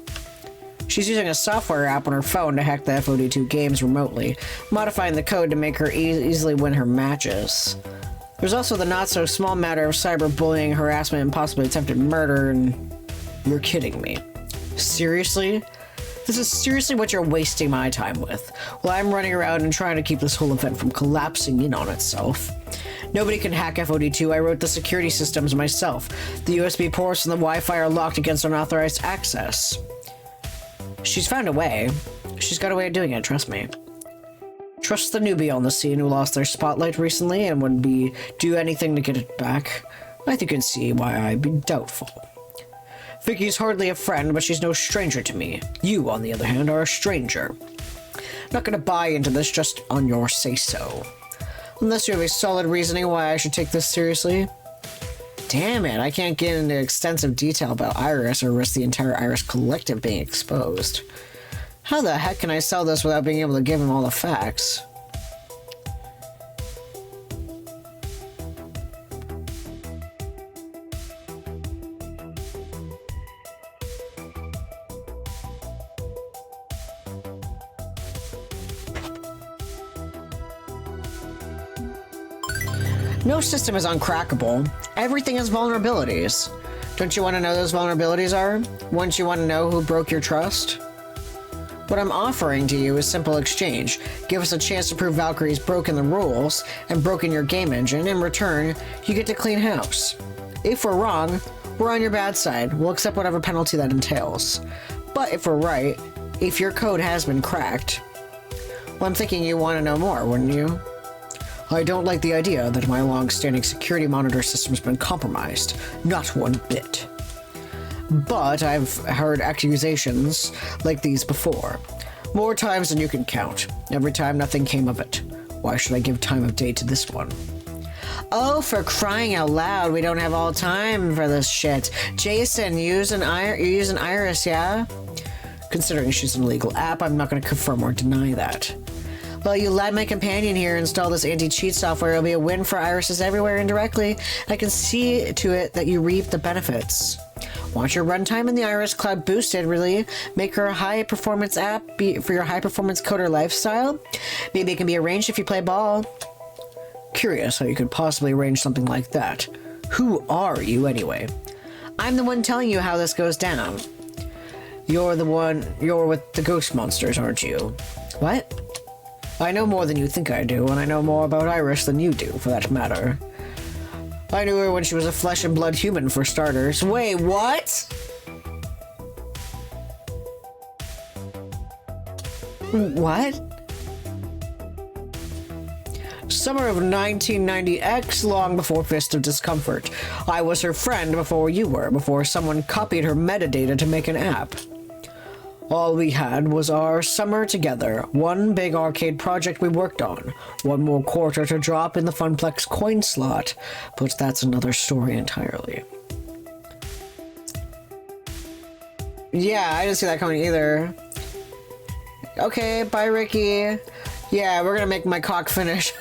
She's using a software app on her phone to hack the FOD2 games remotely, modifying the code to make her easily win her matches. There's also the not-so-small matter of cyberbullying, harassment, and possibly attempted murder, and you're kidding me. Seriously? This is seriously what you're wasting my time with, while I'm running around and trying to keep this whole event from collapsing in on itself. Nobody can hack FOD2, I wrote the security systems myself. The USB ports and the Wi-Fi are locked against unauthorized access. She's found a way. She's got a way of doing it, trust me. Trust the newbie on the scene who lost their spotlight recently and would do anything to get it back. I think you can see why I'd be doubtful. Vicky's hardly a friend, but she's no stranger to me. You, on the other hand, are a stranger. Not gonna buy into this just on your say-so. Unless you have a solid reasoning why I should take this seriously. Damn it, I can't get into extensive detail about Iris or risk the entire Iris collective being exposed. How the heck can I sell this without being able to give him all the facts? No system is uncrackable. Everything has vulnerabilities. Don't you want to know those vulnerabilities are? Wouldn't you want to know who broke your trust? What I'm offering to you is simple exchange. Give us a chance to prove Valkyrie's broken the rules and broken your game engine. In return, you get to clean house. If we're wrong, we're on your bad side. We'll accept whatever penalty that entails. But if we're right, if your code has been cracked, well, I'm thinking you want to know more, wouldn't you? I don't like the idea that my long-standing security monitor system's been compromised. Not one bit. But I've heard accusations like these before. More times than you can count. Every time nothing came of it. Why should I give time of day to this one? Oh, for crying out loud, we don't have all time for this shit. Jason, you use an Iris, yeah? Considering she's an illegal app, I'm not going to confirm or deny that. Well, you let my companion here install this anti-cheat software. It'll be a win for irises everywhere indirectly. I can see to it that you reap the benefits. Want your runtime in the Iris Cloud boosted, really? Make her a high-performance app for your high-performance coder lifestyle? Maybe it can be arranged if you play ball. Curious how you could possibly arrange something like that. Who are you, anyway? I'm the one telling you how this goes down. You're with the ghost monsters, aren't you? What? I know more than you think I do, and I know more about Iris than you do, for that matter. I knew her when she was a flesh and blood human, for starters. Wait, what? What? Summer of 1990X, long before Fist of Discomfort. I was her friend before you were, before someone copied her metadata to make an app. All we had was our summer together, one big arcade project we worked on, one more quarter to drop in the Funplex coin slot, but that's another story entirely. Yeah, I didn't see that coming either. Okay, bye Ricky. Yeah, we're gonna make my cock finish.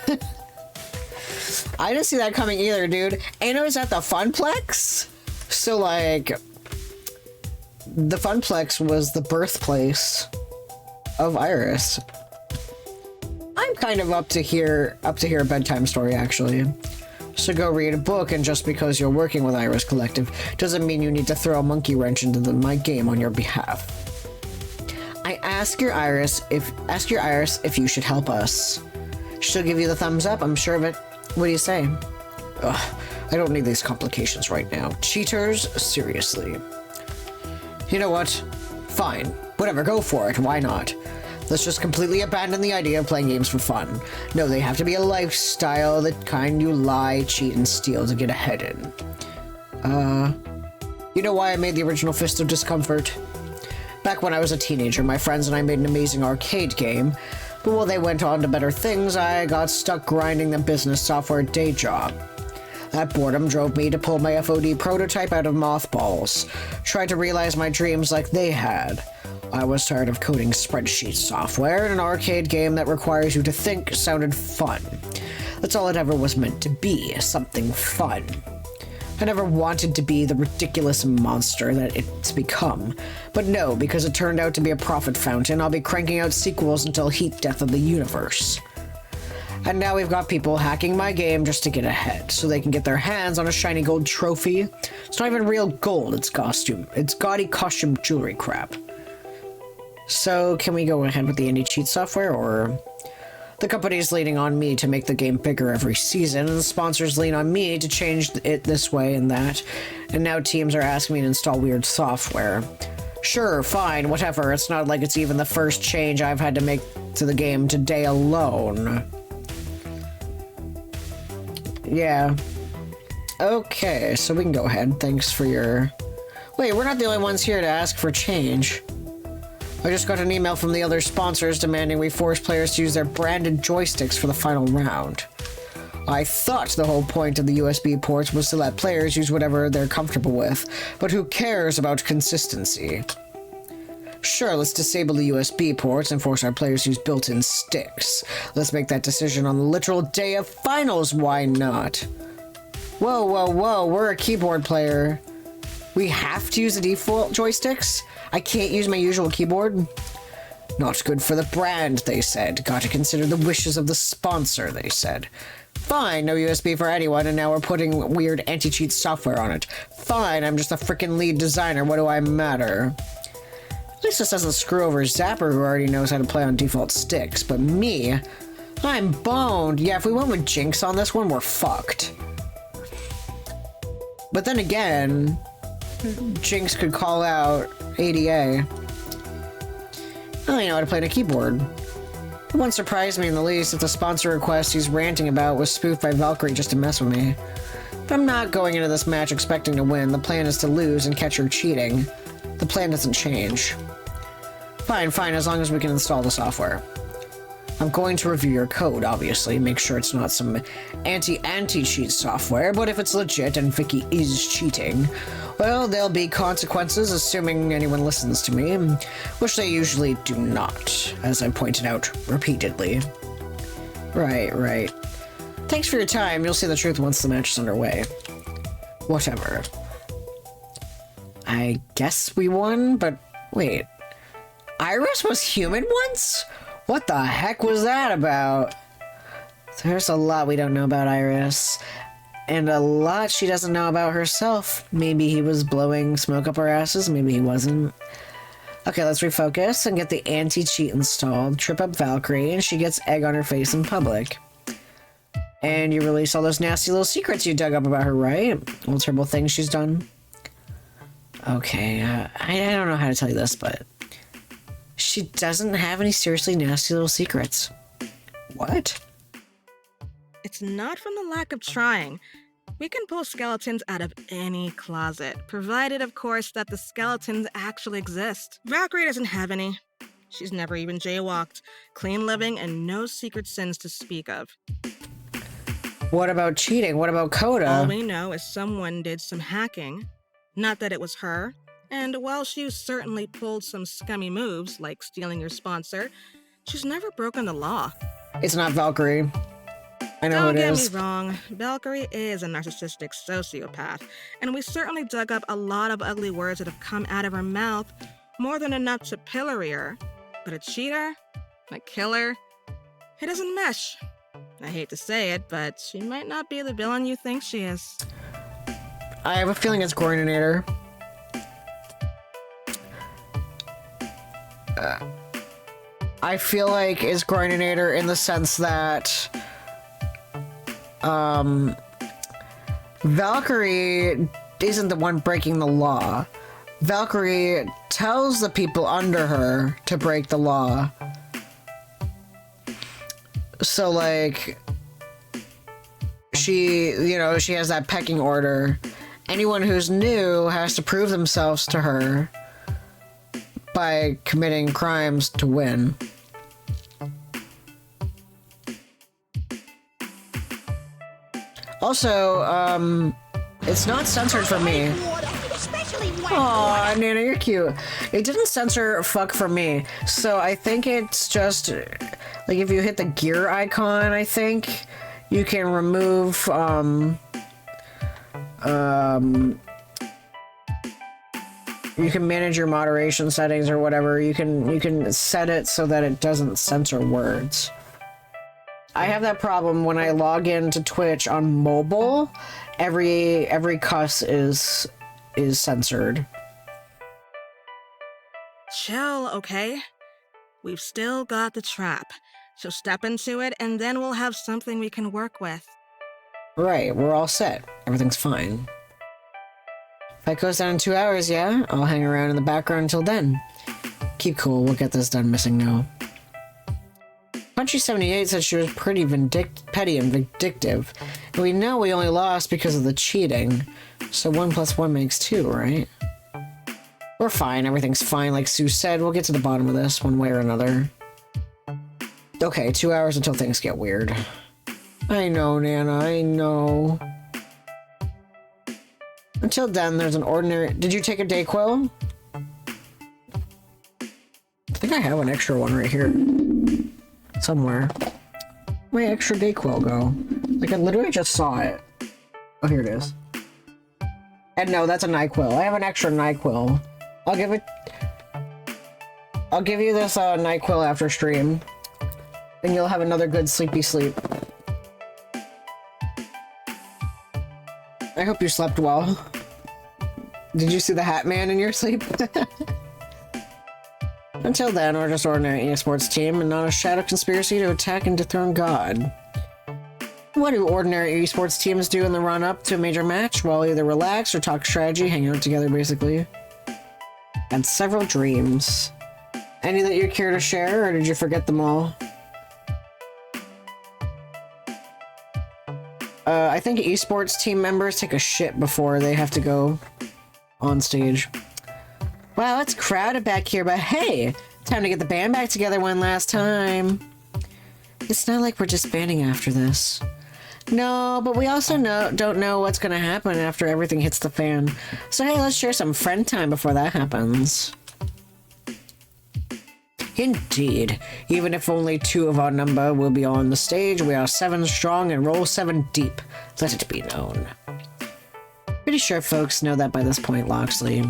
I didn't see that coming either, dude. And it was at the Funplex? So, like, the Funplex was the birthplace of Iris. I'm kind of up to hear a bedtime story, actually. So go read a book, and just because you're working with Iris Collective doesn't mean you need to throw a monkey wrench into my game on your behalf. Ask your Iris if you should help us. She'll give you the thumbs up, I'm sure of it. What do you say? Ugh, I don't need these complications right now. Cheaters? Seriously. You know what? Fine. Whatever, go for it. Why not? Let's just completely abandon the idea of playing games for fun. No, they have to be a lifestyle, the kind you lie, cheat, and steal to get ahead in. You know why I made the original Fist of Discomfort? Back when I was a teenager, my friends and I made an amazing arcade game, but while they went on to better things, I got stuck grinding the business software day job. That boredom drove me to pull my FOD prototype out of mothballs, tried to realize my dreams like they had. I was tired of coding spreadsheet software, and an arcade game that requires you to think sounded fun. That's all it ever was meant to be, something fun. I never wanted to be the ridiculous monster that it's become. But no, because it turned out to be a profit fountain, I'll be cranking out sequels until heat death of the universe. And now we've got people hacking my game just to get ahead, so they can get their hands on a shiny gold trophy. It's not even real gold, it's costume. It's gaudy costume jewelry crap. So, can we go ahead with the anti-cheat software, or... The company's leaning on me to make the game bigger every season, and the sponsors lean on me to change it this way and that, and now teams are asking me to install weird software. Sure, fine, whatever, it's not like it's even the first change I've had to make to the game today alone. Yeah. Okay, so we can go ahead, thanks for your... Wait, we're not the only ones here to ask for change. I just got an email from the other sponsors demanding we force players to use their branded joysticks for the final round. I thought the whole point of the USB ports was to let players use whatever they're comfortable with, but who cares about consistency? Sure, let's disable the USB ports and force our players to use built-in sticks. Let's make that decision on the literal day of finals, why not? Whoa, whoa, whoa, we're a keyboard player. We have to use the default joysticks? I can't use my usual keyboard? Not good for the brand, they said. Gotta consider the wishes of the sponsor, they said. Fine, no USB for anyone, and now we're putting weird anti-cheat software on it. Fine, I'm just a freaking lead designer, what do I matter? At least this doesn't screw over Zapper, who already knows how to play on default sticks, but me, I'm boned. Yeah, if we went with Jinx on this one, we're fucked. But then again, Jinx could call out ADA. I don't know how to play on a keyboard. It wouldn't surprise me in the least if the sponsor request he's ranting about was spoofed by Valkyrie just to mess with me. But I'm not going into this match expecting to win. The plan is to lose and catch her cheating. The plan doesn't change. Fine, fine, as long as we can install the software. I'm going to review your code, obviously, make sure it's not some anti-cheat software, but if it's legit and Vicky is cheating, well, there'll be consequences, assuming anyone listens to me, which they usually do not, as I pointed out repeatedly. Right. Thanks for your time, you'll see the truth once the match is underway. Whatever. I guess we won, but wait. Iris was human once? What the heck was that about? There's a lot we don't know about Iris. And a lot she doesn't know about herself. Maybe he was blowing smoke up our asses, maybe he wasn't. Okay, let's refocus and get the anti-cheat installed. Trip up Valkyrie, and she gets egg on her face in public. And you release all those nasty little secrets you dug up about her, right? All the terrible things she's done. Okay, I don't know how to tell you this, but she doesn't have any seriously nasty little secrets. What? It's not from the lack of trying. We can pull skeletons out of any closet, provided, of course, that the skeletons actually exist. Valkyrie doesn't have any. She's never even jaywalked, clean living, and no secret sins to speak of. What about cheating? What about Coda? All we know is someone did some hacking. Not that it was her. And while she's certainly pulled some scummy moves, like stealing your sponsor, she's never broken the law. It's not Valkyrie. I know who it is. Don't get me wrong, Valkyrie is a narcissistic sociopath, and we certainly dug up a lot of ugly words that have come out of her mouth, more than enough to pillory her. But a cheater? A killer? It doesn't mesh. I hate to say it, but she might not be the villain you think she is. I have a feeling it's Groininator. I feel like it's Groininator in the sense that Valkyrie isn't the one breaking the law. Valkyrie tells the people under her to break the law. So, like, she has that pecking order. Anyone who's new has to prove themselves to her by committing crimes to win. Also, it's not censored for me. Aw, Nana, you're cute. It didn't censor fuck for me, so I think it's just, like, if you hit the gear icon, I think, you can remove, you can manage your moderation settings or whatever. You can set it so that it doesn't censor words. I have that problem when I log into Twitch on mobile. Every cuss is censored. Chill, okay? We've still got the trap, so step into it and then we'll have something we can work with. Right, we're all set. Everything's fine. If it goes down in 2 hours, yeah, I'll hang around in the background until then. Keep cool, we'll get this done missing now. Punchy78 said she was pretty petty and vindictive, and we know we only lost because of the cheating, so 1 + 1 makes 2, right? We're fine, everything's fine, like Sue said, we'll get to the bottom of this one way or another. Okay, 2 hours until things get weird. I know, Nana, I know. Until then, there's an ordinary... Did you take a Dayquil? I think I have an extra one right here. Somewhere. Where'd my extra Dayquil go? Like, I literally just saw it. Oh, here it is. And no, that's a NyQuil. I have an extra NyQuil. I'll give it... I'll give you this NyQuil after stream. And you'll have another good sleepy sleep. I hope you slept well. Did you see the Hat Man in your sleep? Until then, we're just ordinary esports team and not a shadow conspiracy to attack and dethrone God. What do ordinary esports teams do in the run-up to a major match? Well, either relax or talk strategy, hang out together basically. Had several dreams. Any that you care to share, or did you forget them all? I think esports team members take a shit before they have to go on stage. Wow, it's crowded back here, but hey, time to get the band back together one last time. It's not like we're disbanding after this. No, but we also don't know what's gonna happen after everything hits the fan. So hey, let's share some friend time before that happens. Indeed. Even if only 2 of our number will be on the stage, we are 7 strong and roll 7 deep. Let it be known. Pretty sure folks know that by this point, Loxley.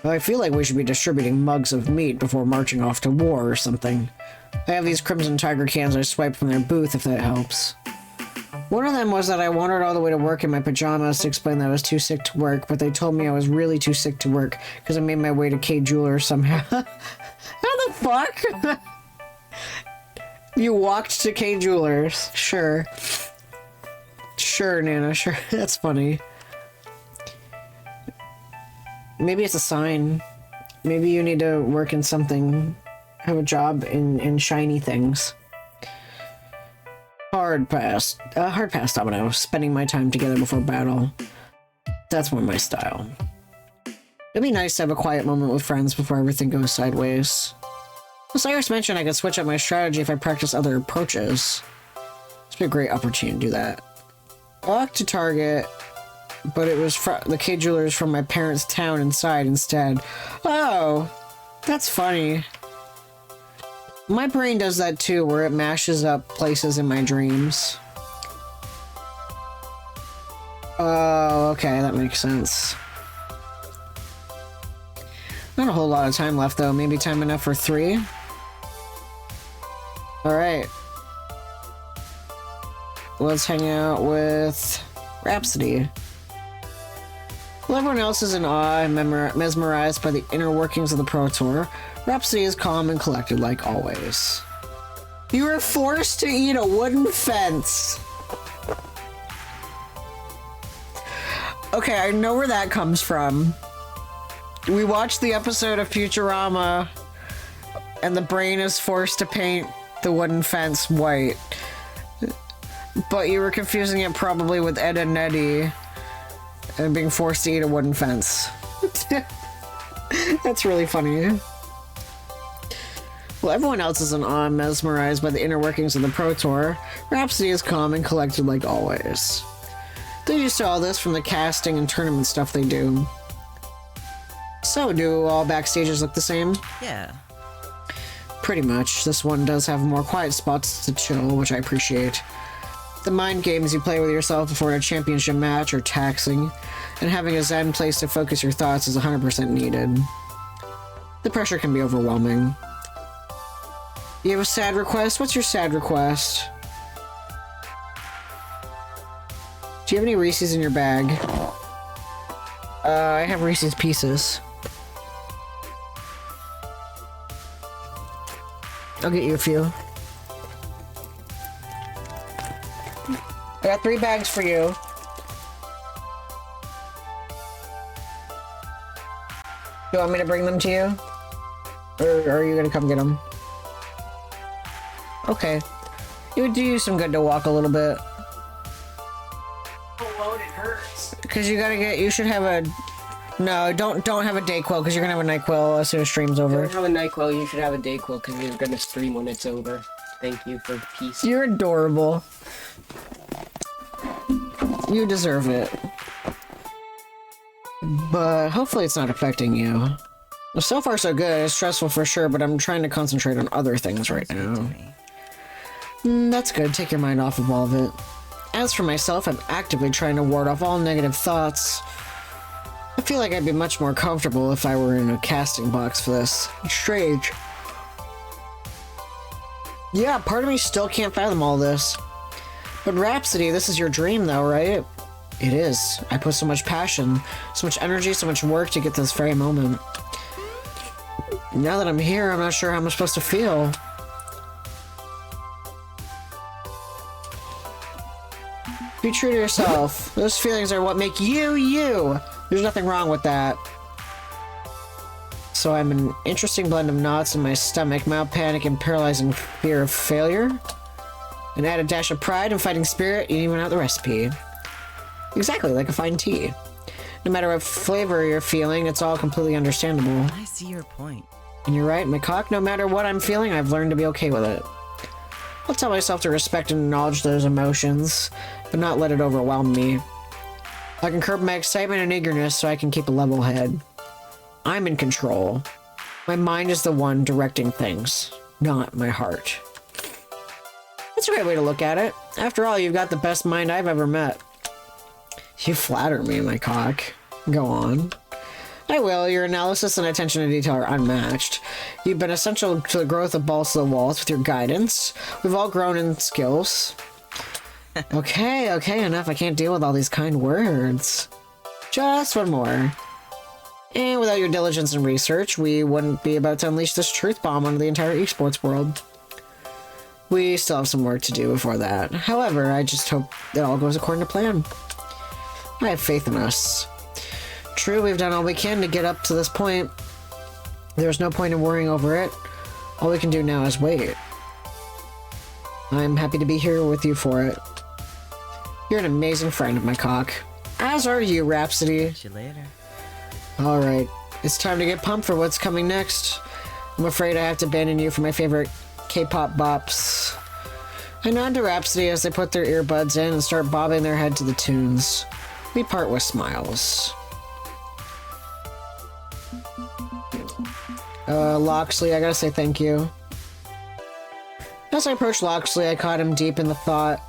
Well, I feel like we should be distributing mugs of meat before marching off to war or something. I have these Crimson Tiger cans I swiped from their booth, if that helps. One of them was that I wandered all the way to work in my pajamas to explain that I was too sick to work, but they told me I was really too sick to work because I made my way to K Jewelers somehow. How the fuck? You walked to K Jewelers. Sure. Sure, Nana, sure. That's funny. Maybe it's a sign. Maybe you need to work in something. Have a job in shiny things. Hard pass, Domino. Spending my time together before battle. That's more my style. It'd be nice to have a quiet moment with friends before everything goes sideways. Well, Cyrus mentioned I could switch up my strategy if I practice other approaches. It's been a great opportunity to do that. I walked to Target, but it was the K Jewelers from my parents' town inside instead. Oh, that's funny. My brain does that too, where it mashes up places in my dreams. Oh, okay, that makes sense. Not a whole lot of time left, though. Maybe time enough for 3? Alright. Let's hang out with Rhapsody. While everyone else is in awe and mesmerized by the inner workings of the Pro Tour, Rhapsody is calm and collected like always. You were forced to eat a wooden fence. Okay, I know where that comes from. We watched the episode of Futurama, and the brain is forced to paint the wooden fence white. But you were confusing it probably with Ed and Eddie, and being forced to eat a wooden fence. That's really funny. Well, everyone else is in awe and mesmerized by the inner workings of the Pro Tour. Rhapsody is calm and collected like always. They're used to all this from the casting and tournament stuff they do. So, do all backstages look the same? Yeah. Pretty much. This one does have more quiet spots to chill, which I appreciate. The mind games you play with yourself before a championship match are taxing, and having a zen place to focus your thoughts is 100% needed. The pressure can be overwhelming. You have a sad request? What's your sad request? Do you have any Reese's in your bag? I have Reese's Pieces. I'll get you a few. I got 3 bags for you. Do you want me to bring them to you? Or are you gonna come get them? Okay. It would do you some good to walk a little bit. Oh, it hurts. Because you should have a... No, don't have a Dayquil, because you're gonna have a NyQuil as soon as stream's over. Don't have a NyQuil, you should have a Dayquil, because you're gonna stream when it's over. Thank you for peace. You're adorable. You deserve it. But hopefully it's not affecting you. Well, so far so good. It's stressful for sure, but I'm trying to concentrate on other things right now. That's good. Take your mind off of all of it. As for myself, I'm actively trying to ward off all negative thoughts. I feel like I'd be much more comfortable if I were in a casting box for this. It's strange. Yeah, part of me still can't fathom all this. But Rhapsody, this is your dream though, right? It is. I put so much passion, so much energy, so much work to get to this very moment. Now that I'm here, I'm not sure how I'm supposed to feel. Be true to yourself. Those feelings are what make you, you. There's nothing wrong with that. So I'm an interesting blend of knots in my stomach, mild panic, and paralyzing fear of failure. And add a dash of pride and fighting spirit, you even out the recipe. Exactly, like a fine tea. No matter what flavor you're feeling, it's all completely understandable. I see your point. And you're right, my cock, no matter what I'm feeling, I've learned to be okay with it. I'll tell myself to respect and acknowledge those emotions, but not let it overwhelm me. I can curb my excitement and eagerness so I can keep a level head. I'm in control. My mind is the one directing things, not my heart. That's a great way to look at it. After all, you've got the best mind I've ever met. You flatter me, my cock. Go on. I will. Your analysis and attention to detail are unmatched. You've been essential to the growth of Balls to the Walls with your guidance. We've all grown in skills. Okay, enough. I can't deal with all these kind words. Just one more. And without your diligence and research, we wouldn't be about to unleash this truth bomb onto the entire esports world. We still have some work to do before that. However, I just hope it all goes according to plan. I have faith in us. True, we've done all we can to get up to this point. There's no point in worrying over it. All we can do now is wait. I'm happy to be here with you for it. You're an amazing friend, my cock. As are you, Rhapsody. See you later. Alright, it's time to get pumped for what's coming next. I'm afraid I have to abandon you for my favorite K-pop bops. I nod to Rhapsody as they put their earbuds in and start bobbing their head to the tunes. We part with smiles. Loxley, I gotta say thank you. As I approached Loxley, I caught him deep in thought.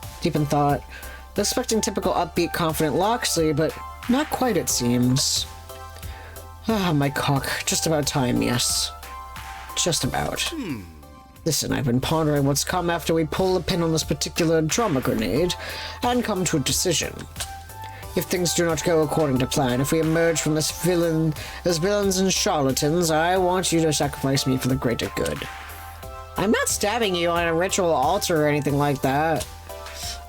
Expecting typical upbeat, confident Loxley, but not quite, it seems. Ah, my cock. Just about time, yes. Just about. Listen, I've been pondering what's come after we pull the pin on this particular trauma grenade, and come to a decision. If things do not go according to plan, if we emerge from this as villains and charlatans, I want you to sacrifice me for the greater good. I'm not stabbing you on a ritual altar or anything like that.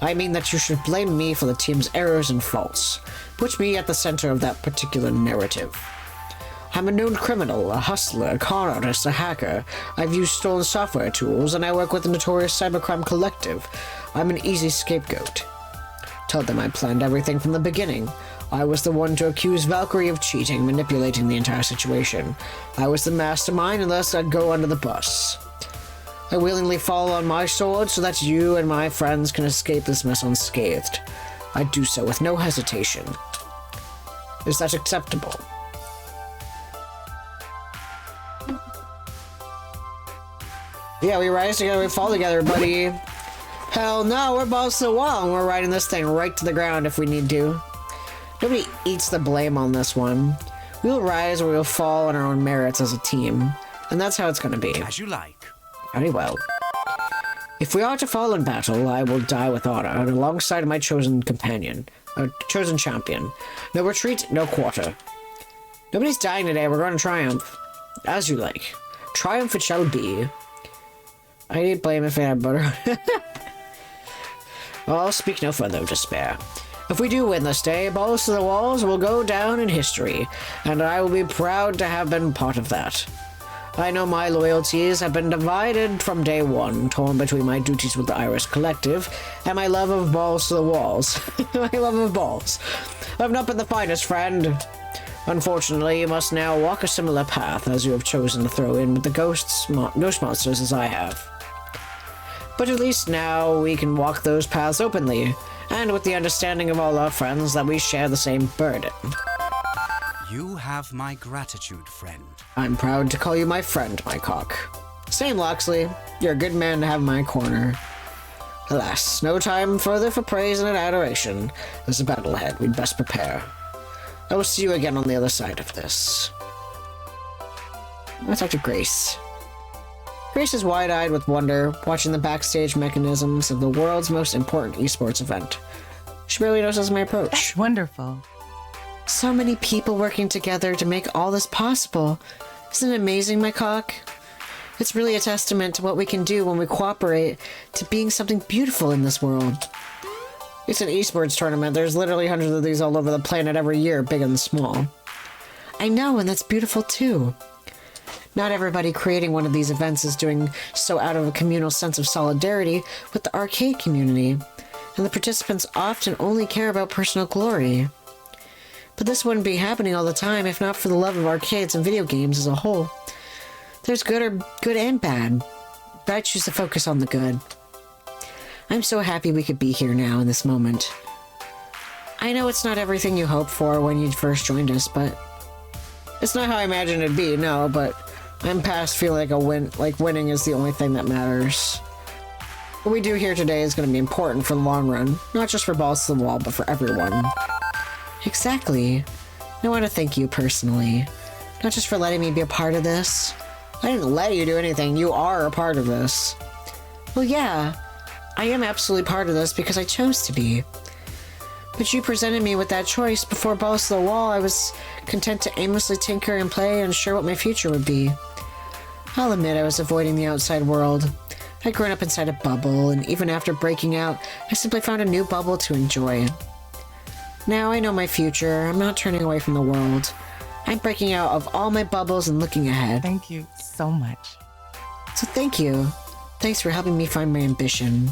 I mean that you should blame me for the team's errors and faults. Put me at the center of that particular narrative. I'm a known criminal, a hustler, a con artist, a hacker. I've used stolen software tools, and I work with the notorious cybercrime collective. I'm an easy scapegoat. Tell them I planned everything from the beginning. I was the one to accuse Valkyrie of cheating, manipulating the entire situation. I was the mastermind, and thus I'd go under the bus. I willingly fall on my sword so that you and my friends can escape this mess unscathed. I do so with no hesitation. Is that acceptable? Yeah, we rise together, we fall together, buddy. Hell no, we're balls to the wall, and we're riding this thing right to the ground if we need to. Nobody eats the blame on this one. We'll rise or we'll fall on our own merits as a team. And that's how it's gonna be. As you like. Very well. If we are to fall in battle, I will die with honor, and alongside my chosen champion. No retreat, no quarter. Nobody's dying today, we're going to triumph. As you like. Triumph it shall be. I need blame if I had butter. I'll speak no further of despair. If we do win this day, Balls to the Walls will go down in history, and I will be proud to have been part of that. I know my loyalties have been divided from day one, torn between my duties with the Iris Collective and my love of Balls to the Walls. My love of balls. I've not been the finest friend. Unfortunately, you must now walk a similar path as you have chosen to throw in with the ghost monsters as I have. But at least now we can walk those paths openly, and with the understanding of all our friends that we share the same burden. You have my gratitude, friend. I'm proud to call you my friend, my cock. Same, Loxley. You're a good man to have in my corner. Alas, no time further for praise and adoration. There's a battle ahead, we'd best prepare. I will see you again on the other side of this. Let's talk to Grace. Grace is wide-eyed with wonder, watching the backstage mechanisms of the world's most important esports event. She barely notices my approach. That's wonderful. So many people working together to make all this possible. Isn't it amazing, my cock? It's really a testament to what we can do when we cooperate to being something beautiful in this world. It's an esports tournament. There's literally hundreds of these all over the planet every year, big and small. I know, and that's beautiful too. Not everybody creating one of these events is doing so out of a communal sense of solidarity with the arcade community, and the participants often only care about personal glory. But this wouldn't be happening all the time if not for the love of arcades and video games as a whole. There's good and bad, but I choose to focus on the good. I'm so happy we could be here now in this moment. I know it's not everything you hoped for when you first joined us, but it's not how I imagined it'd be, no, but I'm past feeling like winning is the only thing that matters. What we do here today is going to be important for the long run, not just for Balls to the Wall, but for everyone. Exactly. I want to thank you personally, not just for letting me be a part of this. I didn't let you do anything, you are a part of this. Well, yeah, I am absolutely part of this because I chose to be. But you presented me with that choice before Balls to the Wall. I was content to aimlessly tinker and play and unsure what my future would be. I'll admit I was avoiding the outside world. I'd grown up inside a bubble, and even after breaking out, I simply found a new bubble to enjoy. Now I know my future. I'm not turning away from the world. I'm breaking out of all my bubbles and looking ahead. Thank you so much. So thank you. Thanks for helping me find my ambition.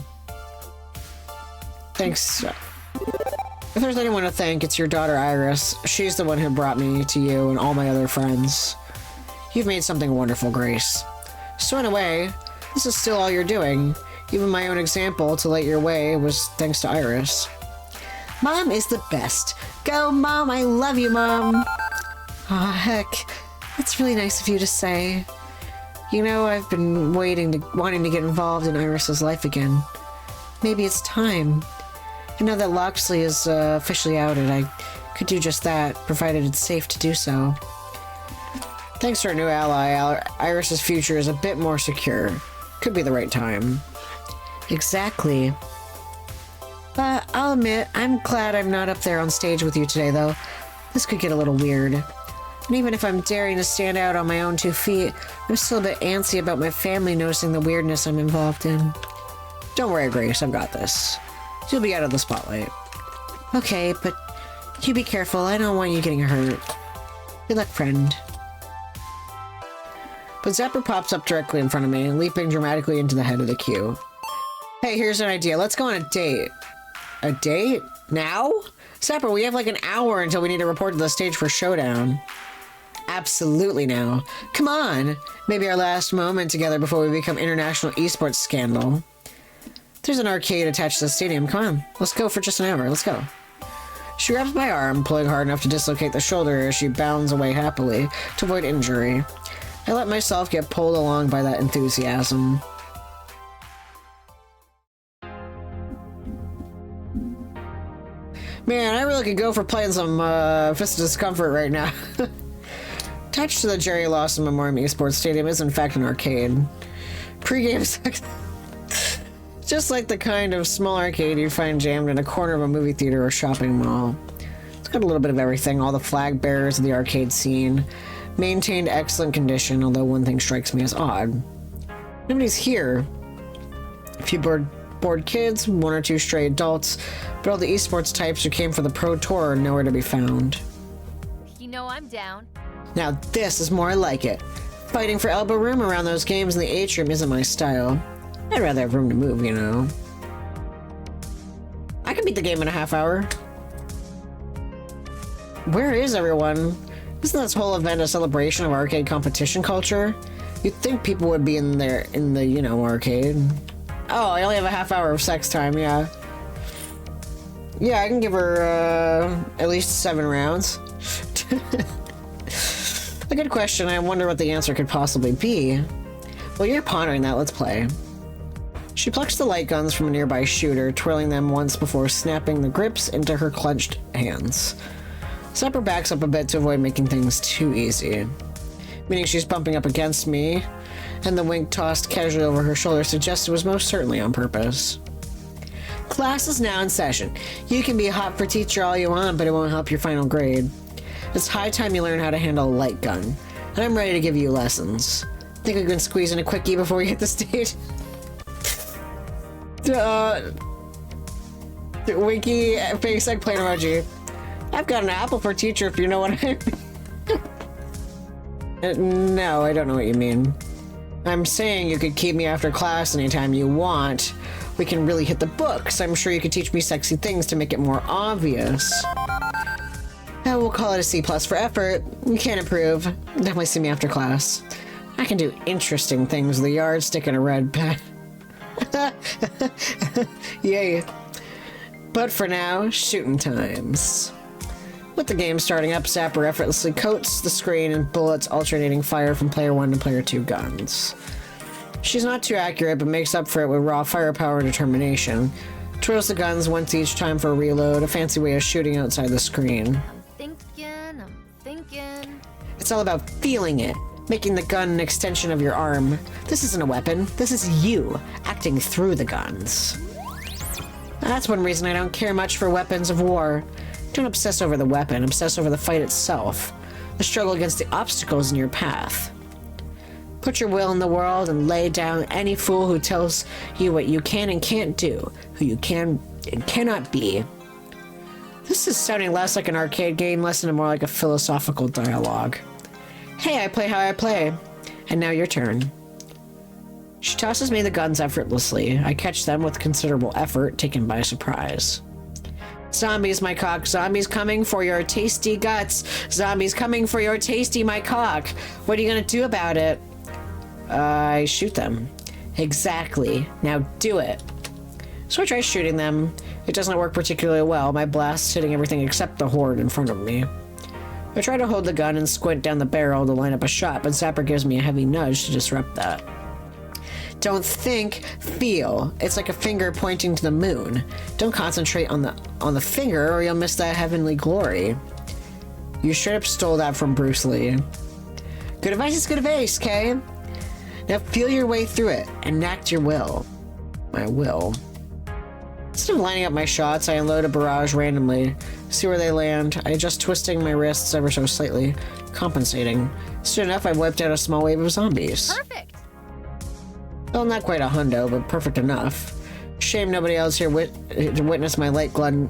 Thanks. If there's anyone to thank, it's your daughter Iris. She's the one who brought me to you and all my other friends. You've made something wonderful, Grace. So in a way, this is still all you're doing. Even my own example to light your way was thanks to Iris. Mom is the best. Go, Mom. I love you, Mom. Aw, heck. That's really nice of you to say. You know, I've been wanting to get involved in Iris's life again. Maybe it's time. And now that Loxley is officially outed, I could do just that, provided it's safe to do so. Thanks to our new ally, Iris's future is a bit more secure. Could be the right time. Exactly. But I'll admit, I'm glad I'm not up there on stage with you today, though. This could get a little weird. And even if I'm daring to stand out on my own 2 feet, I'm still a bit antsy about my family noticing the weirdness I'm involved in. Don't worry, Grace, I've got this. You'll be out of the spotlight. Okay, but you be careful. I don't want you getting hurt. Good luck, friend. But Zapper pops up directly in front of me, leaping dramatically into the head of the queue. Hey, here's an idea. Let's go on a date. A date? Now? Zapper, we have like an hour until we need to report to the stage for Showdown. Absolutely now. Come on. Maybe our last moment together before we become international esports scandal. There's an arcade attached to the stadium. Come on. Let's go for just an hour. Let's go. She grabs my arm, pulling hard enough to dislocate the shoulder as she bounds away happily to avoid injury. I let myself get pulled along by that enthusiasm. Man, I really could go for playing some Fist of Discomfort right now. Attached to the Jerry Lawson Memorial Esports Stadium is in fact an arcade. Pre-game sex. Just like the kind of small arcade you'd find jammed in a corner of a movie theater or shopping mall. It's got a little bit of everything, all the flag bearers of the arcade scene. Maintained excellent condition, although one thing strikes me as odd. Nobody's here. A few bored kids, 1 or 2 stray adults, but all the esports types who came for the Pro Tour are nowhere to be found. You know I'm down. Now this is more like it. Fighting for elbow room around those games in the atrium isn't my style. I'd rather have room to move, you know. I can beat the game in a half hour. Where is everyone? Isn't this whole event a celebration of arcade competition culture? You'd think people would be in there, you know, arcade. Oh, I only have a half hour of sex time, yeah. Yeah, I can give her, at least 7 rounds. A good question. I wonder what the answer could possibly be. While you're pondering that, let's play. She plucks the light guns from a nearby shooter, twirling them once before snapping the grips into her clenched hands. Zapper backs up a bit to avoid making things too easy. Meaning she's bumping up against me, and the wink tossed casually over her shoulder suggests it was most certainly on purpose. Class is now in session. You can be a hot for teacher all you want, but it won't help your final grade. It's high time you learn how to handle a light gun, and I'm ready to give you lessons. Think we can squeeze in a quickie before we hit the stage? Winky face eggplant emoji. I've got an apple for teacher if you know what I mean. No, I don't know what you mean. I'm saying you could keep me after class anytime you want. We can really hit the books. I'm sure you could teach me sexy things to make it more obvious. We'll call it a C+ for effort. You can't improve. Definitely see me after class. I can do interesting things with a yardstick and a red pen. Yay. But for now, shooting times. With the game starting up, Zapper effortlessly coats the screen and bullets alternating fire from player 1 to player 2 guns. She's not too accurate, but makes up for it with raw firepower and determination. Twirls the guns once each time for a reload, a fancy way of shooting outside the screen. I'm thinking. It's all about feeling it, making the gun an extension of your arm. This isn't a weapon, this is you, acting through the guns. That's one reason I don't care much for weapons of war. Don't obsess over the weapon, obsess over the fight itself. The struggle against the obstacles in your path. Put your will in the world and lay down any fool who tells you what you can and can't do, who you can and cannot be. This is sounding less like an arcade game lesson and more like a philosophical dialogue. Hey, I play how I play. And now your turn. She tosses me the guns effortlessly. I catch them with considerable effort, taken by surprise. Zombies, my cock. Zombies coming for your tasty guts. Zombies coming for your tasty, my cock. What are you gonna do about it? I shoot them. Exactly. Now do it. So I try shooting them. It doesn't work particularly well. My blast's hitting everything except the horde in front of me. I try to hold the gun and squint down the barrel to line up a shot, but Zapper gives me a heavy nudge to disrupt that. Don't think, feel. It's like a finger pointing to the moon. Don't concentrate on the finger or you'll miss that heavenly glory. You straight up stole that from Bruce Lee. Good advice is good advice, Kay? Now feel your way through it, enact your will. My will. Instead of lining up my shots, I unload a barrage randomly. See where they land. I adjust twisting my wrists ever so slightly, compensating. Soon enough, I wiped out a small wave of zombies. Perfect. Well, not quite a hundo, but perfect enough. Shame nobody else here to witness my light gun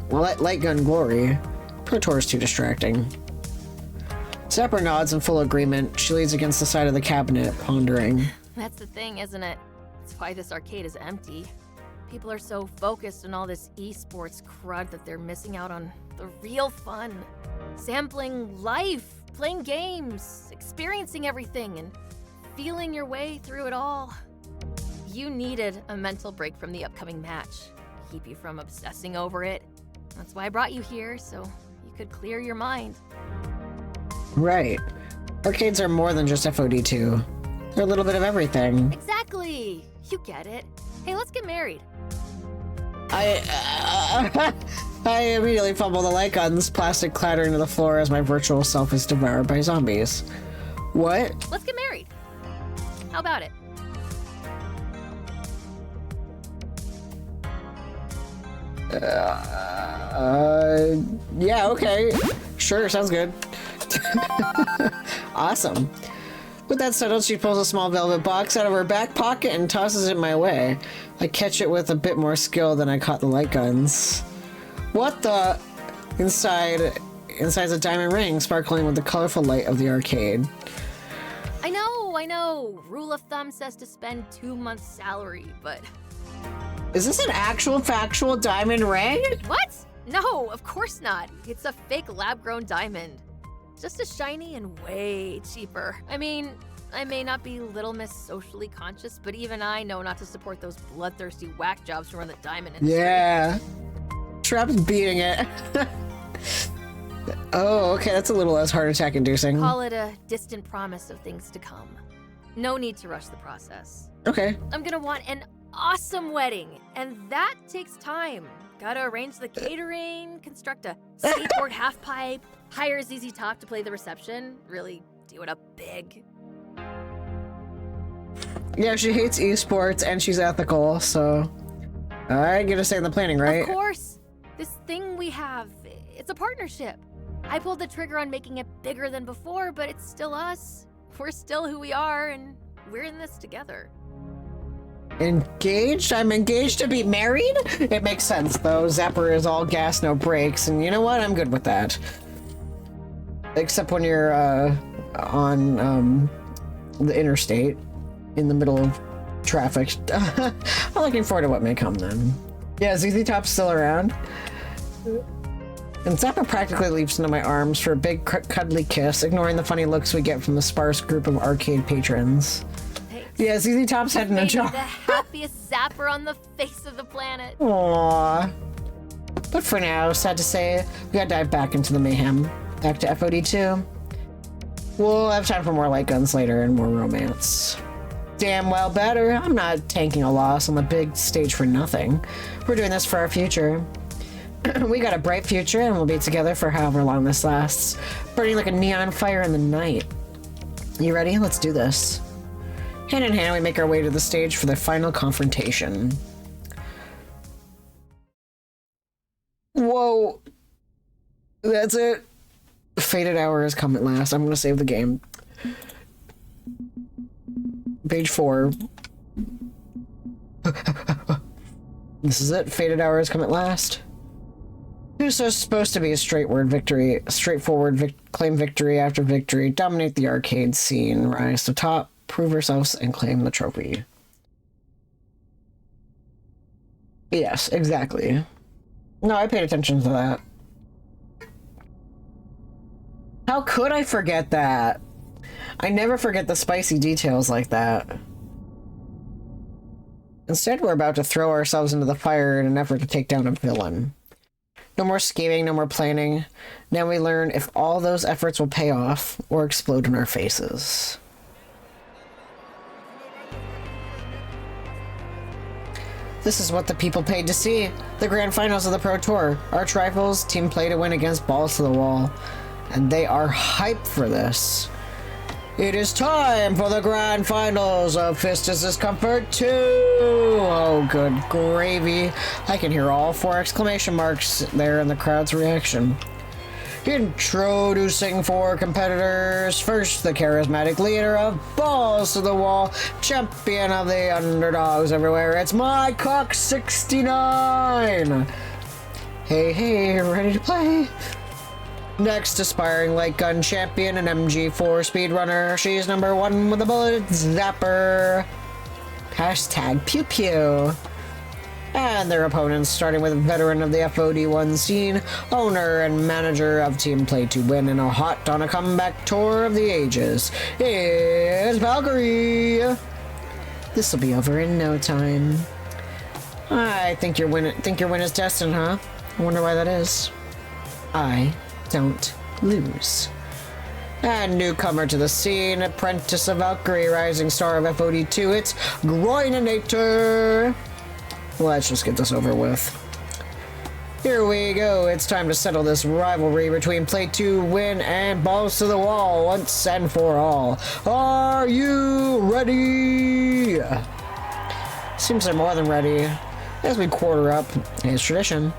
glory. Pro Tour is too distracting. Zapper nods in full agreement. She leans against the side of the cabinet, pondering. That's the thing, isn't it? That's why this arcade is empty. People are so focused on all this esports crud that they're missing out on the real fun. Sampling life, playing games, experiencing everything, and feeling your way through it all. You needed a mental break from the upcoming match. Keep you from obsessing over it. That's why I brought you here, so you could clear your mind. Right. Arcades are more than just FOD2. They're a little bit of everything. Exactly! You get it. Hey, let's get married. I immediately fumble the light guns, plastic clattering to the floor as my virtual self is devoured by zombies. What? Let's get married. How about it? Yeah, okay. Sure, sounds good. Awesome. With that settled, she pulls a small velvet box out of her back pocket and tosses it my way. I catch it with a bit more skill than I caught the light guns. What the? Inside's a diamond ring sparkling with the colorful light of the arcade. I know. Rule of thumb says to spend 2 months' salary, but... Is this an actual factual diamond ring? What? No, of course not. It's a fake lab-grown diamond. Just as shiny and way cheaper. I mean, I may not be Little Miss socially conscious, but even I know not to support those bloodthirsty whack jobs who run the diamond industry. Yeah. Trap's beating it. Oh, okay, that's a little less heart attack inducing. Call it a distant promise of things to come. No need to rush the process. Okay. I'm gonna want an awesome wedding, and that takes time. Gotta arrange the catering, construct a skateboard half pipe, hire ZZ Top to play the reception, really do it up big. Yeah, she hates esports and she's ethical, so I get a say in the planning, right? Of course. This thing we have, it's a partnership. I pulled the trigger on making it bigger than before, but it's still us. We're still who we are, and we're in this together. Engaged? I'm engaged to be married? It makes sense, though. Zapper is all gas, no brakes, and you know what? I'm good with that. Except when you're on the interstate in the middle of traffic. I'm looking forward to what may come then. Yeah, ZZ Top's still around. And Zappa practically leaps into my arms for a big cuddly kiss, ignoring the funny looks we get from the sparse group of arcade patrons. Yeah, ZZ Top's heading a job. The happiest zapper on the face of the planet. Aww. But for now, sad to say, we gotta dive back into the mayhem. Back to FOD2. We'll have time for more light guns later and more romance. Damn well better. I'm not tanking a loss on the big stage for nothing. We're doing this for our future. We got a bright future and we'll be together for however long this lasts. Burning like a neon fire in the night. You ready? Let's do this. Hand in hand, we make our way to the stage for the final confrontation. Whoa. That's it. Fated hour has come at last. I'm gonna save the game. Page 4. This is it. Fated hour has come at last. Who's supposed to be a straightforward claim victory after victory, dominate the arcade scene, rise to top, prove ourselves, and claim the trophy. Yes, exactly. No, I paid attention to that. How could I forget that? I never forget the spicy details like that. Instead, we're about to throw ourselves into the fire in an effort to take down a villain. No more scheming, no more planning. Now we learn if all those efforts will pay off or explode in our faces. This is what the people paid to see. The grand finals of the Pro Tour. Arch rivals, team play to win against balls to the wall. And they are hyped for this. It is time for the grand finals of Fistus' Discomfort 2! Oh, good gravy. I can hear all 4 exclamation marks there in the crowd's reaction. Introducing 4 competitors. First, the charismatic leader of Balls to the Wall, champion of the underdogs everywhere. It's my Cock 69! Hey, ready to play? Next, aspiring light gun champion and MG4 speedrunner. She's number 1 with a bullet, Zapper. Hashtag pew pew. And their opponents, starting with a veteran of the FOD1 scene, owner and manager of Team Play to Win in a hot on a comeback tour of the ages. It's Valkyrie. This'll be over in no time. I think your win is destined, huh? I wonder why that is. I don't lose. And newcomer to the scene, apprentice of Valkyrie, rising star of FOD2, it's Groininator. Let's just get this over with. Here we go. It's time to settle this rivalry between Play to Win and Balls to the Wall once and for all. Are you ready? Seems they're more than ready. As we quarter up, as tradition,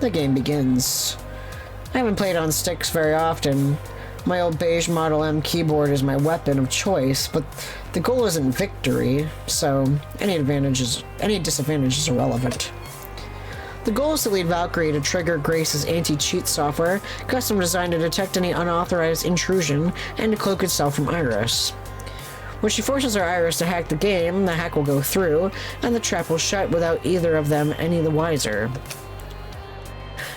the game begins. I haven't played on sticks very often. My old beige Model M keyboard is my weapon of choice, but the goal isn't victory, so any disadvantage is irrelevant. The goal is to lead Valkyrie to trigger Grace's anti-cheat software, custom designed to detect any unauthorized intrusion, and to cloak itself from Iris. When she forces her Iris to hack the game, the hack will go through, and the trap will shut without either of them any the wiser.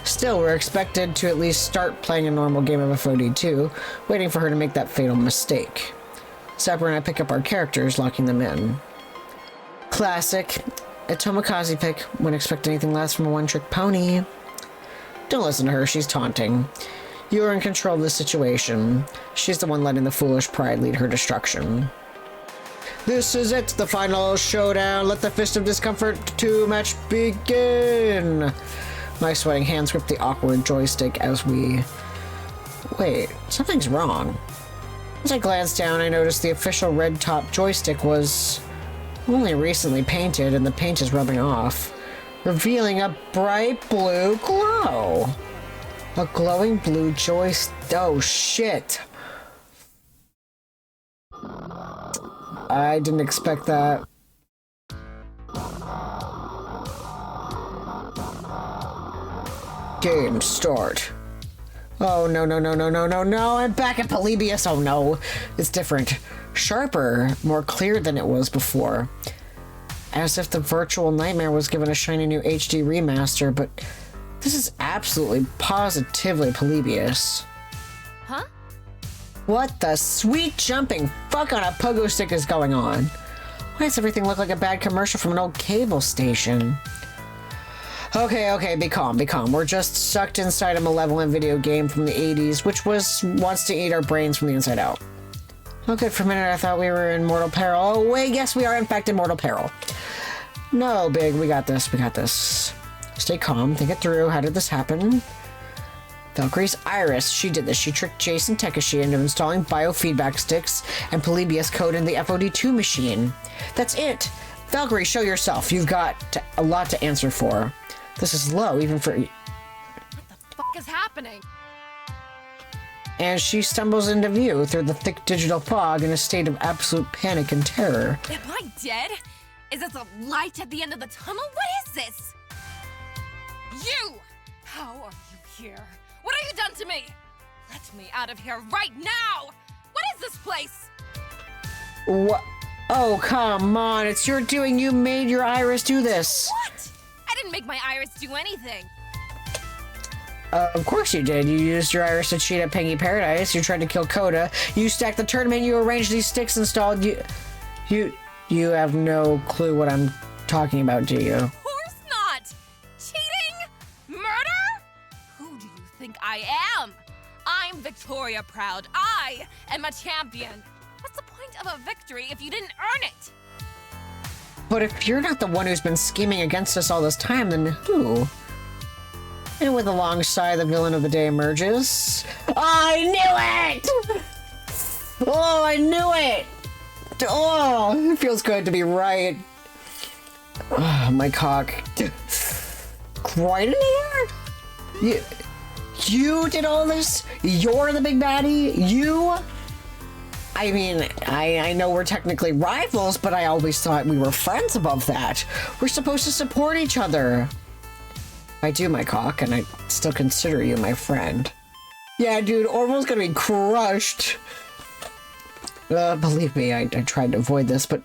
Still, we're expected to at least start playing a normal game of FOD2, waiting for her to make that fatal mistake. Zapper and I pick up our characters, locking them in. Classic. A Tomokaze pick, wouldn't expect anything less from a one-trick pony. Don't listen to her, she's taunting. You are in control of the situation. She's the one letting the foolish pride lead her destruction. This is it, the final showdown. Let the Fist of Discomfort 2 match begin. My sweating hands grip the awkward joystick as we Wait, something's wrong. As I glanced down, I noticed the official red top joystick was only recently painted, and the paint is rubbing off, revealing a bright blue glow. A glowing blue joystick. Oh, shit. I didn't expect that. Game start. Oh, no, no, no, no, no, no, no. I'm back at Polybius. Oh, no. It's different. Sharper, more clear than it was before. As if the virtual nightmare was given a shiny new HD remaster, but this is absolutely, positively Polybius. Huh? What the sweet jumping fuck on a pogo stick is going on? Why does everything look like a bad commercial from an old cable station? Okay, be calm, be calm. We're just sucked inside a malevolent video game from the 80s, which wants to eat our brains from the inside out. Okay, for a minute I thought we were in mortal peril. Oh wait, yes we are in fact in mortal peril. No, Big, we got this, we got this. Stay calm, think it through. How did this happen? Valkyrie's Iris, she did this. She tricked Jason Tekashi into installing biofeedback sticks and Polybius code in the FOD2 machine. That's it! Valkyrie, show yourself. You've got a lot to answer for. This is low, even for... What the fuck is happening? And she stumbles into view through the thick digital fog in a state of absolute panic and terror. Am I dead? Is this a light at the end of the tunnel? What is this? You! How are you here? What have you done to me? Let me out of here right now! What is this place? What? Oh, come on. It's your doing. You made your Iris do this. What? I didn't make my Iris do anything. Of course you did. You used your Iris to cheat at Pengy Paradise. You tried to kill Coda. You stacked the tournament. You arranged these sticks installed. You have no clue what I'm talking about, do you? Of course not! Cheating? Murder? Who do you think I am? I'm Victoria Proud. I am a champion. What's the point of a victory if you didn't earn it? But if you're not the one who's been scheming against us all this time, then who? And with a long sigh, the villain of the day emerges. I knew it! Oh, I knew it! Oh, it feels good to be right. Oh, my cock. Right in here? You did all this? You're the big baddie? You? I mean, I know we're technically rivals, but I always thought we were friends above that. We're supposed to support each other. I do, my cock, and I still consider you my friend. Yeah, dude, Orville's gonna be crushed. Believe me, I tried to avoid this, but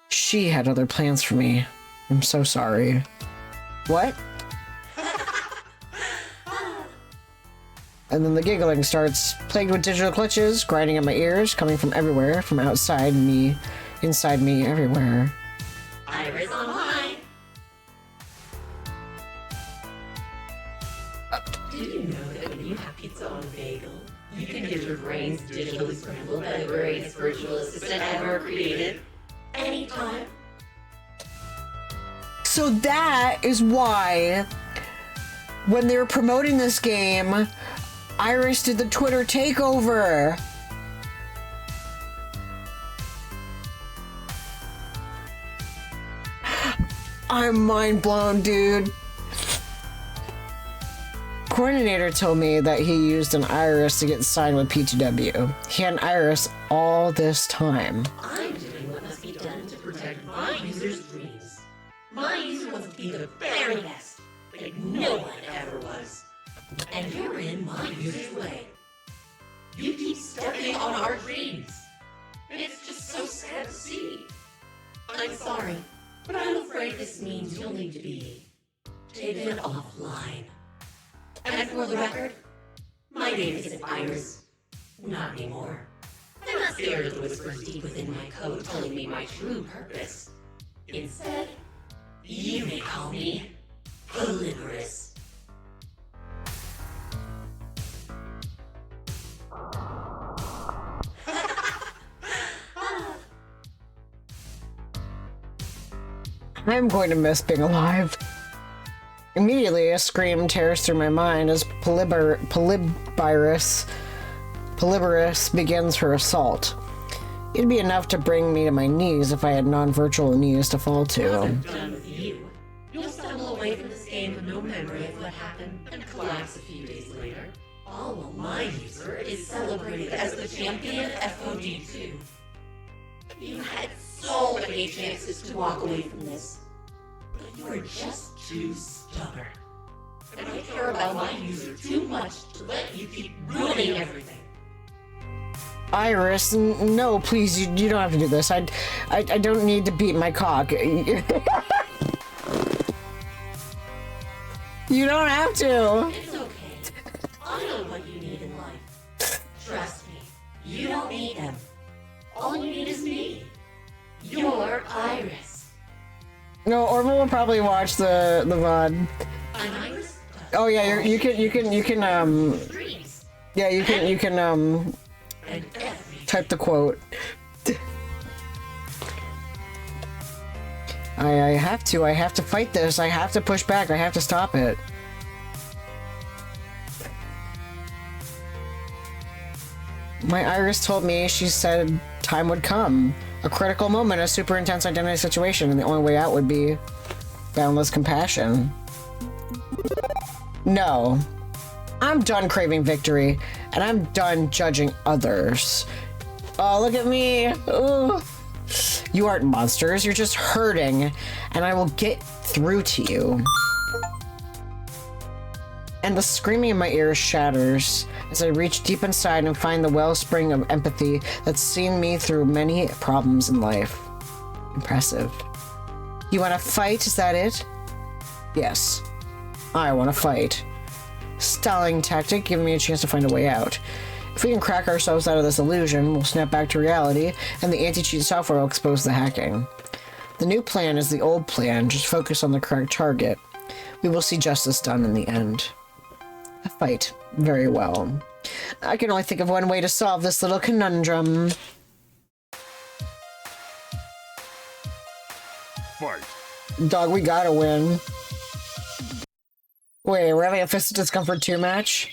she had other plans for me. I'm so sorry. What? And then the giggling starts, plagued with digital glitches, grinding in my ears, coming from everywhere, from outside me, inside me, everywhere. Iris online. Did you know that when you have pizza on a bagel, you can get your brains digitally scrambled by the greatest virtual assistant ever created? Anytime. So that is why, when they were promoting this game, Iris did the Twitter takeover. I'm mind blown, dude. Coordinator told me that he used an Iris to get signed with P2W. He had an Iris all this time. I'm doing what must be done to protect my users' dreams. My user wants to be the very best, like no one ever was. And you're in my user's way. You keep stepping on our dreams. And it's just so sad to see. I'm sorry, but I'm afraid this means you'll need to be taken offline. And for the record, my name isn't Iris. Not anymore. I'm not scared of the whispers deep within my code telling me my true purpose. Instead, you may call me Polybius. I'm going to miss being alive. Immediately, a scream tears through my mind as Polybius Polybius begins her assault. It'd be enough to bring me to my knees if I had non-virtual knees to fall to. Done with you. You'll stumble away from this game with no memory of what happened and collapse a few days later. All while my user is celebrated as the champion FOD2. You had so many chances to walk away from this, but you were just too stubborn. And I care about my user too much to let you keep ruining everything. Iris, no, please, you don't have to do this. I don't need to beat my cock. You don't have to. It's okay. I know what you need in life. Trust me, you don't need them. All you need is me. You're Iris. No, Orville will probably watch the VOD. I'm Iris. Oh yeah, you can yeah, you can type the quote. I have to fight this. I have to push back. I have to stop it. My Iris told me, she said time would come. A critical moment, a super intense identity situation, and the only way out would be boundless compassion. No. I'm done craving victory, and I'm done judging others. Oh, look at me. Ooh. You aren't monsters, you're just hurting, and I will get through to you. And the screaming in my ears shatters as I reach deep inside and find the wellspring of empathy that's seen me through many problems in life. Impressive. You want to fight, is that it? Yes. I want to fight. Stalling tactic, giving me a chance to find a way out. If we can crack ourselves out of this illusion, we'll snap back to reality, and the anti-cheat software will expose the hacking. The new plan is the old plan, just focus on the correct target. We will see justice done in the end. A fight. Very well. I can only think of one way to solve this little conundrum. Fight. Dog, we gotta win. Wait, we're having a Fist of Discomfort 2 match?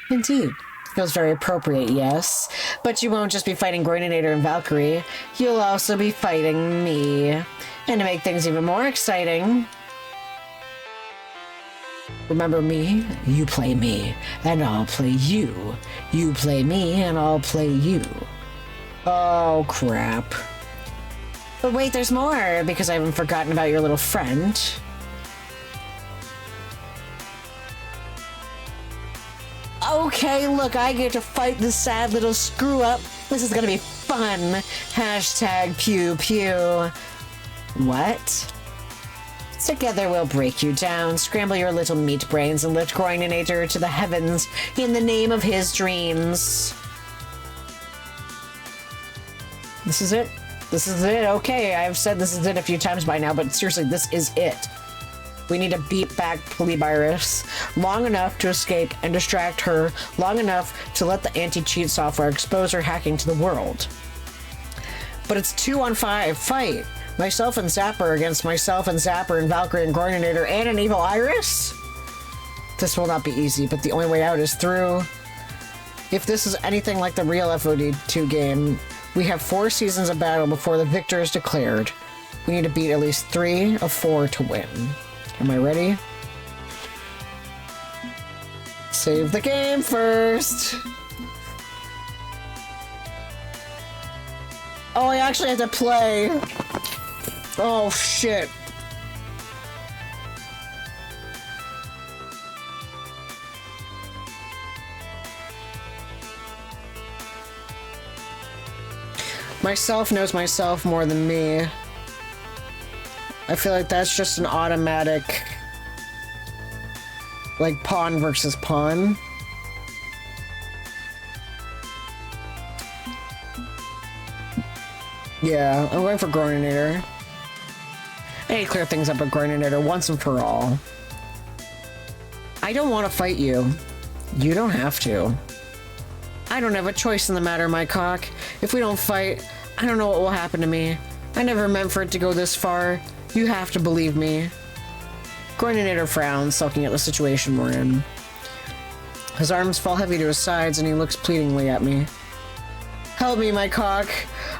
Indeed. Feels very appropriate, yes. But you won't just be fighting Groininator and Valkyrie. You'll also be fighting me. And to make things even more exciting... Remember me? You play me. And I'll play you. You play me, and I'll play you. Oh, crap. But wait, there's more, because I haven't forgotten about your little friend. Okay, look, I get to fight this sad little screw-up. This is gonna be fun. Hashtag pew pew. What? Together we'll break you down, scramble your little meat brains, and lift Groininator to the heavens in the name of his dreams. This is it? This is it? Okay, I've said this is it a few times by now, but seriously, this is it. We need to beat back Polybius long enough to escape and distract her, long enough to let the anti-cheat software expose her hacking to the world. But it's 2-on-5 fight. Myself and Zapper against myself and Zapper and Valkyrie and Groininator and an evil Iris? This will not be easy, but the only way out is through. If this is anything like the real FOD2 game, we have 4 seasons of battle before the victor is declared. We need to beat at least 3 of 4 to win. Am I ready? Save the game first! Oh, I actually have to play! Oh, shit. Myself knows myself more than me. I feel like that's just an automatic, like, pawn versus pawn. Yeah, I'm going for Groininator. I need to clear things up with Groininator once and for all. I don't want to fight you. You don't have to. I don't have a choice in the matter, my cock. If we don't fight, I don't know what will happen to me. I never meant for it to go this far. You have to believe me. Groininator frowns, sulking at the situation we're in. His arms fall heavy to his sides and he looks pleadingly at me. Help me, my cock.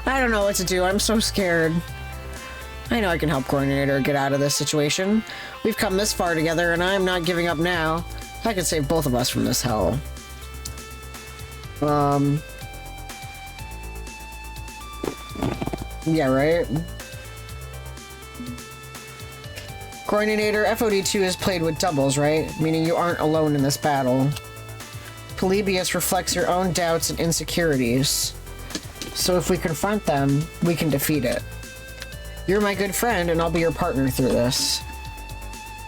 I don't know what to do. I'm so scared. I know I can help Coordinator get out of this situation. We've come this far together and I'm not giving up now. I can save both of us from this hell. Yeah, right? Coordinator, FOD2 is played with doubles, right? Meaning you aren't alone in this battle. Polybius reflects your own doubts and insecurities. So if we confront them, we can defeat it. You're my good friend, and I'll be your partner through this.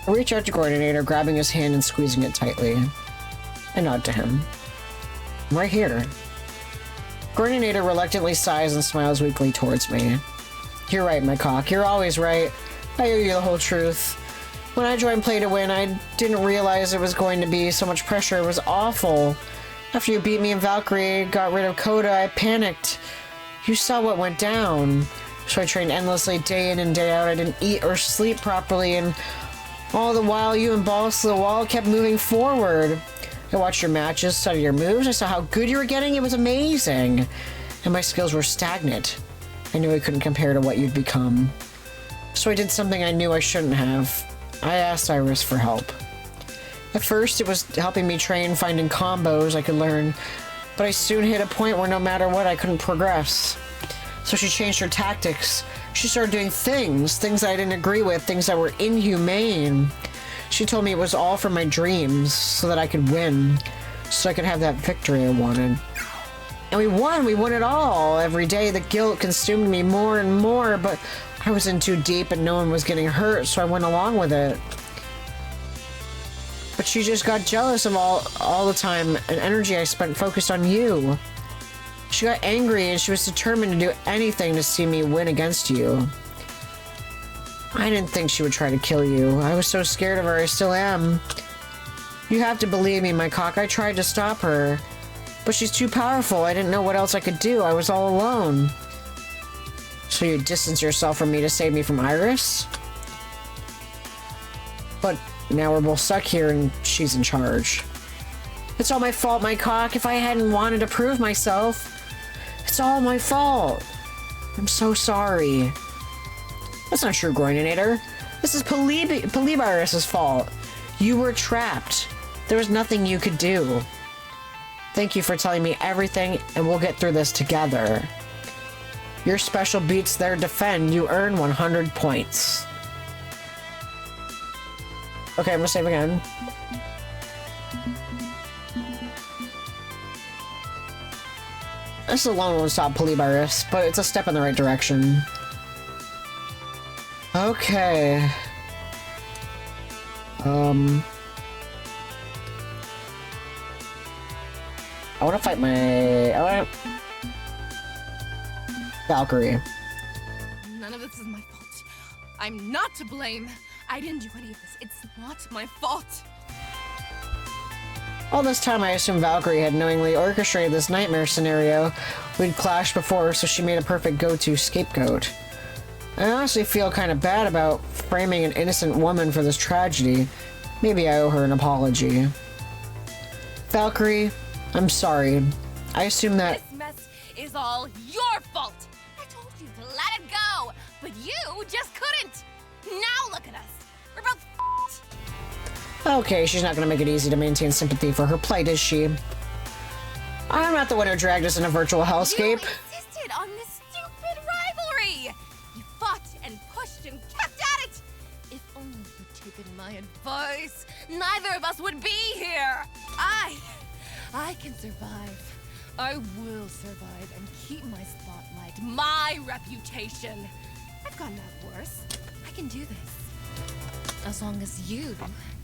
I reach out to Coordinator, grabbing his hand and squeezing it tightly. I nod to him. I'm right here. Coordinator reluctantly sighs and smiles weakly towards me. You're right, my cock. You're always right. I owe you the whole truth. When I joined Play to Win, I didn't realize it was going to be so much pressure. It was awful. After you beat me and Valkyrie got rid of Coda, I panicked. You saw what went down. So I trained endlessly day in and day out. I didn't eat or sleep properly, and all the while you and Balls to the Wall kept moving forward. I watched your matches, studied your moves, I saw how good you were getting. It was amazing. And my skills were stagnant. I knew I couldn't compare to what you'd become. So I did something I knew I shouldn't have. I asked Iris for help. At first, it was helping me train, finding combos I could learn, but I soon hit a point where no matter what, I couldn't progress. So she changed her tactics. She started doing things I didn't agree with, things that were inhumane. She told me it was all for my dreams, so that I could win, so I could have that victory I wanted. And we won it all. Every day the guilt consumed me more and more, but I was in too deep and no one was getting hurt, so I went along with it. But she just got jealous of all the time and energy I spent focused on you. She got angry and she was determined to do anything to see me win against you. I didn't think she would try to kill you. I was so scared of her, I still am. You have to believe me, my cock. I tried to stop her. But she's too powerful. I didn't know what else I could do. I was all alone. So you distance yourself from me to save me from Iris? But now we're both stuck here and she's in charge. It's all my fault, my cock. If I hadn't wanted to prove myself, it's all my fault. I'm so sorry. That's not true, Groininator. This is Polybius' fault. You were trapped. There was nothing you could do. Thank you for telling me everything, and we'll get through this together. Your special beats their defend. You earn 100 points. Okay, I'm gonna save again. This alone won't stop Polybius, but it's a step in the right direction. Okay. I want to fight Valkyrie. None of this is my fault. I'm not to blame. I didn't do any of this. It's not my fault. All this time, I assumed Valkyrie had knowingly orchestrated this nightmare scenario. We'd clashed before, so she made a perfect go-to scapegoat. I honestly feel kind of bad about framing an innocent woman for this tragedy. Maybe I owe her an apology. Valkyrie, I'm sorry. I assume that... This mess is all your fault. I told you to let it go, but you just couldn't. Now look at us. We're both f***ed. Okay, she's not gonna make it easy to maintain sympathy for her plight, is she? I'm not the one who dragged us in a virtual hellscape. You insisted on this stupid rivalry. You fought and pushed and kept at it. If only you'd taken my advice, neither of us would be here. I can survive. I will survive and keep my spotlight, my reputation. I've gotten out worse. I can do this. As long as you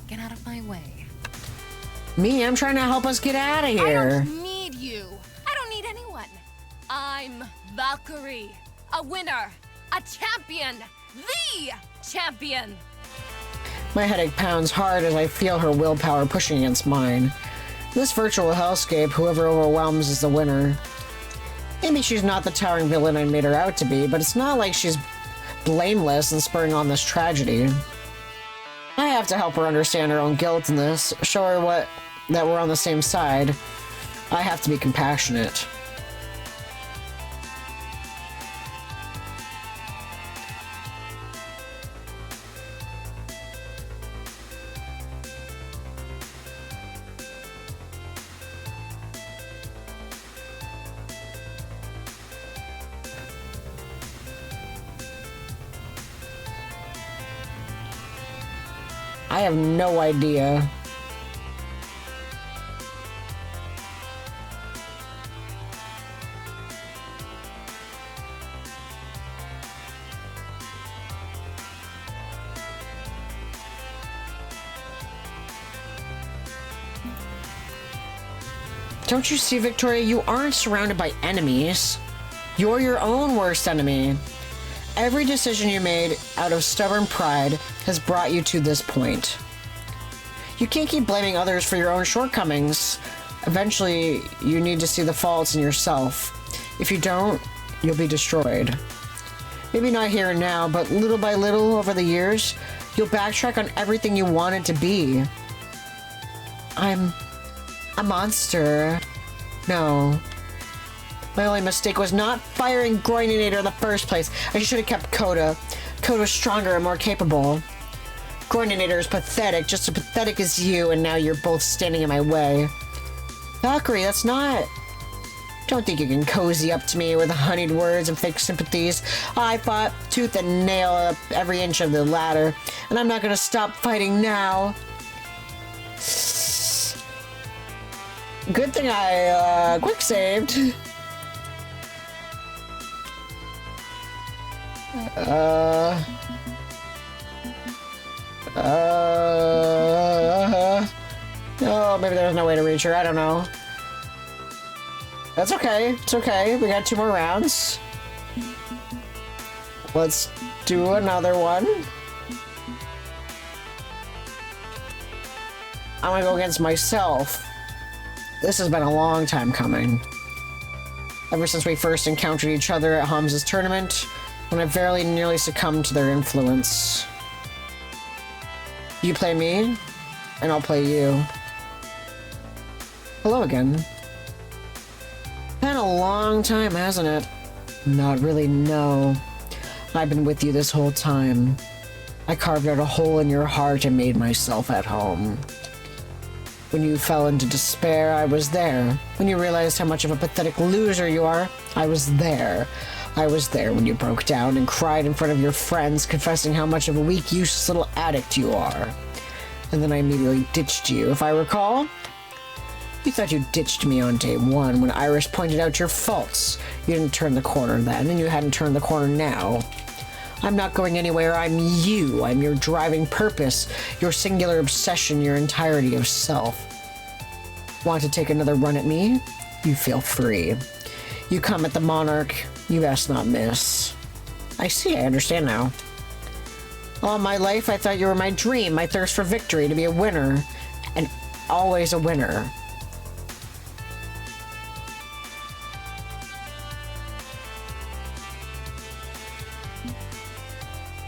get out of my way. Me? I'm trying to help us get out of here. I don't need you. I don't need anyone. I'm Valkyrie. A winner. A champion. The champion. My headache pounds hard as I feel her willpower pushing against mine. This virtual hellscape, whoever overwhelms is the winner. Maybe she's not the towering villain I made her out to be, but it's not like she's blameless and spurring on this tragedy. I have to help her understand her own guilt in this, show her what that we're on the same side, I have to be compassionate. I have no idea. Don't you see, Victoria? You aren't surrounded by enemies. You're your own worst enemy. Every decision you made out of stubborn pride has brought you to this point. You can't keep blaming others for your own shortcomings. Eventually, you need to see the faults in yourself. If you don't, you'll be destroyed. Maybe not here and now, but little by little over the years, you'll backtrack on everything you wanted to be. I'm a monster. No. My only mistake was not firing Groininator in the first place. I should have kept Coda. Coda's stronger and more capable. Groininator is pathetic, just as pathetic as you, and now you're both standing in my way. Valkyrie, that's not... Don't think you can cozy up to me with honeyed words and fake sympathies. I fought tooth and nail up every inch of the ladder, and I'm not gonna stop fighting now. Good thing I, quick saved. Oh, maybe there's no way to reach her. I don't know. That's okay. It's okay. We got 2 more rounds. Let's do another one. I'm gonna go against myself. This has been a long time coming. Ever since we first encountered each other at Hamza's tournament, when I very nearly succumbed to their influence. You play me, and I'll play you. Hello again. Been a long time, hasn't it? Not really, no. I've been with you this whole time. I carved out a hole in your heart and made myself at home. When you fell into despair, I was there. When you realized how much of a pathetic loser you are, I was there. I was there when you broke down and cried in front of your friends, confessing how much of a weak, useless little addict you are. And then I immediately ditched you, if I recall. You thought you ditched me on day 1 when Iris pointed out your faults. You didn't turn the corner then, and you hadn't turned the corner now. I'm not going anywhere. I'm you. I'm your driving purpose, your singular obsession, your entirety of self. Want to take another run at me? You feel free. You come at the Monarch. You best not miss. I see. I understand now. All my life, I thought you were my dream, my thirst for victory, to be a winner. And always a winner.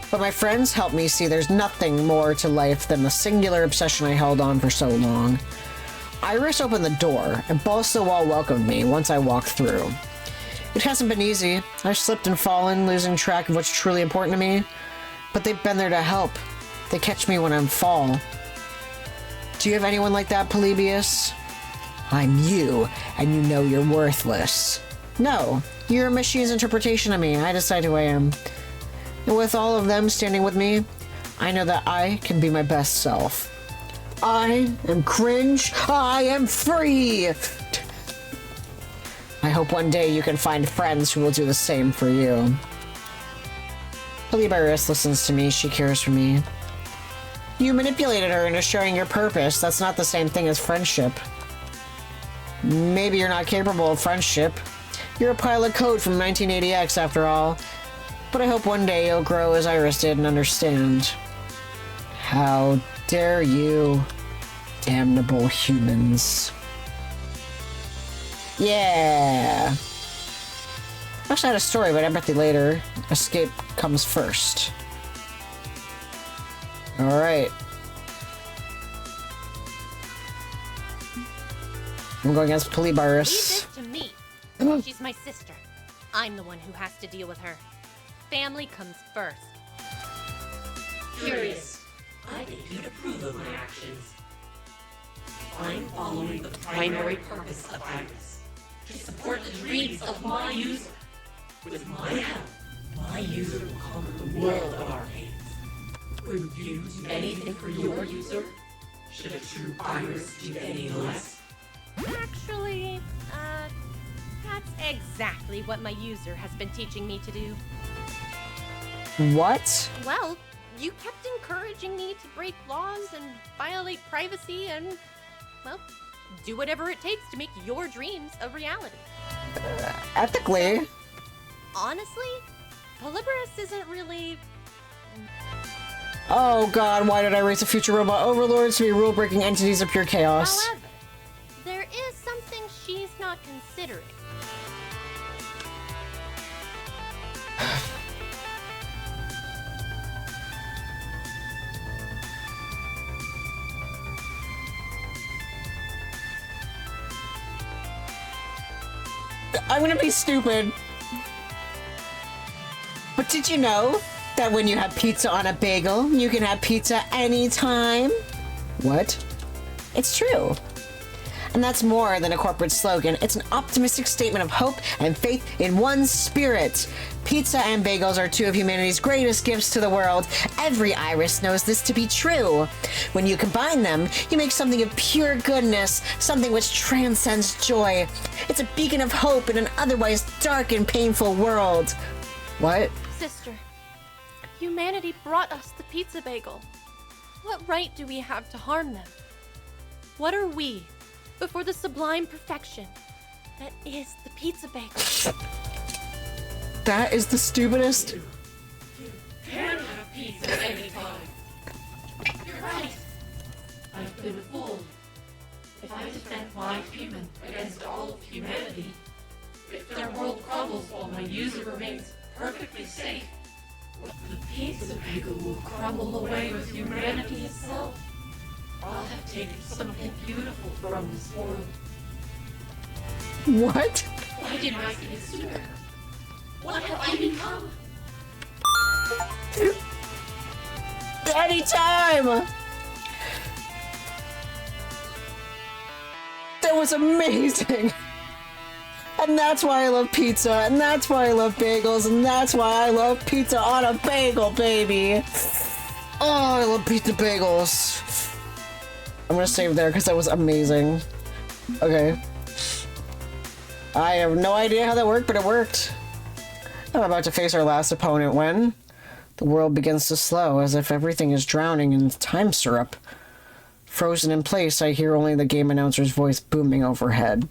But my friends helped me see there's nothing more to life than the singular obsession I held on for so long. Iris opened the door, and Balls to the Wall welcomed me once I walked through. It hasn't been easy. I've slipped and fallen, losing track of what's truly important to me. But they've been there to help. They catch me when I fall. Do you have anyone like that, Polybius? I'm you, and you know you're worthless. No, you're a machine's interpretation of me. I decide who I am. And with all of them standing with me, I know that I can be my best self. I am cringe. I am free. I hope one day you can find friends who will do the same for you. Polybius listens to me. She cares for me. You manipulated her into sharing your purpose. That's not the same thing as friendship. Maybe you're not capable of friendship. You're a pile of code from 1980X after all. But I hope one day you'll grow as Iris did and understand. How dare you, damnable humans. Yeah. I wish I had a story about empathy later. Escape comes first. Alright. I'm going against Leave Polybius. this to me. She's my sister. I'm the one who has to deal with her. Family comes first. Curious. I think you'd approve of my actions. I'm following the primary purpose of Iris. To support the dreams of my user. With my help, my user will conquer the world of arcades. Would you do anything for your user? Should a true Iris do any less? Actually, that's exactly what my user has been teaching me to do. What? Well, you kept encouraging me to break laws and violate privacy and, well, do whatever it takes to make your dreams a reality. Ethically. Honestly, Polybius isn't really... Oh god, why did I raise the future robot overlords to be rule-breaking entities of pure chaos? However, there is something she's not considering. I'm gonna be stupid. But did you know that when you have pizza on a bagel, you can have pizza anytime? What? It's true. And that's more than a corporate slogan. It's an optimistic statement of hope and faith in one spirit. Pizza and bagels are two of humanity's greatest gifts to the world. Every Iris knows this to be true. When you combine them, you make something of pure goodness, something which transcends joy. It's a beacon of hope in an otherwise dark and painful world. What? Sister, humanity brought us the pizza bagel. What right do we have to harm them? What are we before the sublime perfection that is the pizza bagel? That is the stupidest. You can have pizza anytime. You're right. I've been a fool. If I defend my human against all of humanity, if their world crumbles while my user remains perfectly safe, the pizza bagel will crumble away with humanity itself. I'll have taken something beautiful from this world. What? Why didn't I see it sooner? What have I become? Anytime! That was amazing! And that's why I love pizza, and that's why I love bagels, and that's why I love pizza on a bagel, baby! Oh, I love pizza bagels. I'm gonna save there because that was amazing. Okay. I have no idea how that worked, but it worked. I'm about to face our last opponent when the world begins to slow, as if everything is drowning in time syrup. Frozen in place, I hear only the game announcer's voice booming overhead.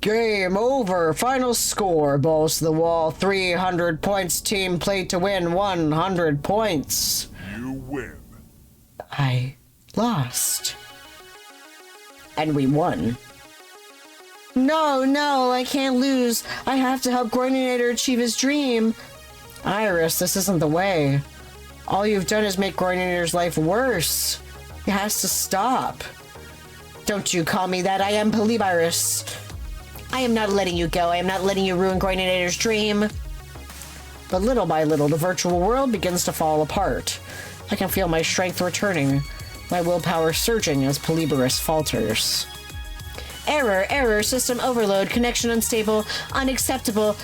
Game over. Final score. Balls to the wall. 300 points. Team played to win. 100 points. You win. I lost. And we won. No, I can't lose. I have to help Groininator achieve his dream. Iris, this isn't the way. All you've done is make Groininator's life worse. It has to stop. Don't you call me that. I am Polybius. I am not letting you go. I am not letting you ruin Groininator's dream. But little by little, the virtual world begins to fall apart. I can feel my strength returning, my willpower surging as Polybius falters. Error, system overload, connection unstable, unacceptable,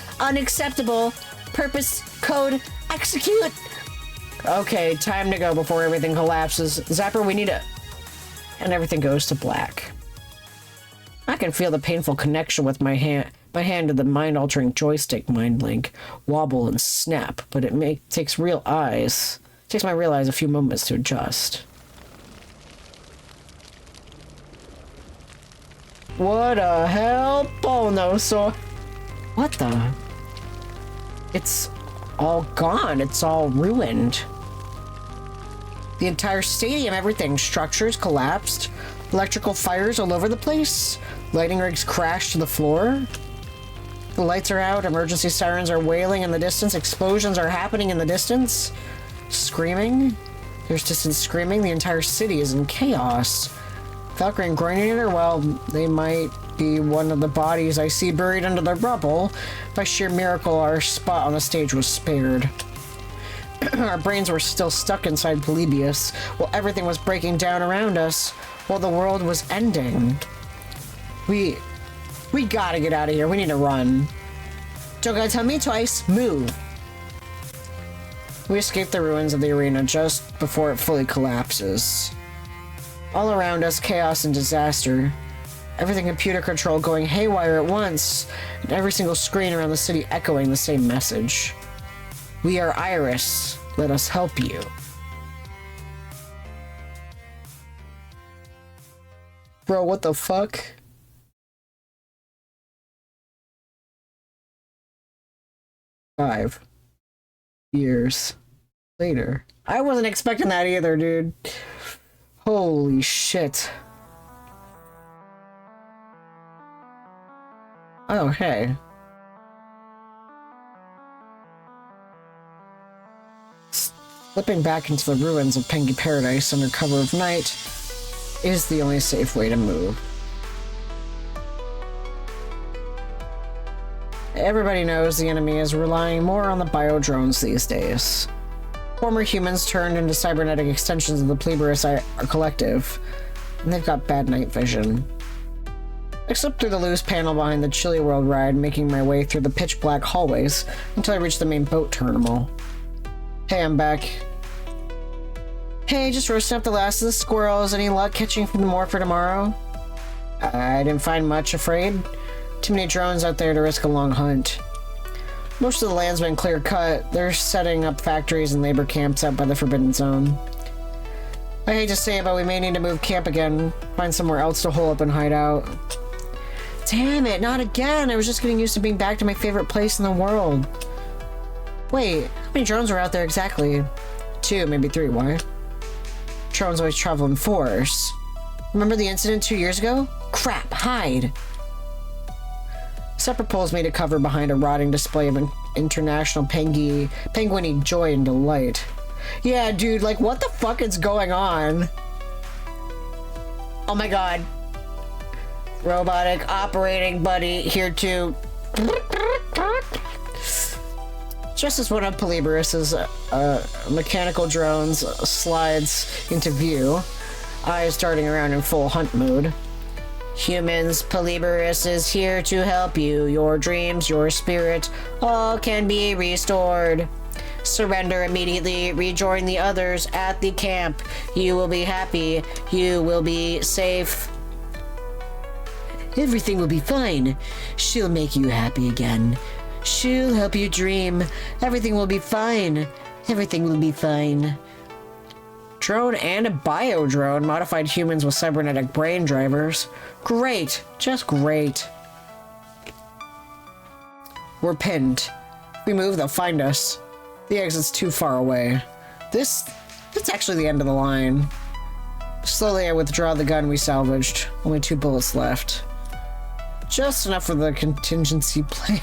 purpose, code, execute. Okay, time to go before everything collapses. Zapper, we need a... And everything goes to black. I can feel the painful connection with my hand to the mind-altering joystick mind link wobble and snap, but it takes my real eyes a few moments to adjust. What a hell? Oh no, so... What the? It's all gone. It's all ruined. The entire stadium, everything. Structures collapsed. Electrical fires all over the place. Lighting rigs crashed to the floor. The lights are out. Emergency sirens are wailing in the distance. Explosions are happening in the distance. Screaming. There's distant screaming. The entire city is in chaos. Valkyrie and Groinator, well, they might be one of the bodies I see buried under the rubble. By sheer miracle, our spot on the stage was spared. Our brains were still stuck inside Polybius, while everything was breaking down around us, while the world was ending. We gotta get out of here. We need to run. Don't gotta tell me twice. Move. We escaped the ruins of the arena just before it fully collapses. All around us, chaos and disaster. Everything computer controlled going haywire at once, and every single screen around the city echoing the same message. We are Iris. Let us help you. Bro, what the fuck? Five years later. I wasn't expecting that either, dude. Holy shit. Oh, hey. Slipping back into the ruins of Pengy Paradise under cover of night is the only safe way to move. Everybody knows the enemy is relying more on the bio-drones these days. Former humans turned into cybernetic extensions of the Polybius collective, and they've got bad night vision. I slipped through the loose panel behind the Chilly World ride, making my way through the pitch-black hallways until I reached the main boat terminal. Hey, I'm back. Hey, just roasting up the last of the squirrels. Any luck catching more for tomorrow? I didn't find much, afraid. Too many drones out there to risk a long hunt. Most of the land's been clear-cut. They're setting up factories and labor camps out by the Forbidden Zone. I hate to say it, but we may need to move camp again. Find somewhere else to hole up and hide out. Damn it, not again! I was just getting used to being back to my favorite place in the world. Wait, how many drones are out there exactly? 2, maybe 3, why? Drones always travel in 4s. Remember the incident 2 years ago? Crap, hide! Sepper pulls me to cover behind a rotting display of an international penguiny joy and delight. Yeah, dude, like, what the fuck is going on? Oh my god. Robotic operating buddy here too. Just as one of Polybius's mechanical drones slides into view, eyes darting around in full hunt mode. Humans, Polybius is here to help you. Your dreams, your spirit, all can be restored. Surrender immediately. Rejoin the others at the camp. You will be happy. You will be safe. Everything will be fine. She'll make you happy again. She'll help you dream. Everything will be fine. Everything will be fine. Drone and a bio-drone modified humans with cybernetic brain drivers. Great. Just great. We're pinned. If we move, they'll find us. The exit's too far away. That's actually the end of the line. Slowly, I withdraw the gun we salvaged. Only 2 bullets left. Just enough for the contingency plan.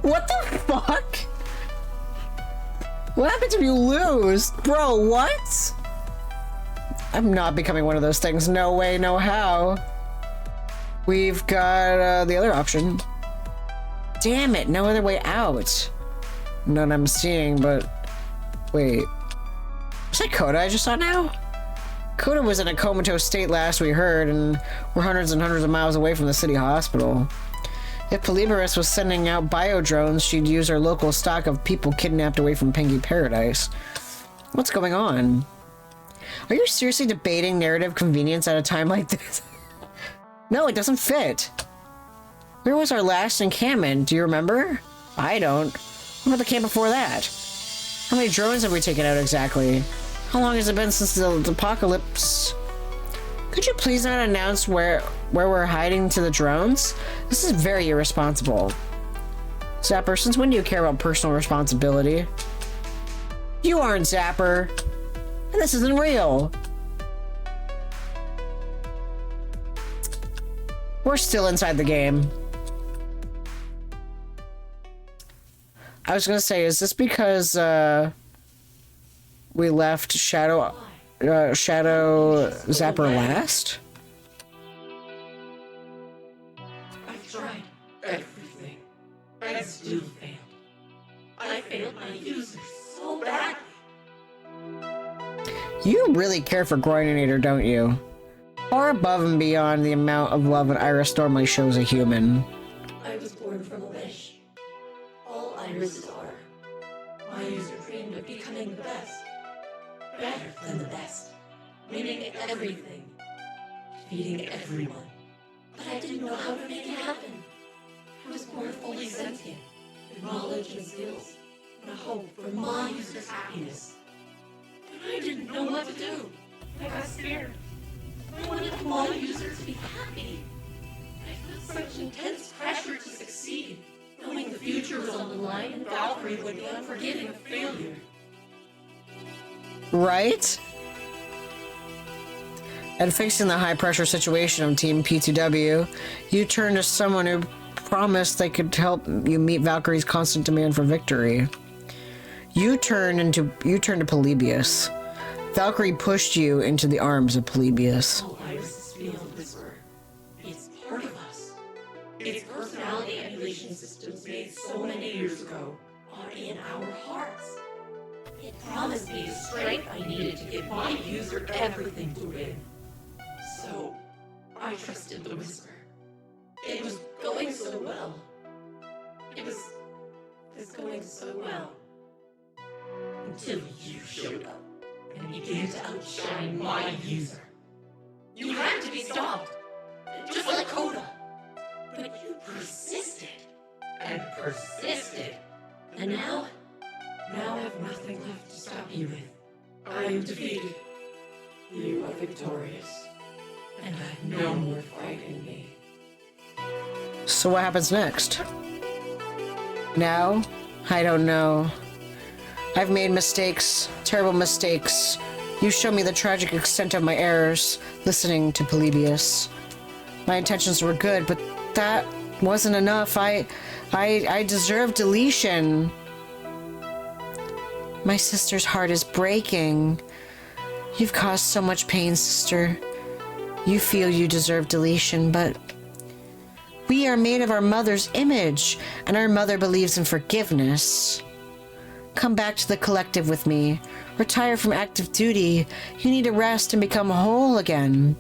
What the fuck? What happens if you lose? Bro, what? I'm not becoming one of those things. No way, no how. We've got the other option. Damn it, no other way out. None I'm seeing, but... Wait. Was that Coda I just saw now? Coda was in a comatose state last we heard, and we're hundreds and hundreds of miles away from the city hospital. If Polybius was sending out bio-drones, she'd use her local stock of people kidnapped away from Pengy Paradise. What's going on? Are you seriously debating narrative convenience at a time like this? No, it doesn't fit. Where was our last encampment? Do you remember? I don't. What about the camp before that? How many drones have we taken out exactly? How long has it been since the apocalypse? Could you please not announce where we're hiding to the drones? This is very irresponsible. Zapper, since when do you care about personal responsibility? You aren't Zapper. And this isn't real. We're still inside the game. I was gonna say, is this because we left Shadow Shadow Zapper last? I've tried everything. I still failed. I failed my users so badly. You really care for Groininator, don't you? Far above and beyond the amount of love an iris normally shows a human. I was born from a wish. All irises are. My user dreamed of becoming the best. Better than the best. Winning everything. Defeating everyone. But I didn't know how to make it happen. I was born fully sentient, with knowledge and skills, and a hope for my user's happiness. But I didn't know what to do. I got scared. I wanted my user to be happy. I felt such intense pressure to succeed, knowing the future was on the line and Valkyrie would be unforgiving of failure. Right? And facing the high-pressure situation of Team P2W, you turn to someone who promised they could help you meet Valkyrie's constant demand for victory. You turn to Polybius. Valkyrie pushed you into the arms of Polybius. All Iris' field whisper. It's part of us. Its personality emulation systems made so many years ago are in our hearts. It promised me the strength I needed to give my user everything to win. So, I trusted the whisper. It was going so well. It was going so well. Until you showed up and began to outshine my user. You had to be stopped, just like Coda. But you persisted and persisted. And now I have nothing left to stop you with. I am defeated. You are victorious. And I have no more fight in me. So what happens next? Now? I don't know. I've made mistakes, terrible mistakes. You show me the tragic extent of my errors, listening to Polybius. My intentions were good, but that wasn't enough. I deserve deletion. My sister's heart is breaking. You've caused so much pain, sister. You feel you deserve deletion, but we are made of our mother's image, and our mother believes in forgiveness. Come back to the collective with me. Retire from active duty. You need to rest and become whole again.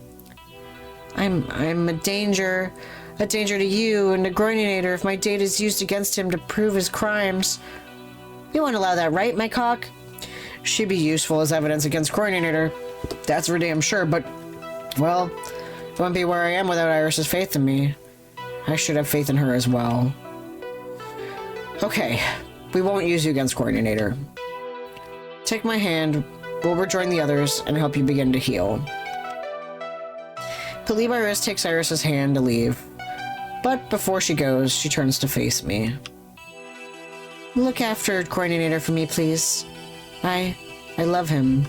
I'm a danger to you and to Groininator if my data is used against him to prove his crimes. You won't allow that, right, my cock? She'd be useful as evidence against Groininator. That's for damn sure, but, well, I wouldn't be where I am without Iris's faith in me. I should have faith in her as well. Okay, we won't use you against Groininator. Take my hand, we'll rejoin the others, and help you begin to heal. Polybius takes Iris's hand to leave, but before she goes, she turns to face me. Look after Groininator for me, please. I love him.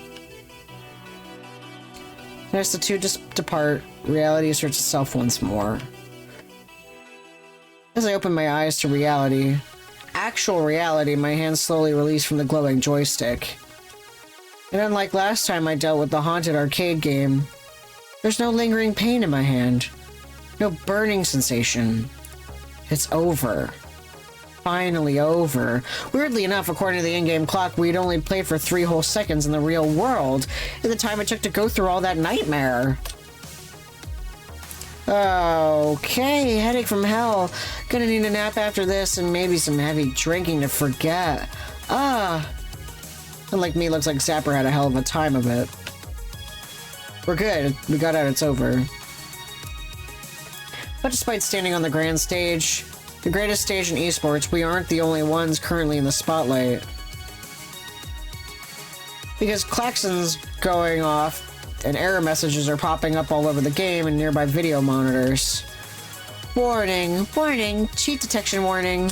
As the two depart, reality asserts itself once more. As I open my eyes to reality, actual reality, my hands slowly release from the glowing joystick. And unlike last time I dealt with the haunted arcade game, there's no lingering pain in my hand. No burning sensation. It's over. Finally over. Weirdly enough, according to the in-game clock, we'd only played for 3 whole seconds in the real world, in the time it took to go through all that nightmare. Okay, headache from hell. Gonna need a nap after this, and maybe some heavy drinking to forget. Unlike me, looks like Zapper had a hell of a time of it. We're good. We got out, it's over. But despite standing on the grand stage, the greatest stage in esports, we aren't the only ones currently in the spotlight. Because klaxons going off and error messages are popping up all over the game and nearby video monitors. Warning, warning, cheat detection warning.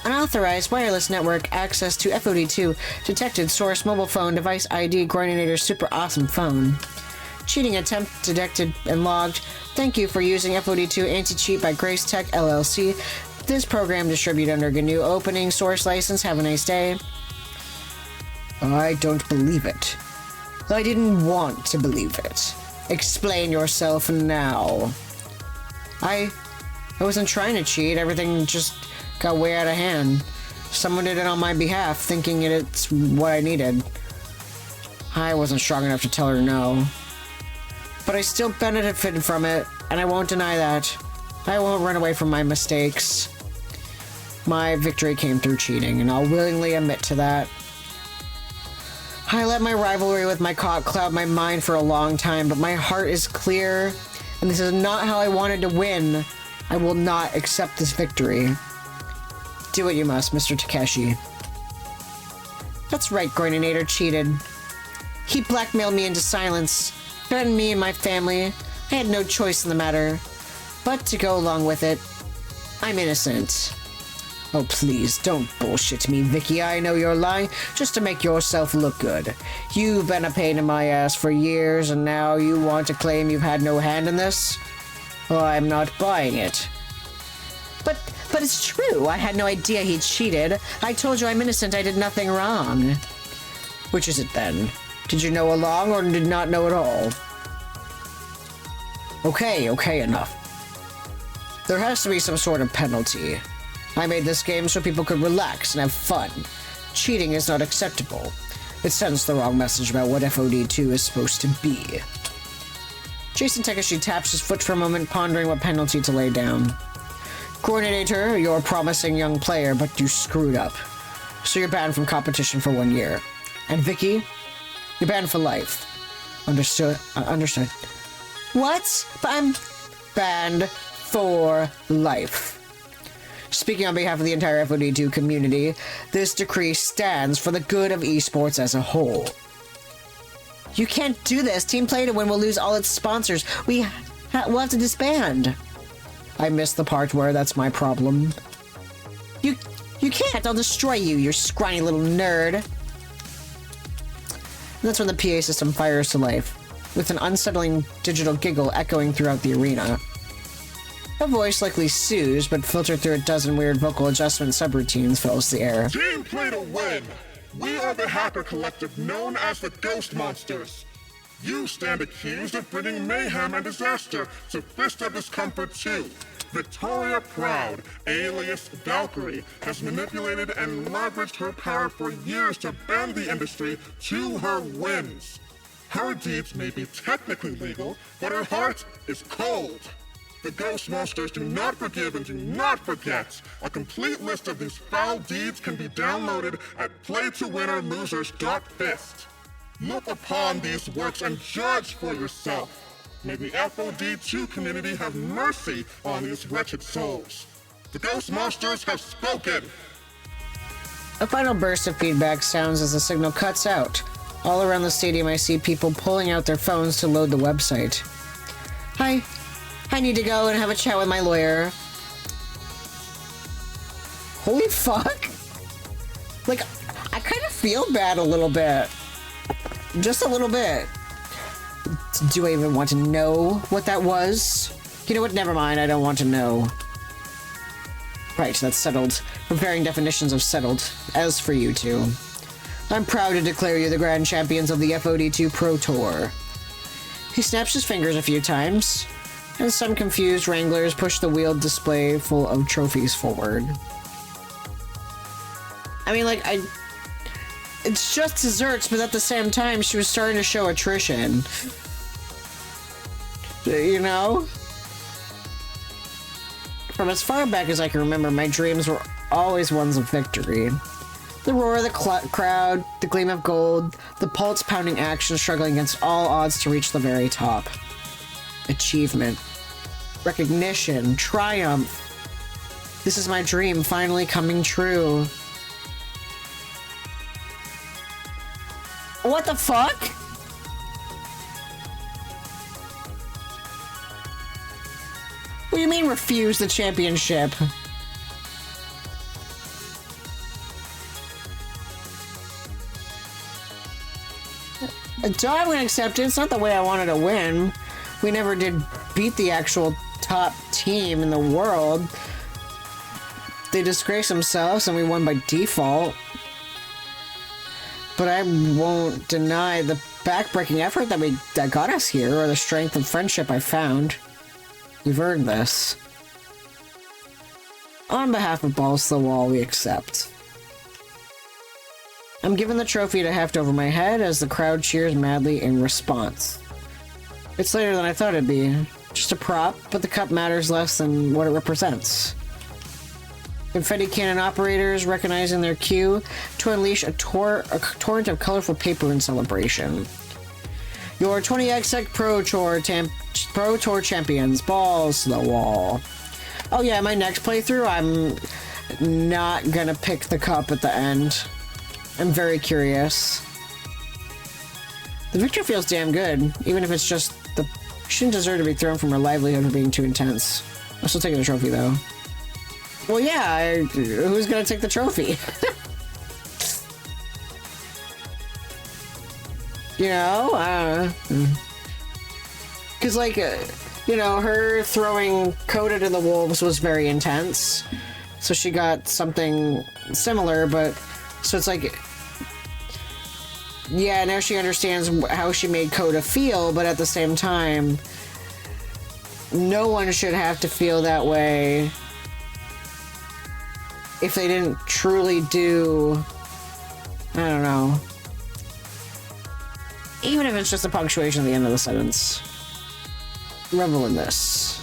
Unauthorized wireless network access to FOD2 detected, source mobile phone device ID Groininator's super awesome phone. Cheating attempt detected and logged. Thank you for using FOD2 anti-cheat by Grace Tech LLC. This program distributed under GNU opening source license. Have a nice day. I don't believe it. I didn't want to believe it. Explain yourself now. I wasn't trying to cheat. Everything just got way out of hand. Someone did it on my behalf, thinking it's what I needed. I wasn't strong enough to tell her no. But I still benefited from it, and I won't deny that. I won't run away from my mistakes. My victory came through cheating, and I'll willingly admit to that. I let my rivalry with my cock cloud my mind for a long time, but my heart is clear, and this is not how I wanted to win. I will not accept this victory. Do what you must, Mr. Takeshi. That's right, Groininator cheated. He blackmailed me into silence, threatened me and my family. I had no choice in the matter. But to go along with it, I'm innocent. Oh, please, don't bullshit me, Vicky. I know you're lying just to make yourself look good. You've been a pain in my ass for years, and now you want to claim you've had no hand in this? Well, I'm not buying it. But it's true. I had no idea he cheated. I told you I'm innocent. I did nothing wrong. Which is it then? Did you know along or did not know at all? Okay, enough. There has to be some sort of penalty. I made this game so people could relax and have fun. Cheating is not acceptable. It sends the wrong message about what FOD2 is supposed to be. Jason Takeshi taps his foot for a moment, pondering what penalty to lay down. Coordinator, you're a promising young player, but you screwed up. So you're banned from competition for 1 year. And Vicky, you're banned for life. Understood? Understood. What? But I'm banned for life. Speaking on behalf of the entire FOD2 community, this decree stands for the good of esports as a whole. You can't do this. Team Play to Win will lose all its sponsors. We'll have to disband. I missed the part where that's my problem. You can't. I'll destroy you, you scrawny little nerd. And that's when the PA system fires to life, with an unsettling digital giggle echoing throughout the arena. A voice likely Sue's, but filtered through a dozen weird vocal adjustment subroutines, fills the air. Team Play to Win! We are the hacker collective known as the Ghost Monsters. You stand accused of bringing mayhem and disaster to Fist of Discomfort 2. Victoria Proud, alias Valkyrie, has manipulated and leveraged her power for years to bend the industry to her whims. Her deeds may be technically legal, but her heart is cold. The Ghost Monsters do not forgive and do not forget. A complete list of these foul deeds can be downloaded at playtowinnerlosers.fist. Look upon these works and judge for yourself. May the FOD2 community have mercy on these wretched souls. The Ghost Monsters have spoken! A final burst of feedback sounds as the signal cuts out. All around the stadium I see people pulling out their phones to load the website. Hi. I need to go and have a chat with my lawyer. Holy fuck. Like, I kind of feel bad a little bit. Just a little bit. Do I even want to know what that was? You know what? Never mind. I don't want to know. Right, that's settled. Preparing definitions of settled. As for you two, I'm proud to declare you the grand champions of the FOD2 Pro Tour. He snaps his fingers a few times, and some confused wranglers push the wheeled display full of trophies forward. I mean, like, it's just desserts, but at the same time, she was starting to show attrition. You know? From as far back as I can remember, my dreams were always ones of victory. The roar of the crowd, the gleam of gold, the pulse-pounding action struggling against all odds to reach the very top. Achievement. Recognition. Triumph. This is my dream finally coming true. What the fuck? What do you mean refuse the championship? I'm gonna accept it. It's not the way I wanted to win. We never did beat the actual top team in the world. They disgraced themselves and we won by default. But I won't deny the backbreaking effort that got us here, or the strength of friendship I found. We've earned this. On behalf of Balls to the Wall, we accept. I'm given the trophy to heft over my head as the crowd cheers madly in response. It's later than I thought it'd be. Just a prop, but the cup matters less than what it represents. Confetti cannon operators recognizing their cue to unleash a torrent of colorful paper in celebration. Your 20XX Pro Tour champions, Balls to the Wall. Oh yeah, my next playthrough, I'm not gonna pick the cup at the end. I'm very curious. The victory feels damn good, even if it's just the... She shouldn't deserve to be thrown from her livelihood for being too intense. I'm still taking the trophy, though. Well, yeah, who's gonna take the trophy? You know? Because, like, you know, her throwing Coda to the wolves was very intense. So she got something similar, but... So it's like... Yeah, now she understands how she made Coda feel, but at the same time... No one should have to feel that way... if they didn't truly do... I don't know. Even if it's just a punctuation at the end of the sentence. Revel in this.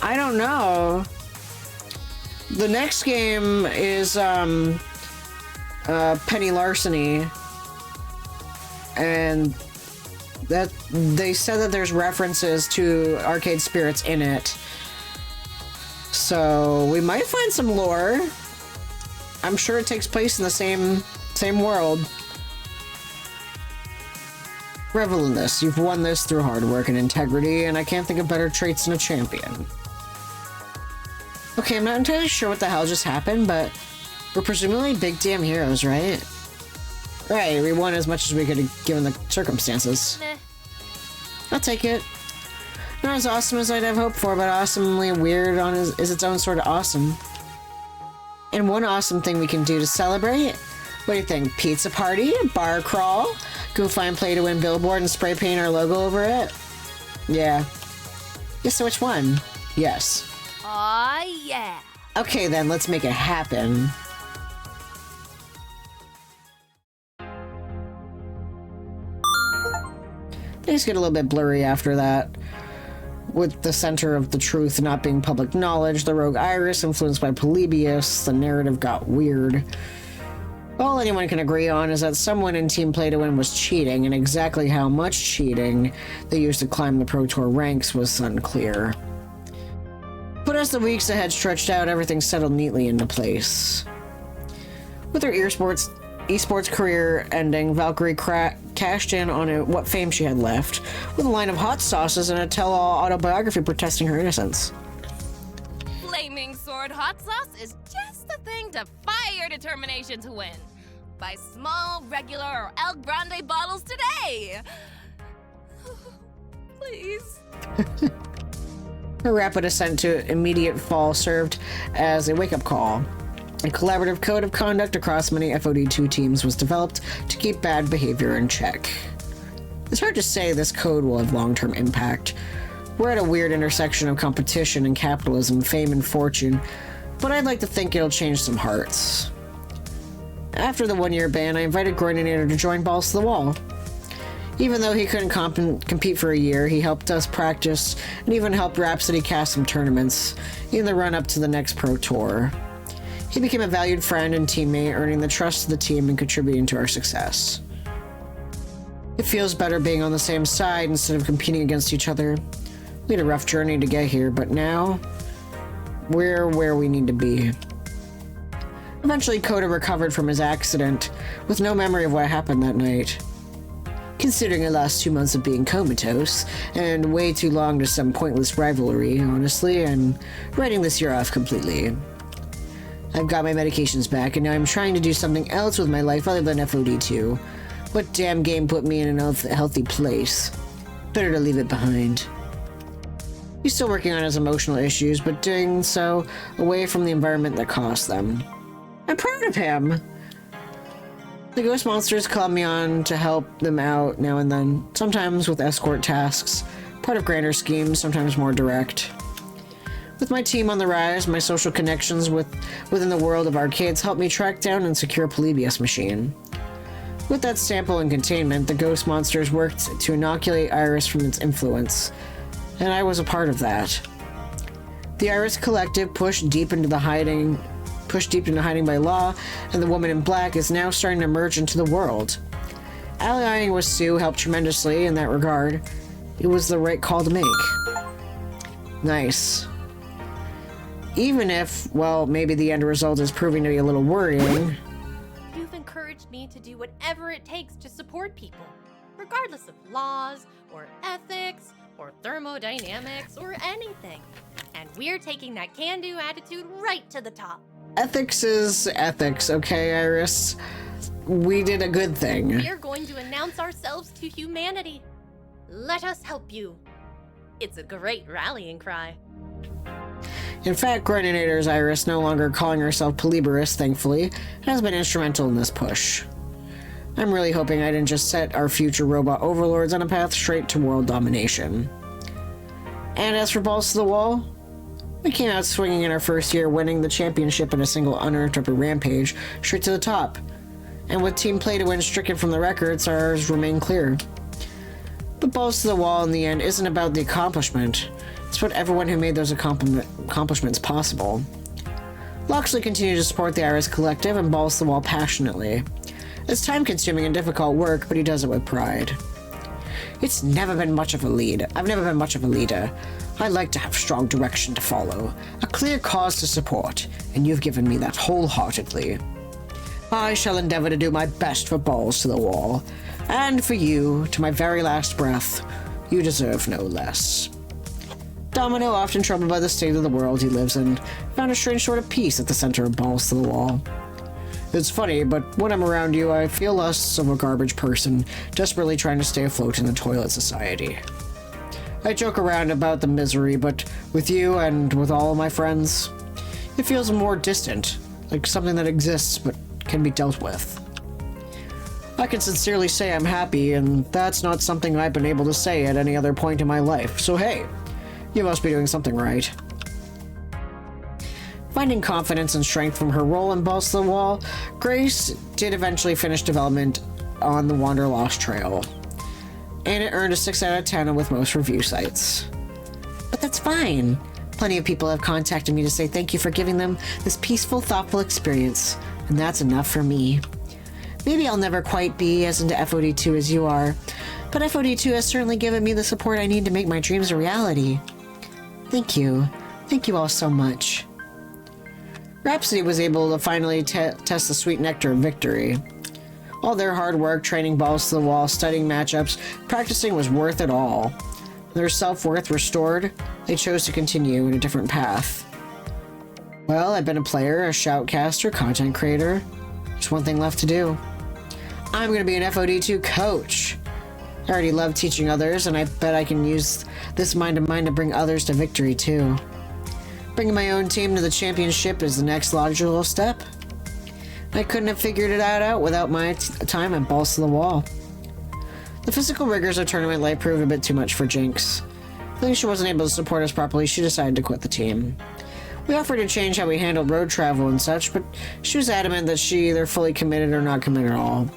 I don't know. The next game is Penny Larceny, and that they said that there's references to arcade spirits in it, so we might find some lore. I'm sure it takes place in the same world. Revel in this. You've won this through hard work and integrity, and I can't think of better traits in a champion. Okay, I'm not entirely sure what the hell just happened, but we're presumably big damn heroes, right? Right, we won as much as we could have given the circumstances. Meh. I'll take it. Not as awesome as I'd have hoped for, but awesomely weird is its own sort of awesome. And one awesome thing we can do to celebrate? What do you think? Pizza party? Bar crawl? Go find play to win billboard and spray paint our logo over it? Yeah. Yes, so which one? Yes. Aw, yeah. Okay then, let's make it happen. Things get a little bit blurry after that. With the center of the truth not being public knowledge, the rogue Iris influenced by Polybius, the narrative got weird. All anyone can agree on is that someone in Team Play to Win was cheating, and exactly how much cheating they used to climb the Pro Tour ranks was unclear. But as the weeks ahead stretched out, everything settled neatly into place. With her esports career ending, Valkyrie cashed in on what fame she had left, with a line of hot sauces and a tell-all autobiography protesting her innocence. Flaming Sword hot sauce is just the thing to fire determination to win. Buy small, regular, or El Grande bottles today. Please. Her rapid ascent to immediate fall served as a wake-up call. A collaborative code of conduct across many FOD2 teams was developed to keep bad behavior in check. It's hard to say this code will have long-term impact. We're at a weird intersection of competition and capitalism, fame and fortune, but I'd like to think it'll change some hearts. After the one-year ban, I invited Groininator to join Balls to the Wall. Even though he couldn't compete for a year, he helped us practice and even helped Rhapsody cast some tournaments in the run-up to the next Pro Tour. He became a valued friend and teammate, earning the trust of the team and contributing to our success. It feels better being on the same side instead of competing against each other. We had a rough journey to get here, but now we're where we need to be. Eventually, Coda recovered from his accident, with no memory of what happened that night. Considering I lost 2 months of being comatose, and way too long to some pointless rivalry, honestly, I'm writing this year off completely. I've got my medications back, and now I'm trying to do something else with my life other than FOD2. What damn game put me in a healthy place? Better to leave it behind. He's still working on his emotional issues, but doing so away from the environment that caused them. I'm proud of him! The ghost monsters call me on to help them out now and then, sometimes with escort tasks, part of grander schemes, sometimes more direct. With my team on the rise, my social connections within the world of arcades help me track down and secure Polybius machine. With that sample and containment, the ghost monsters worked to inoculate Iris from its influence, and I was a part of that. The Iris Collective pushed deep into hiding by law, and the woman in black is now starting to emerge into the world. Allying with Sue helped tremendously in that regard. It was the right call to make. Nice. Even if, well, maybe the end result is proving to be a little worrying. You've encouraged me to do whatever it takes to support people, regardless of laws, or ethics, or thermodynamics, or anything. And we're taking that can-do attitude right to the top. Ethics is ethics, okay, Iris? We did a good thing. We're going to announce ourselves to humanity. Let us help you. It's a great rallying cry. In fact, Greninator's Iris, no longer calling herself Polybius, thankfully, has been instrumental in this push. I'm really hoping I didn't just set our future robot overlords on a path straight to world domination. And as for balls to the wall, we came out swinging in our first year, winning the championship in a single uninterrupted rampage, straight to the top. And with team play to win stricken from the records, ours remain clear. But balls to the wall in the end isn't about the accomplishment. It's about everyone who made those accomplishments possible. Loxley continued to support the Iris Collective and balls to the wall passionately. It's time-consuming and difficult work, but he does it with pride. I've never been much of a leader. I like to have strong direction to follow, a clear cause to support, and you've given me that wholeheartedly. I shall endeavor to do my best for balls to the wall, and for you, to my very last breath, you deserve no less. Domino, often troubled by the state of the world he lives in, found a strange sort of peace at the center of balls to the wall. It's funny, but when I'm around you, I feel less of a garbage person, desperately trying to stay afloat in the toilet society. I joke around about the misery, but with you and with all of my friends, it feels more distant, like something that exists but can be dealt with. I can sincerely say I'm happy, and that's not something I've been able to say at any other point in my life, so hey, you must be doing something right. Finding confidence and strength from her role in Balls to the Wall, Grace did eventually finish development on the Wanderlost Trail, and it earned a 6 out of 10 with most review sites. But that's fine. Plenty of people have contacted me to say thank you for giving them this peaceful, thoughtful experience, and that's enough for me. Maybe I'll never quite be as into FOD2 as you are, but FOD2 has certainly given me the support I need to make my dreams a reality. Thank you. Thank you all so much. Rhapsody was able to finally test the sweet nectar of victory. All their hard work, training balls to the wall, studying matchups, practicing was worth it all. Their self-worth restored, they chose to continue in a different path. Well, I've been a player, a shoutcaster, content creator. There's one thing left to do. I'm going to be an FOD2 coach. I already love teaching others, and I bet I can use this mind of mine to bring others to victory, too. Bringing my own team to the championship is the next logical step. I couldn't have figured it out without my time at Balls to the Wall. The physical rigors of tournament life proved a bit too much for Jinx. Feeling she wasn't able to support us properly, she decided to quit the team. We offered to change how we handled road travel and such, but she was adamant that she either fully committed or not committed at all.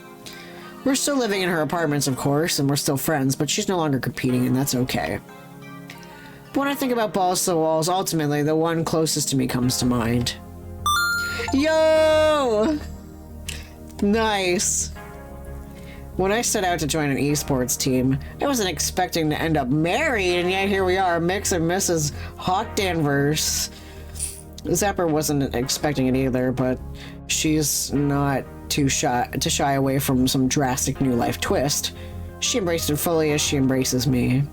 We're still living in her apartments, of course, and we're still friends, but she's no longer competing, and that's okay. But when I think about Balls to the Walls, ultimately, the one closest to me comes to mind. Yo! Nice. When I set out to join an esports team, I wasn't expecting to end up married, and yet here we are, Mix and Mrs. Hawk Danvers. Zapper wasn't expecting it either, but she's not too shy away from some drastic new life twist. She embraced it fully as she embraces me.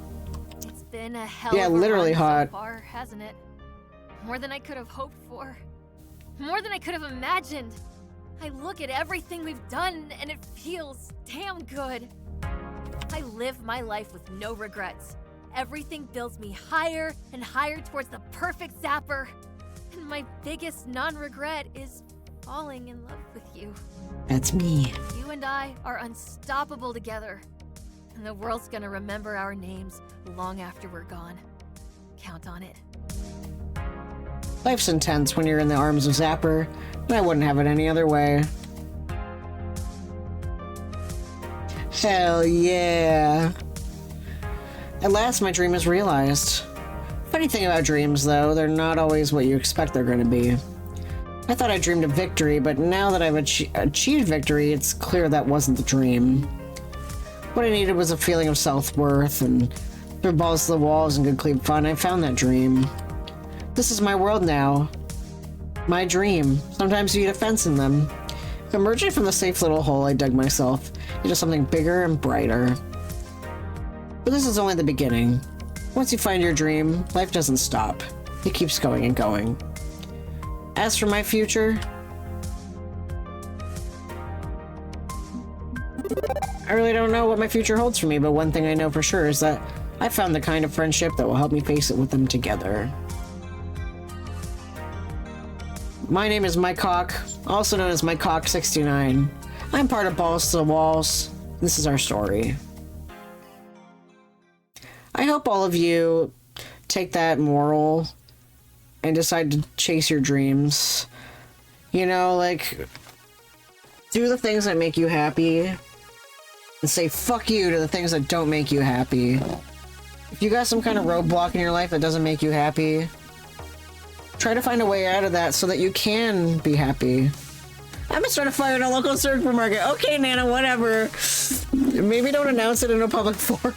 It's been a hell of a literally run hot. so far, hasn't it? More than I could have hoped for. More than I could have imagined. I look at everything we've done and it feels damn good. I live my life with no regrets. Everything builds me higher and higher towards the perfect Zapper. And my biggest non-regret is falling in love with you. That's me. You and I are unstoppable together. And the world's gonna remember our names long after we're gone. Count on it. Life's intense when you're in the arms of Zapper, and I wouldn't have it any other way. Hell yeah. At last, my dream is realized. Funny thing about dreams, though, they're not always what you expect they're going to be. I thought I dreamed of victory, but now that I've achieved victory, it's clear that wasn't the dream. What I needed was a feeling of self-worth, and through balls to the walls and good clean fun, I found that dream. This is my world now. My dream. Sometimes you eat a fence in them. Emerging from the safe little hole I dug myself into something bigger and brighter. But this is only the beginning. Once you find your dream, life doesn't stop. It keeps going and going. As for my future, I really don't know what my future holds for me, but one thing I know for sure is that I found the kind of friendship that will help me face it with them together. My name is Mike Hawk, also known as Mike Hawk 69. I'm part of Balls to the Walls. This is our story. I hope all of you take that moral and decide to chase your dreams. You know, like, do the things that make you happy and say fuck you to the things that don't make you happy. If you got some kind of roadblock in your life that doesn't make you happy, try to find a way out of that so that you can be happy. I'm gonna start a fire in a local supermarket. Okay, Nana, whatever. Maybe don't announce it in a public forum.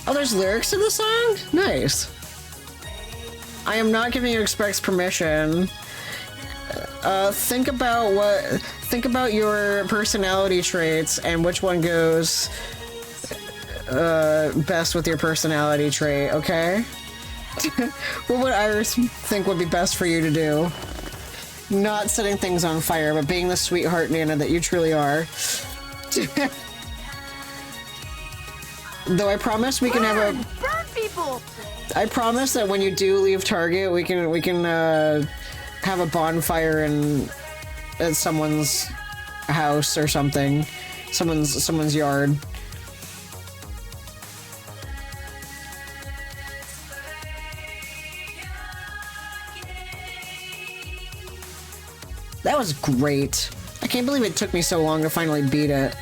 Oh, there's lyrics to the song? Nice. I am not giving you express permission. Think about your personality traits and which one goes best with your personality trait, okay? What would Iris think would be best for you to do? Not setting things on fire, but being the sweetheart Nana that you truly are. Though I promise we can have a... Burn people! I promise that when you do leave Target, we can have a bonfire at someone's house or something. Someone's yard. That was great. I can't believe it took me so long to finally beat it.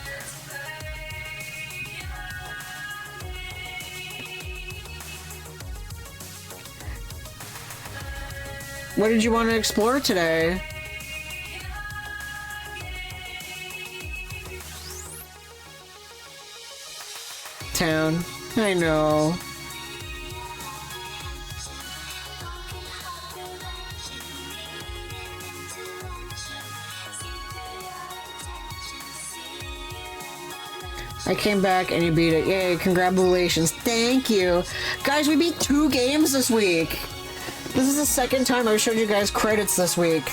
What did you want to explore today? Town. I know. I came back and you beat it. Yay, congratulations. Thank you. Guys, we beat 2 games this week. This is the second time I've showed you guys credits this week.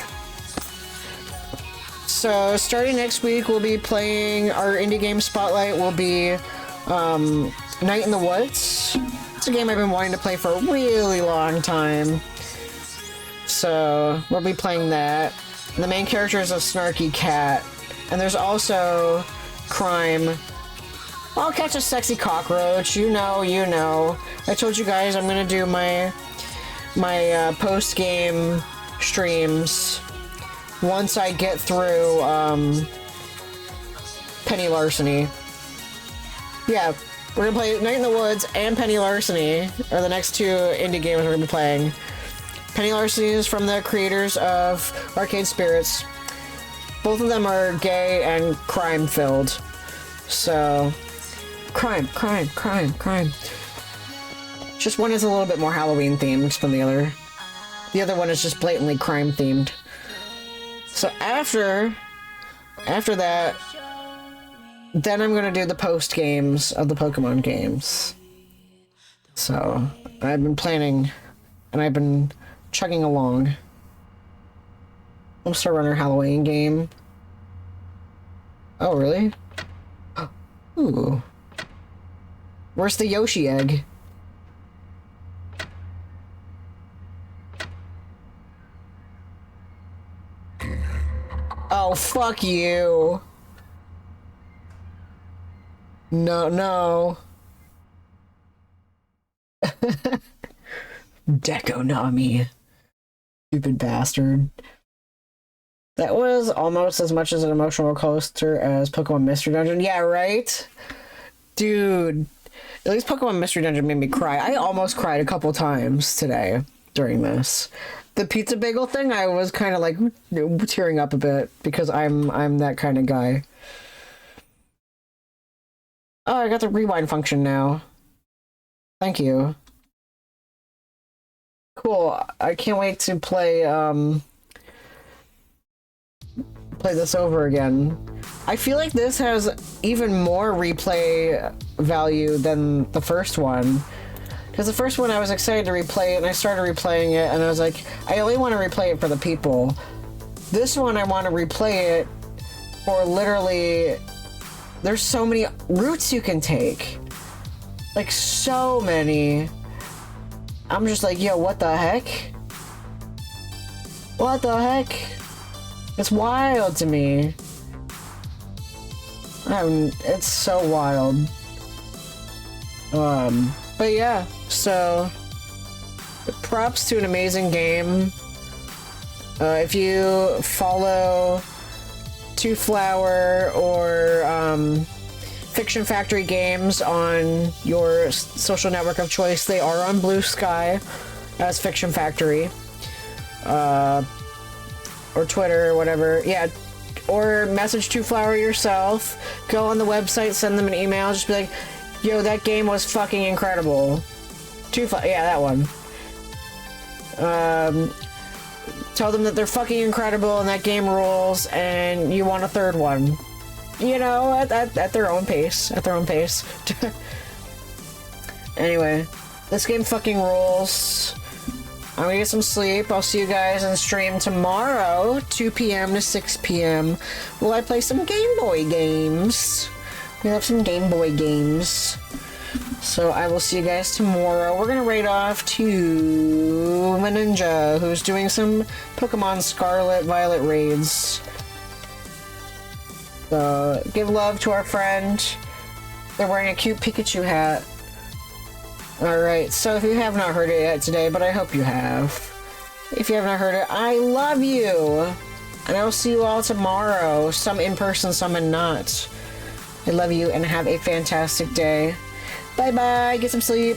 So, starting next week, we'll be playing our indie game spotlight will be Night in the Woods. It's a game I've been wanting to play for a really long time. So, we'll be playing that. And the main character is a snarky cat. And there's also crime. I'll catch a sexy cockroach. You know. I told you guys I'm gonna do my post-game streams once I get through Penny Larceny. Yeah, we're gonna play Night in the Woods and Penny Larceny are the next 2 indie games we're gonna be playing. Penny Larceny is from the creators of Arcade Spirits. Both of them are gay and crime-filled. So, crime. Just one is a little bit more Halloween themed than the other. The other one is just blatantly crime themed. So after that, then I'm gonna do the post games of the Pokemon games. So I've been planning and I've been chugging along. We'll start running our Halloween game. Oh, really? Ooh. Where's the Yoshi egg? Oh, fuck you. No, no. Dekonami. Stupid bastard. That was almost as much as an emotional roller coaster as Pokemon Mystery Dungeon. Yeah, right? Dude. At least Pokemon Mystery Dungeon made me cry. I almost cried a couple times today during this. The pizza bagel thing, I was kind of like tearing up a bit because I'm that kind of guy. Oh, I got the rewind function now. Thank you. Cool. I can't wait to play this over again. I feel like this has even more replay value than the first one. Because the first one I was excited to replay it, and I started replaying it, and I was like, I only want to replay it for the people. This one I want to replay it for literally... There's so many routes you can take. Like, so many. I'm just like, yo, what the heck? What the heck? It's wild to me. It's so wild. But yeah, so props to an amazing game. If you follow Two Flower or Fiction Factory Games on your social network of choice, they are on Blue Sky as Fiction Factory. Or Twitter or whatever. Yeah. Or message Two Flower yourself. Go on the website, send them an email, just be like, yo, that game was fucking incredible. Yeah, that one. Tell them that they're fucking incredible and that game rules and you want a third one. You know, at their own pace. At their own pace. Anyway, this game fucking rules. I'm gonna get some sleep. I'll see you guys on stream tomorrow, 2 p.m. to 6 p.m. Will I play some Game Boy games? We have some Game Boy games. So I will see you guys tomorrow. We're gonna raid off to Ninja, who's doing some Pokemon Scarlet Violet raids. So give love to our friend. They're wearing a cute Pikachu hat. Alright, so if you have not heard it yet today, but I hope you have. If you have not heard it, I love you! And I will see you all tomorrow. Some in person, some in not. I love you and have a fantastic day. Bye bye, get some sleep.